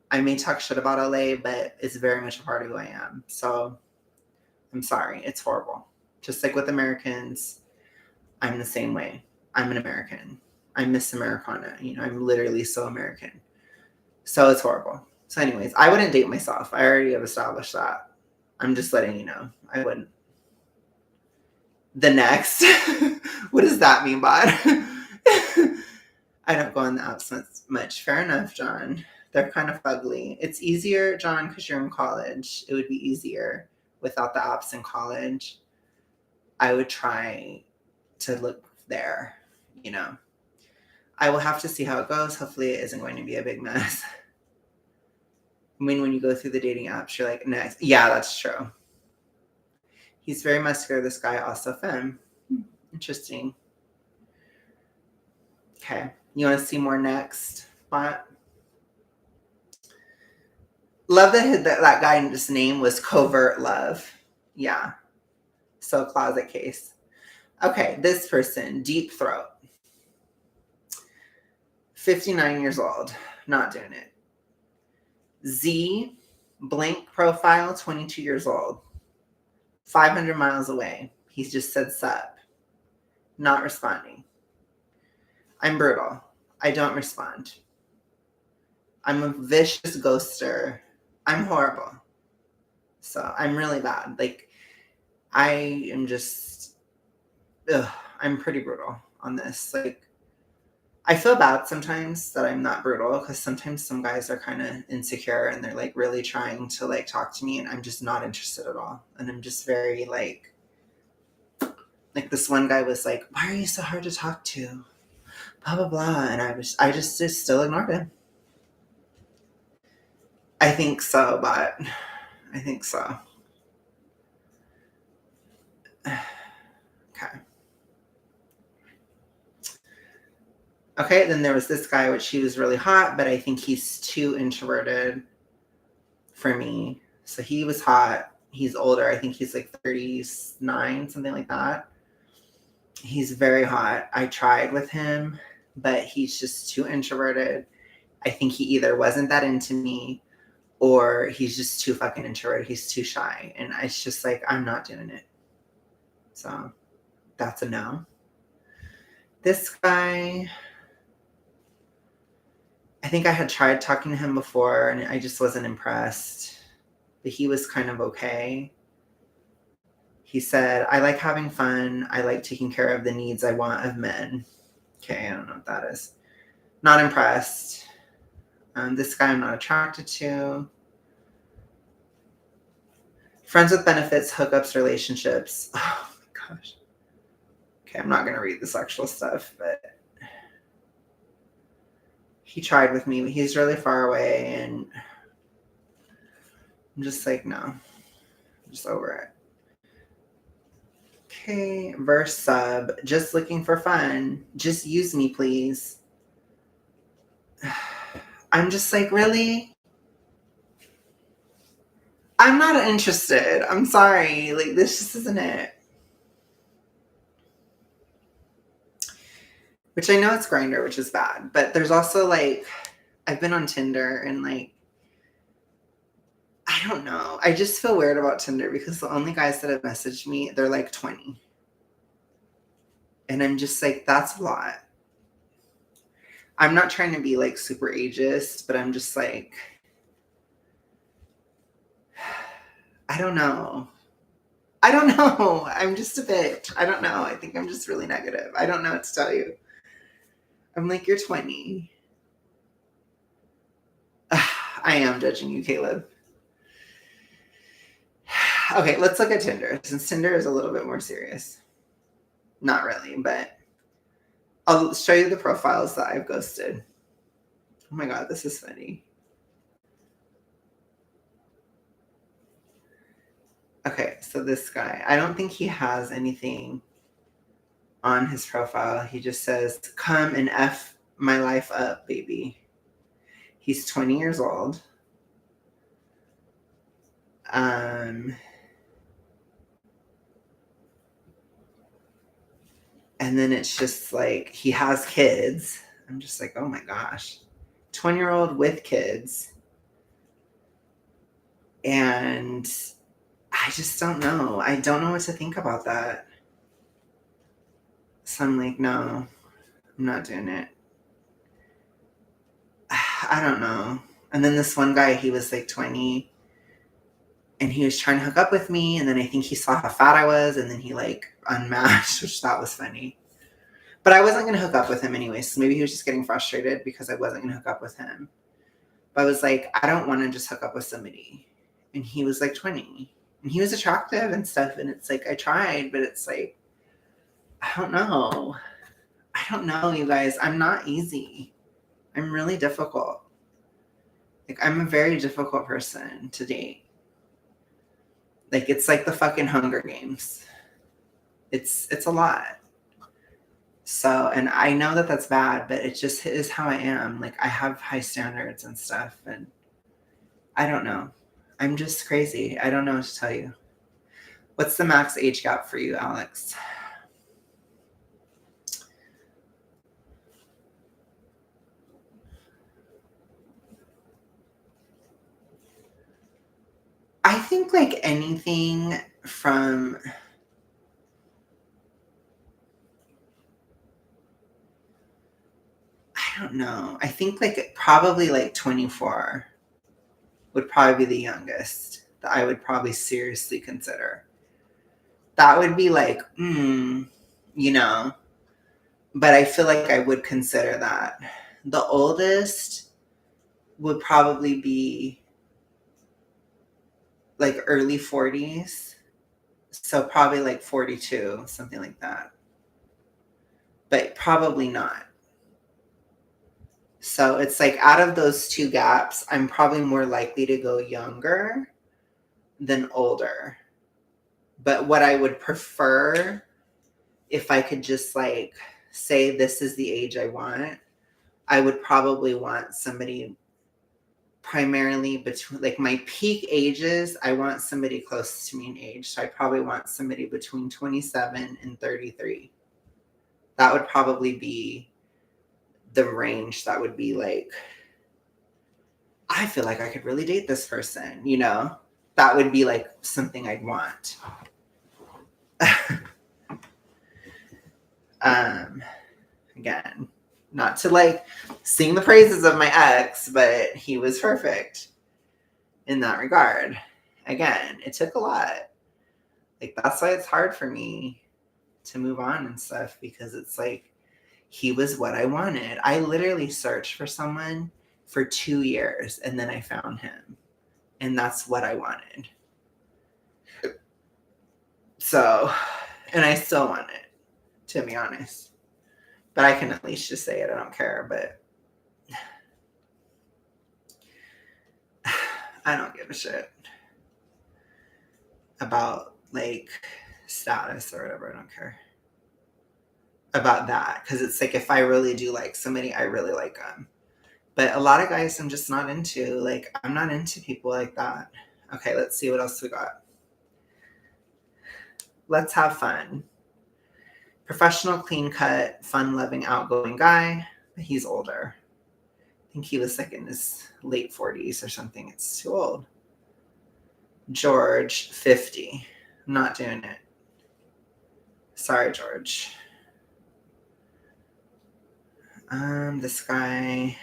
I may talk shit about LA, but it's very much a part of who I am. So I'm sorry. It's horrible. Just like with Americans, I'm the same way. I'm an American. I'm Miss Americana. You know, I'm literally so American. So it's horrible. So anyways, I wouldn't date myself. I already have established that. I'm just letting you know. I wouldn't. The next. What does that mean, bud? I don't go on the apps much. Fair enough, John. They're kind of ugly. It's easier, John, because you're in college. It would be easier without the apps in college. I would try to look there, you know. I will have to see how it goes. Hopefully it isn't going to be a big mess. I mean, when you go through the dating apps, you're like, next. Yeah, that's true. He's very muscular. This guy also femme. Interesting. Okay. You want to see more next? But love that guy's name was Covert Love. Yeah. So closet case. Okay. This person, Deep Throat. 59 years old. Not doing it. Z, blank profile, 22 years old. 500 miles away. He's just said sup. Not responding. I'm brutal. I don't respond. I'm a vicious ghoster. I'm horrible. So I'm really bad. Like, I am just, I'm pretty brutal on this. Like, I feel bad sometimes that I'm not brutal because sometimes some guys are kind of insecure and they're like really trying to like talk to me and I'm just not interested at all. And I'm just very like this one guy was like, why are you so hard to talk to? Blah, blah, blah. And I just still ignored him. I think so, but I think so. Okay. Okay, then there was this guy, which he was really hot, but I think he's too introverted for me. So he was hot. He's older. I think he's like 39, something like that. He's very hot. I tried with him, but he's just too introverted. I think he either wasn't that into me or he's just too fucking introverted. He's too shy. And it's just like, I'm not doing it. So that's a no. This guy, I think I had tried talking to him before and I just wasn't impressed. But he was kind of okay. He said, I like having fun. I like taking care of the needs I want of men. Okay, I don't know what that is. Not impressed. This guy I'm not attracted to. Friends with benefits, hookups, relationships. Oh my gosh. Okay, I'm not going to read the sexual stuff, but he tried with me, but he's really far away and I'm just like, no. I'm just over it. Okay, verse sub. Just looking for fun. Just use me, please. I'm just like, really? I'm not interested. I'm sorry. Like, this just isn't it. Which I know it's Grindr, which is bad. But there's also like, I've been on Tinder and like, I don't know. I just feel weird about Tinder because the only guys that have messaged me, they're like 20. And I'm just like, that's a lot. I'm not trying to be like super ageist, but I'm just like, I don't know. I don't know. I'm just a bitch. I don't know. I think I'm just really negative. I don't know what to tell you. I'm like, you're 20. I am judging you, Caleb. Okay, let's look at Tinder, since Tinder is a little bit more serious. Not really, but I'll show you the profiles that I've ghosted. Oh my God, this is funny. Okay, so this guy, I don't think he has anything on his profile. He just says, come and F my life up, baby. He's 20 years old. And then it's just like, he has kids. I'm just like, oh my gosh. 20-year-old with kids. And I just don't know. I don't know what to think about that. So I'm like, no, I'm not doing it. I don't know. And then this one guy, he was like 20 and he was trying to hook up with me. And then I think he saw how fat I was and then he like unmatched, which that was funny. But I wasn't going to hook up with him anyways. So maybe he was just getting frustrated because I wasn't going to hook up with him. But I was like, I don't want to just hook up with somebody. And he was like 20. And he was attractive and stuff. And it's like, I tried, but it's like, I don't know. I don't know, you guys. I'm not easy. I'm really difficult. Like, I'm a very difficult person to date. Like, it's like the fucking Hunger Games. It's a lot. So, and I know that that's bad, but it just is how I am. Like, I have high standards and stuff, and I don't know. I'm just crazy. I don't know what to tell you. What's the max age gap for you, Alex? I think like anything from I don't know. I think like probably like 24 would probably be the youngest that I would probably seriously consider. That would be like, you know, but I feel like I would consider that. The oldest would probably be like early 40s. So probably like 42, something like that. But probably not. So it's like out of those two gaps, I'm probably more likely to go younger than older. But what I would prefer, if I could just like say this is the age I want, I would probably want somebody primarily between like my peak ages. I want somebody close to me in age. So I probably want somebody between 27 and 33. That would probably be the range that would be like, I feel like I could really date this person, you know? That would be like something I'd want. Again, not to like sing the praises of my ex, but he was perfect in that regard. Again, it took a lot. Like that's why it's hard for me to move on and stuff, because it's like he was what I wanted. I literally searched for someone for 2 years and then I found him. And that's what I wanted. So, and I still want it, to be honest. But I can at least just say it. I don't care. But I don't give a shit about like status or whatever. I don't care about that. Because it's like if I really do like somebody, I really like them. But a lot of guys I'm just not into. Like, I'm not into people like that. Okay, let's see what else we got. Let's have fun. Professional, clean cut, fun loving, outgoing guy. But he's older. I think he was like in his late 40s or something. It's too old. George, 50. I'm not doing it. Sorry, George. This guy,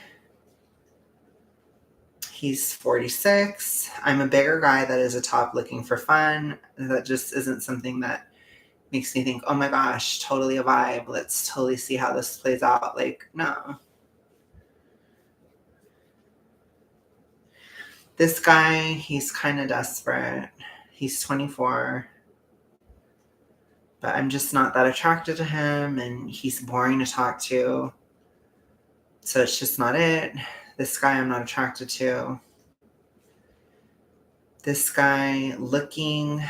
he's 46. I'm a bigger guy that is a top looking for fun. That just isn't something that makes me think, oh my gosh, totally a vibe. Let's totally see how this plays out. Like, no. This guy, he's kind of desperate. He's 24. But I'm just not that attracted to him, and he's boring to talk to. So it's just not it. This guy I'm not attracted to. This guy looking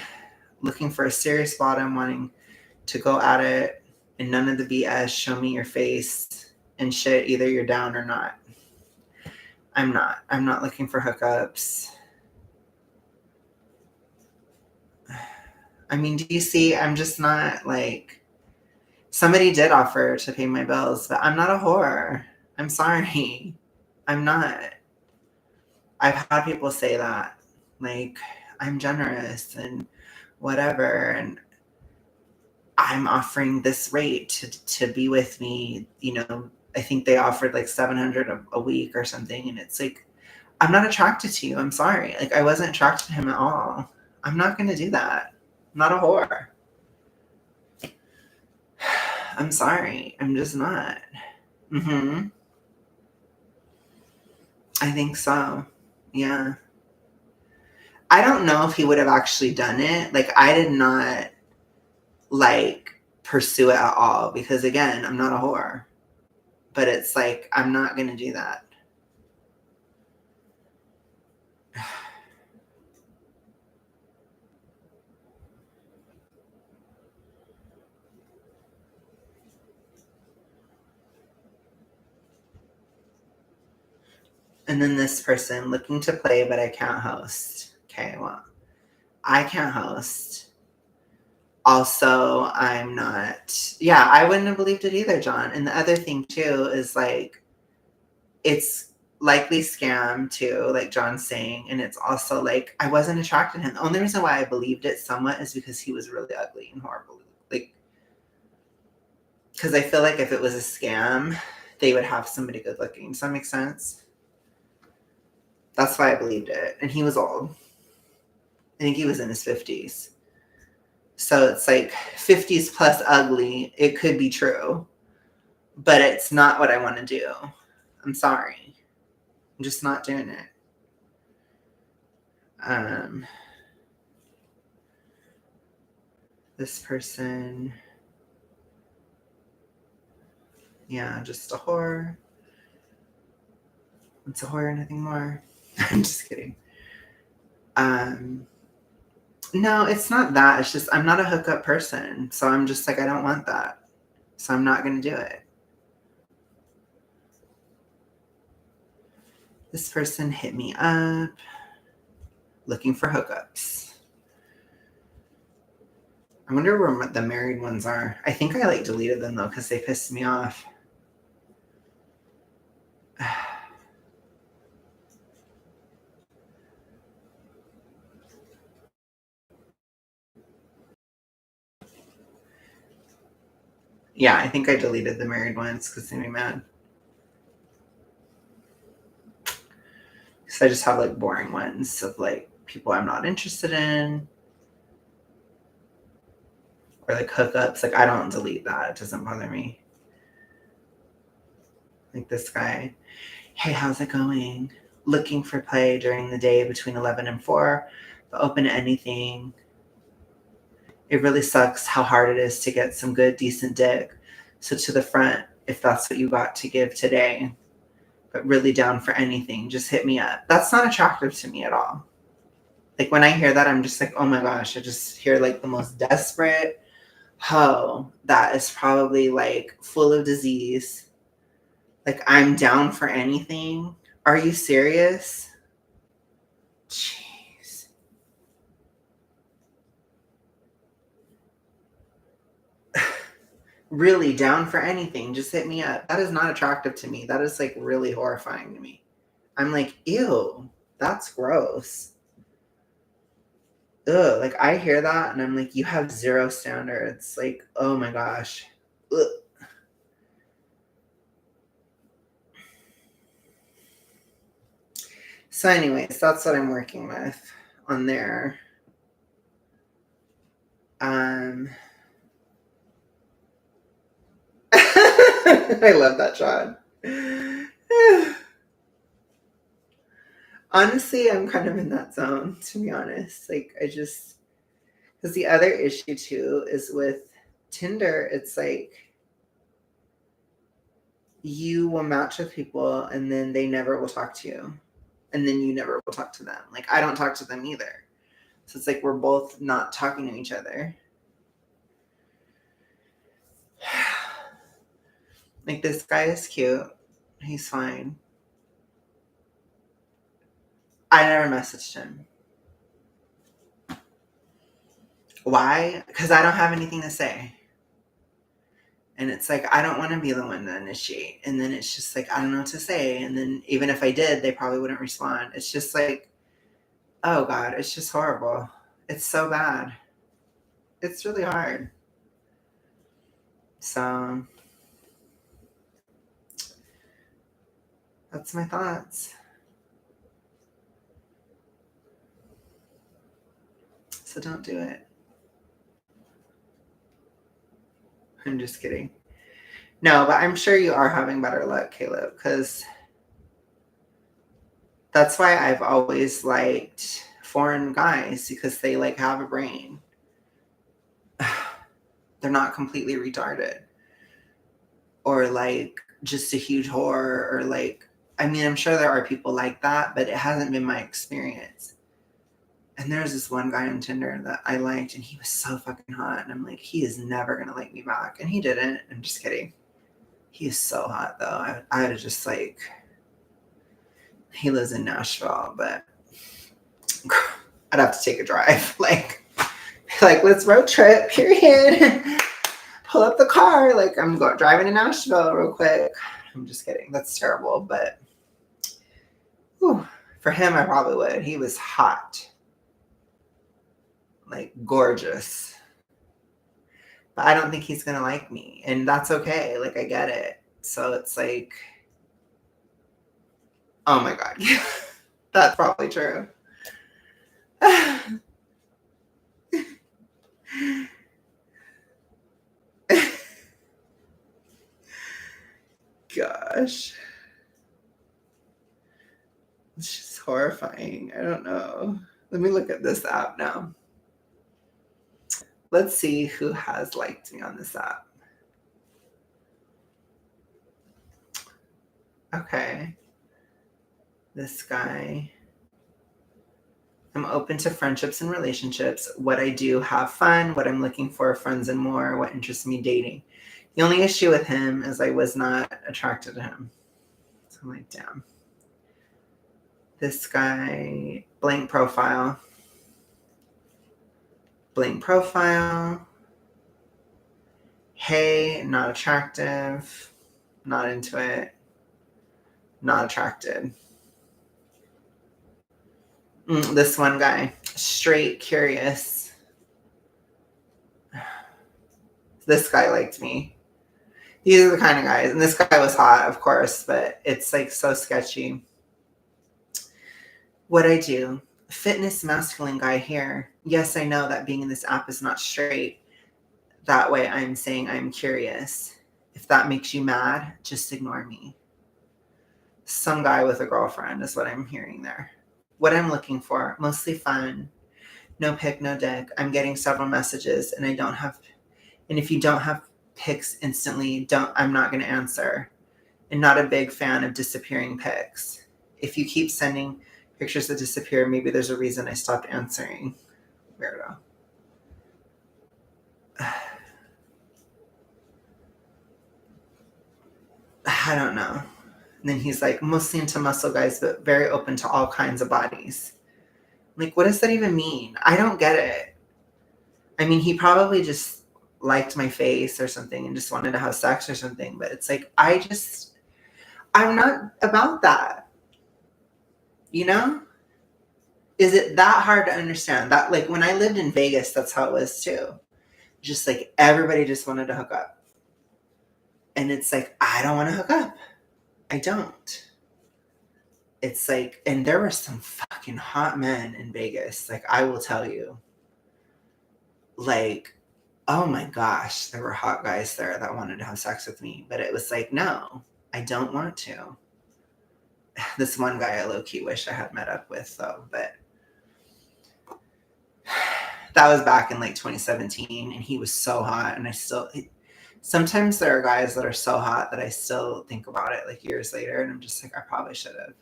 for a serious bottom, wanting to go at it, and none of the BS, show me your face and shit, either you're down or not. I'm not looking for hookups. I mean, do you see? I'm just not like, somebody did offer to pay my bills, but I'm not a whore. I'm sorry. I'm not. I've had people say that. Like, I'm generous and whatever, and I'm offering this rate to be with me. You know, I think they offered like $700 a week or something, and it's like, I'm not attracted to you. I'm sorry. Like, I wasn't attracted to him at all. I'm not going to do that. I'm not a whore. I'm sorry. I'm just not. I think so. Yeah. I don't know if he would have actually done it. Like, I did not, like, pursue it at all because, again, I'm not a whore. But it's like, I'm not going to do that. And then this person looking to play, but I can't host. Okay, well, I can't host. Also, I'm not, yeah, I wouldn't have believed it either, John. And the other thing, too, is like, it's likely scam, too, like John's saying. And it's also like, I wasn't attracted to him. The only reason why I believed it somewhat is because he was really ugly and horrible. Like, because I feel like if it was a scam, they would have somebody good looking. Does that make sense? That's why I believed it. And he was old. I think he was in his 50s. So it's like 50s plus ugly. It could be true, but it's not what I want to do. I'm sorry. I'm just not doing it. This person, yeah, just a whore. It's a whore, nothing more. I'm just kidding. No, it's not that. It's just I'm not a hookup person. So I'm just like, I don't want that. So I'm not going to do it. This person hit me up looking for hookups. I wonder where the married ones are. I think I like deleted them though because they pissed me off. Yeah, I think I deleted the married ones because they made me mad. Because I just have like boring ones of like people I'm not interested in. Or like hookups. Like I don't delete that. It doesn't bother me. Like this guy. Hey, how's it going? Looking for play during the day between 11 and 4, but open to anything. It really sucks how hard it is to get some good, decent dick. So to the front, if that's what you got to give today, but really down for anything, just hit me up. That's not attractive to me at all. Like when I hear that, I'm just like, oh my gosh, I just hear like the most desperate hoe that is probably like full of disease. Like I'm down for anything. Are you serious? Jeez. Really down for anything. Just hit me up. That is not attractive to me. That is like really horrifying to me. I'm like, ew, that's gross. Ugh, like I hear that and I'm like, you have zero standards. Like, oh my gosh. Ugh. So, anyways, that's what I'm working with on there. I love that, John. Honestly, I'm kind of in that zone, to be honest. Like, I just, because the other issue too is with Tinder, it's like you will match with people and then they never will talk to you. And then you never will talk to them. Like, I don't talk to them either. So it's like we're both not talking to each other. Like, this guy is cute. He's fine. I never messaged him. Why? Because I don't have anything to say. And it's like, I don't want to be the one to initiate. And then it's just like, I don't know what to say. And then even if I did, they probably wouldn't respond. It's just like, oh God, it's just horrible. It's so bad. It's really hard. So that's my thoughts. So don't do it. I'm just kidding. No, but I'm sure you are having better luck, Caleb, because that's why I've always liked foreign guys, because they like have a brain. They're not completely retarded or like just a huge whore or like, I mean, I'm sure there are people like that, but it hasn't been my experience. And there's this one guy on Tinder that I liked, and he was so fucking hot. And I'm like, he is never going to like me back. And he didn't. I'm just kidding. He is so hot, though. I would have just like, he lives in Nashville, but I'd have to take a drive. Like let's road trip, period. Pull up the car. Like, I'm driving to Nashville real quick. I'm just kidding. That's terrible. But whew, for him, I probably would. He was hot. Like, gorgeous. But I don't think he's going to like me. And that's okay. Like, I get it. So it's like, oh my God. That's probably true. Gosh. It's just horrifying. I don't know. Let me look at this app now. Let's see who has liked me on this app. Okay. This guy. I'm open to friendships and relationships. What I do, have fun. What I'm looking for, friends and more. What interests me, dating. The only issue with him is I was not attracted to him. So I'm like, damn. This guy, blank profile. Blank profile. Hey, not attractive. Not into it. Not attracted. This one guy, straight curious. This guy liked me. These are the kind of guys. And this guy was hot, of course, but it's like so sketchy. What I do, fitness masculine guy here. Yes, I know that being in this app is not straight. That way I'm saying I'm curious. If that makes you mad, just ignore me. Some guy with a girlfriend is what I'm hearing there. What I'm looking for, mostly fun. No pic, no dick. I'm getting several messages and if you don't have pics instantly, I'm not going to answer. And not a big fan of disappearing pics. If you keep sending pictures that disappear, maybe there's a reason I stopped answering. Weirdo. I don't know. And then he's like, mostly into muscle guys, but very open to all kinds of bodies. Like, what does that even mean? I don't get it. I mean, he probably just liked my face or something and just wanted to have sex or something. But it's like, I'm not about that. You know? Is it that hard to understand? That, like, when I lived in Vegas, that's how it was too. Just like everybody just wanted to hook up. And it's like, I don't want to hook up. I don't. It's like, and there were some fucking hot men in Vegas. Like, I will tell you. Like, oh my gosh, there were hot guys there that wanted to have sex with me. But it was like, no, I don't want to. This one guy I low-key wish I had met up with, though. But that was back in like 2017, and he was so hot. And sometimes there are guys that are so hot that I still think about it like years later, and I'm just like, I probably should have.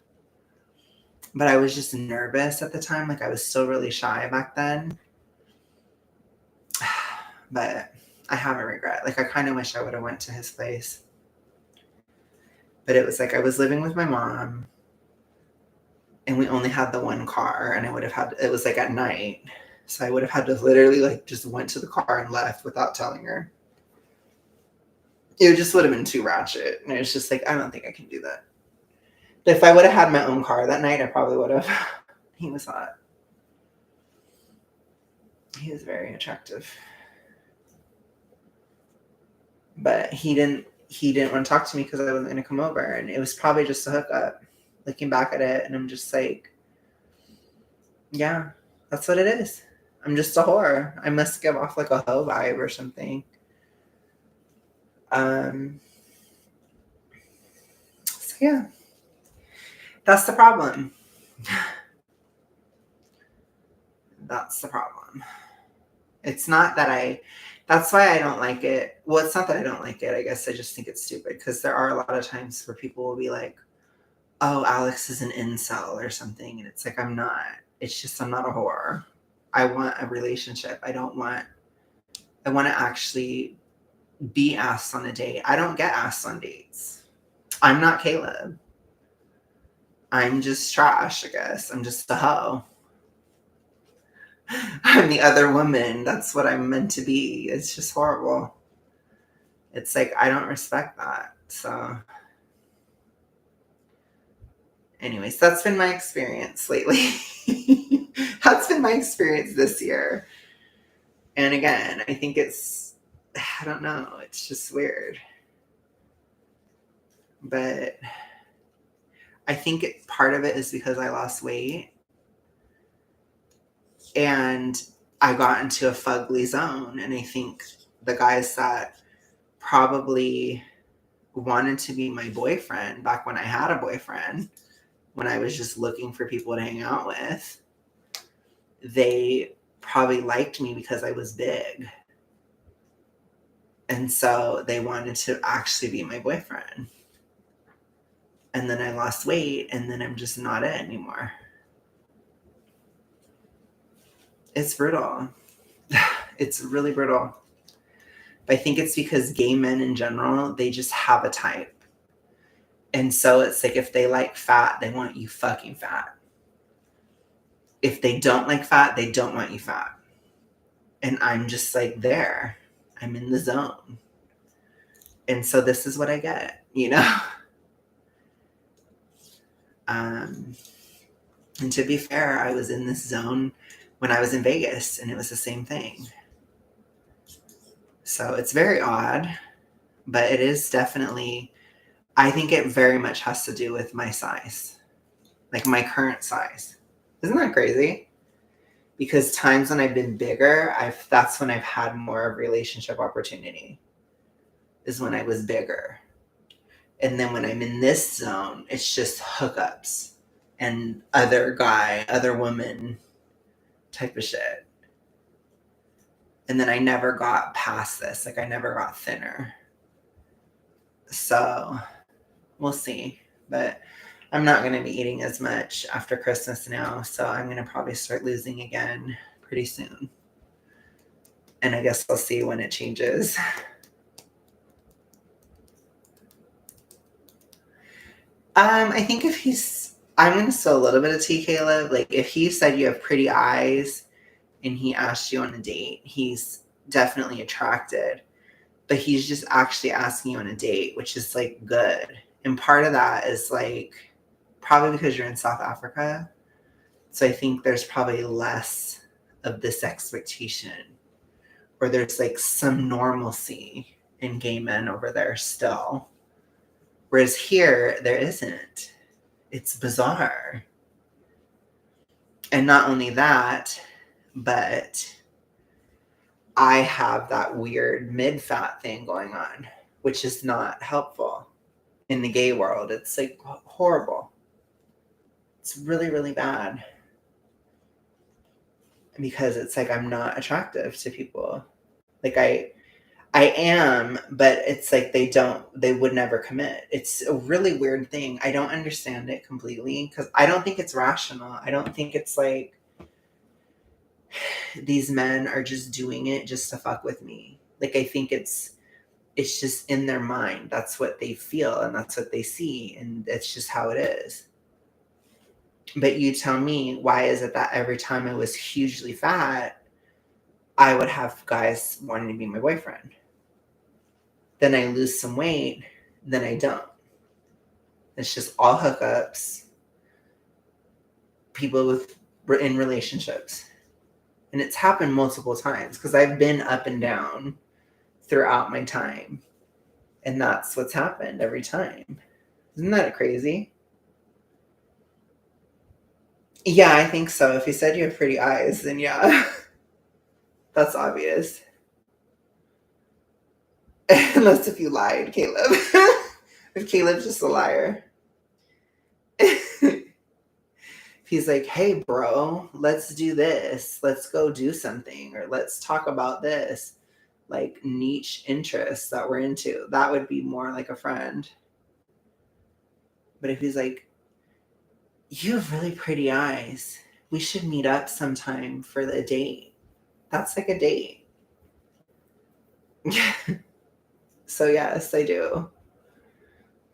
But I was just nervous at the time. Like, I was still really shy back then. But I have a regret. Like, I kind of wish I would have went to his place. But it was like I was living with my mom, and we only had the one car, and it was like at night. So I would have had to literally like just went to the car and left without telling her. It just would have been too ratchet. And it was just like, I don't think I can do that. But if I would have had my own car that night, I probably would have. He was hot. He was very attractive. But he didn't want to talk to me because I wasn't going to come over. And it was probably just a hookup. Looking back at it, and I'm just like, yeah, that's what it is. I'm just a whore. I must give off like a hoe vibe or something. Yeah. That's the problem. That's the problem. It's not that that's why I don't like it. Well, it's not that I don't like it. I guess I just think it's stupid because there are a lot of times where people will be like, oh, Alex is an incel or something. And it's like, I'm not. It's just, I'm not a whore. I want a relationship. I want to actually be asked on a date. I don't get asked on dates. I'm not Caleb. I'm just trash, I guess. I'm just a hoe. I'm the other woman. That's what I'm meant to be. It's just horrible. It's like, I don't respect that. So, anyways, that's been my experience lately. That's been my experience this year. And again, I think I don't know, it's just weird. But I think part of it is because I lost weight. And I got into a fugly zone. And I think the guys that probably wanted to be my boyfriend back when I had a boyfriend, when I was just looking for people to hang out with, they probably liked me because I was big. And so they wanted to actually be my boyfriend. And then I lost weight, and then I'm just not it anymore. It's brutal. It's really brutal. But I think it's because gay men in general, they just have a type. And so it's like if they like fat, they want you fucking fat. If they don't like fat, they don't want you fat. And I'm just like there. I'm in the zone. And so this is what I get, you know? And to be fair, I was in this zone when I was in Vegas, and it was the same thing. So it's very odd, but it is definitely, I think it very much has to do with my size, like my current size. Isn't that crazy? Because times when I've been bigger, that's when I've had more relationship opportunity, is when I was bigger. And then when I'm in this zone, it's just hookups and other woman type of shit. And then I never got past this. Like I never got thinner. So we'll see. But I'm not going to be eating as much after Christmas now. So I'm going to probably start losing again pretty soon. And I guess I'll see when it changes. I think I'm going to spill a little bit of tea, Caleb. Like if he said you have pretty eyes and he asked you on a date, he's definitely attracted. But he's just actually asking you on a date, which is like good. And part of that is like probably because you're in South Africa. So I think there's probably less of this expectation, or there's like some normalcy in gay men over there still. Whereas here, there isn't. It's bizarre. And not only that, but I have that weird mid-fat thing going on, which is not helpful in the gay world. It's like horrible. It's really, really bad. Because it's like I'm not attractive to people. Like I am, but it's like they would never commit. It's a really weird thing. I don't understand it completely because I don't think it's rational. I don't think it's like these men are just doing it just to fuck with me. Like I think it's just in their mind. That's what they feel and that's what they see, and it's just how it is. But you tell me, why is it that every time I was hugely fat, I would have guys wanting to be my boyfriend? Then I lose some weight, then I don't. It's just all hookups, people in relationships. And it's happened multiple times because I've been up and down throughout my time. And that's what's happened every time. Isn't that crazy? Yeah, I think so. If you said you have pretty eyes, then yeah, that's obvious. Unless if you lied, Caleb. If Caleb's just a liar. If he's like, hey, bro, let's do this. Let's go do something. Or let's talk about this. Like niche interests that we're into. That would be more like a friend. But if he's like, you have really pretty eyes. We should meet up sometime for the date. That's like a date. So yes, I do.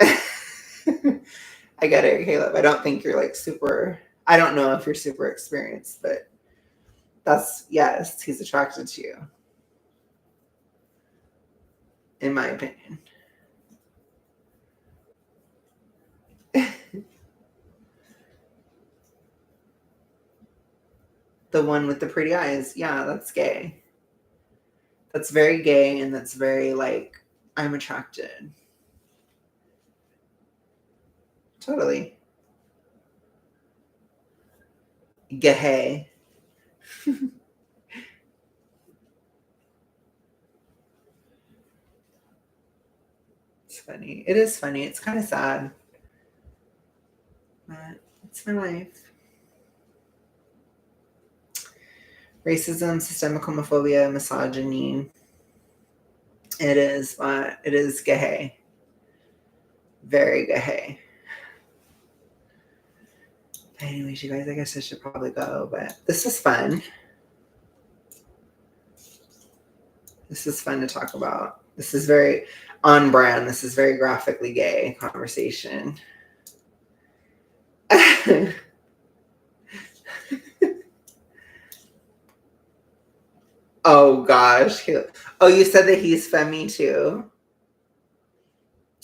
I get it, Caleb. I don't think you're like super. I don't know if you're super experienced, but that's yes, he's attracted to you. In my opinion. The one with the pretty eyes. Yeah, that's gay. That's very gay and that's very like I'm attracted. Totally. Gay. It's funny. It is funny. It's kind of sad. But it's my life. Racism, systemic homophobia, misogyny. It is, but it is gay. Very gay. Anyways, you guys, I guess I should probably go, but this is fun. This is fun to talk about. This is very on brand. This is very graphically gay conversation. Oh gosh. Oh, you said that he's femi too?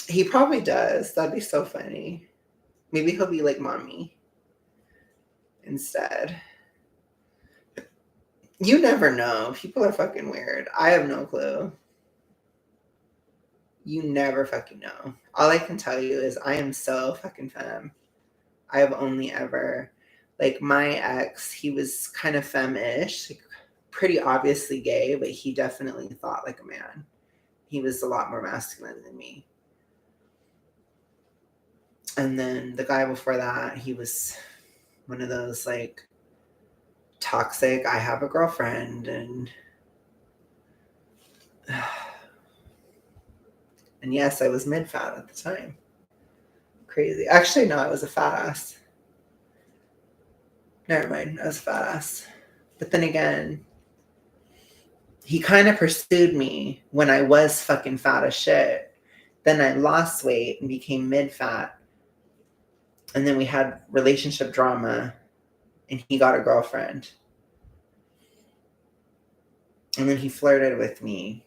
He probably does. That'd be so funny. Maybe he'll be like mommy instead. You never know. People are fucking weird. I have no clue. You never fucking know. All I can tell you is I am so fucking femme. I have only ever, like my ex, he was kind of femme-ish, like, pretty obviously gay, but he definitely thought like a man. He was a lot more masculine than me. And then the guy before that, he was one of those like toxic, I have a girlfriend and and yes, I was mid-fat at the time. Crazy. Actually, no, I was a fat ass. Never mind, I was a fat ass. But then again, he kind of pursued me when I was fucking fat as shit. Then I lost weight and became mid-fat. And then we had relationship drama and he got a girlfriend. And then he flirted with me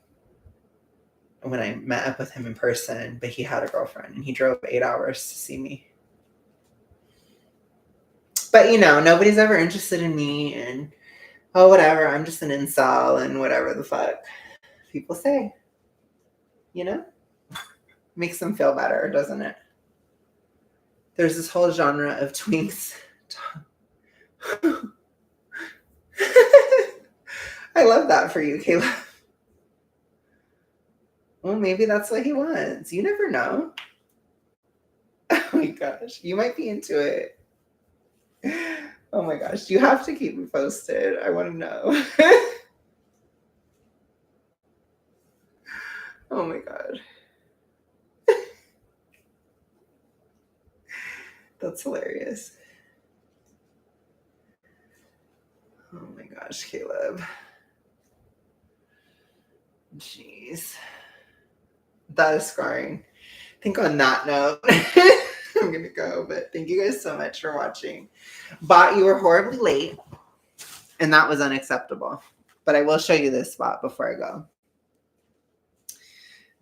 when I met up with him in person, but he had a girlfriend and he drove 8 hours to see me. But you know, nobody's ever interested in me and oh, whatever, I'm just an incel and whatever the fuck people say. You know? Makes them feel better, doesn't it? There's this whole genre of twinks. I love that for you, Kayla. Well, maybe that's what he wants. You never know. Oh my gosh. You might be into it. Oh my gosh. You have to keep me posted. I want to know. Oh my God. That's hilarious. Oh my gosh, Caleb. Jeez. That is scarring. I think on that note, I'm going to go. But thank you guys so much for watching. Bot, you were horribly late. And that was unacceptable. But I will show you this spot before I go.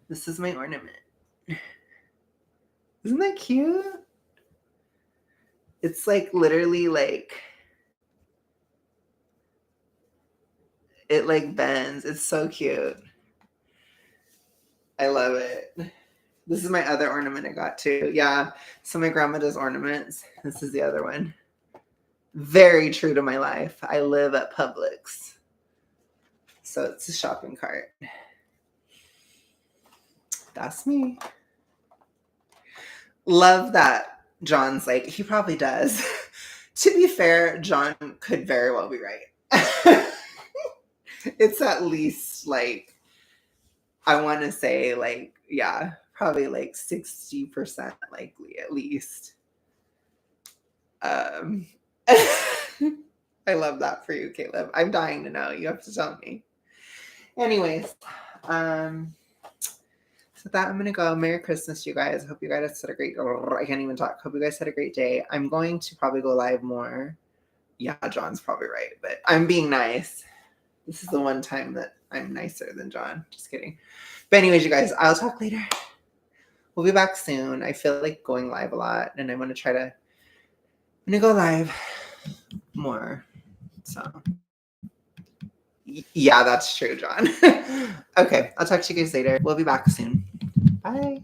This is my ornament. Isn't that cute? It's like literally like, it like bends. It's so cute. I love it. This is my other ornament I got too. Yeah. So my grandma does ornaments. This is the other one. Very true to my life. I live at Publix. So it's a shopping cart. That's me. Love that John's like, he probably does. To be fair, John could very well be right. It's at least like, I want to say like, yeah, probably like 60% likely at least. I love that for you, Caleb. I'm dying to know. You have to tell me. Anyways, so that I'm gonna go. Merry Christmas, you guys. Hope you guys had a great. I can't even talk. Hope you guys had a great day. I'm going to probably go live more. Yeah, John's probably right, but I'm being nice. This is the one time that I'm nicer than John. Just kidding. But anyways, you guys, I'll talk later. We'll be back soon. I feel like going live a lot, and I want to try to. I'm gonna go live more. So. Yeah, that's true, John. Okay, I'll talk to you guys later. We'll be back soon. Bye.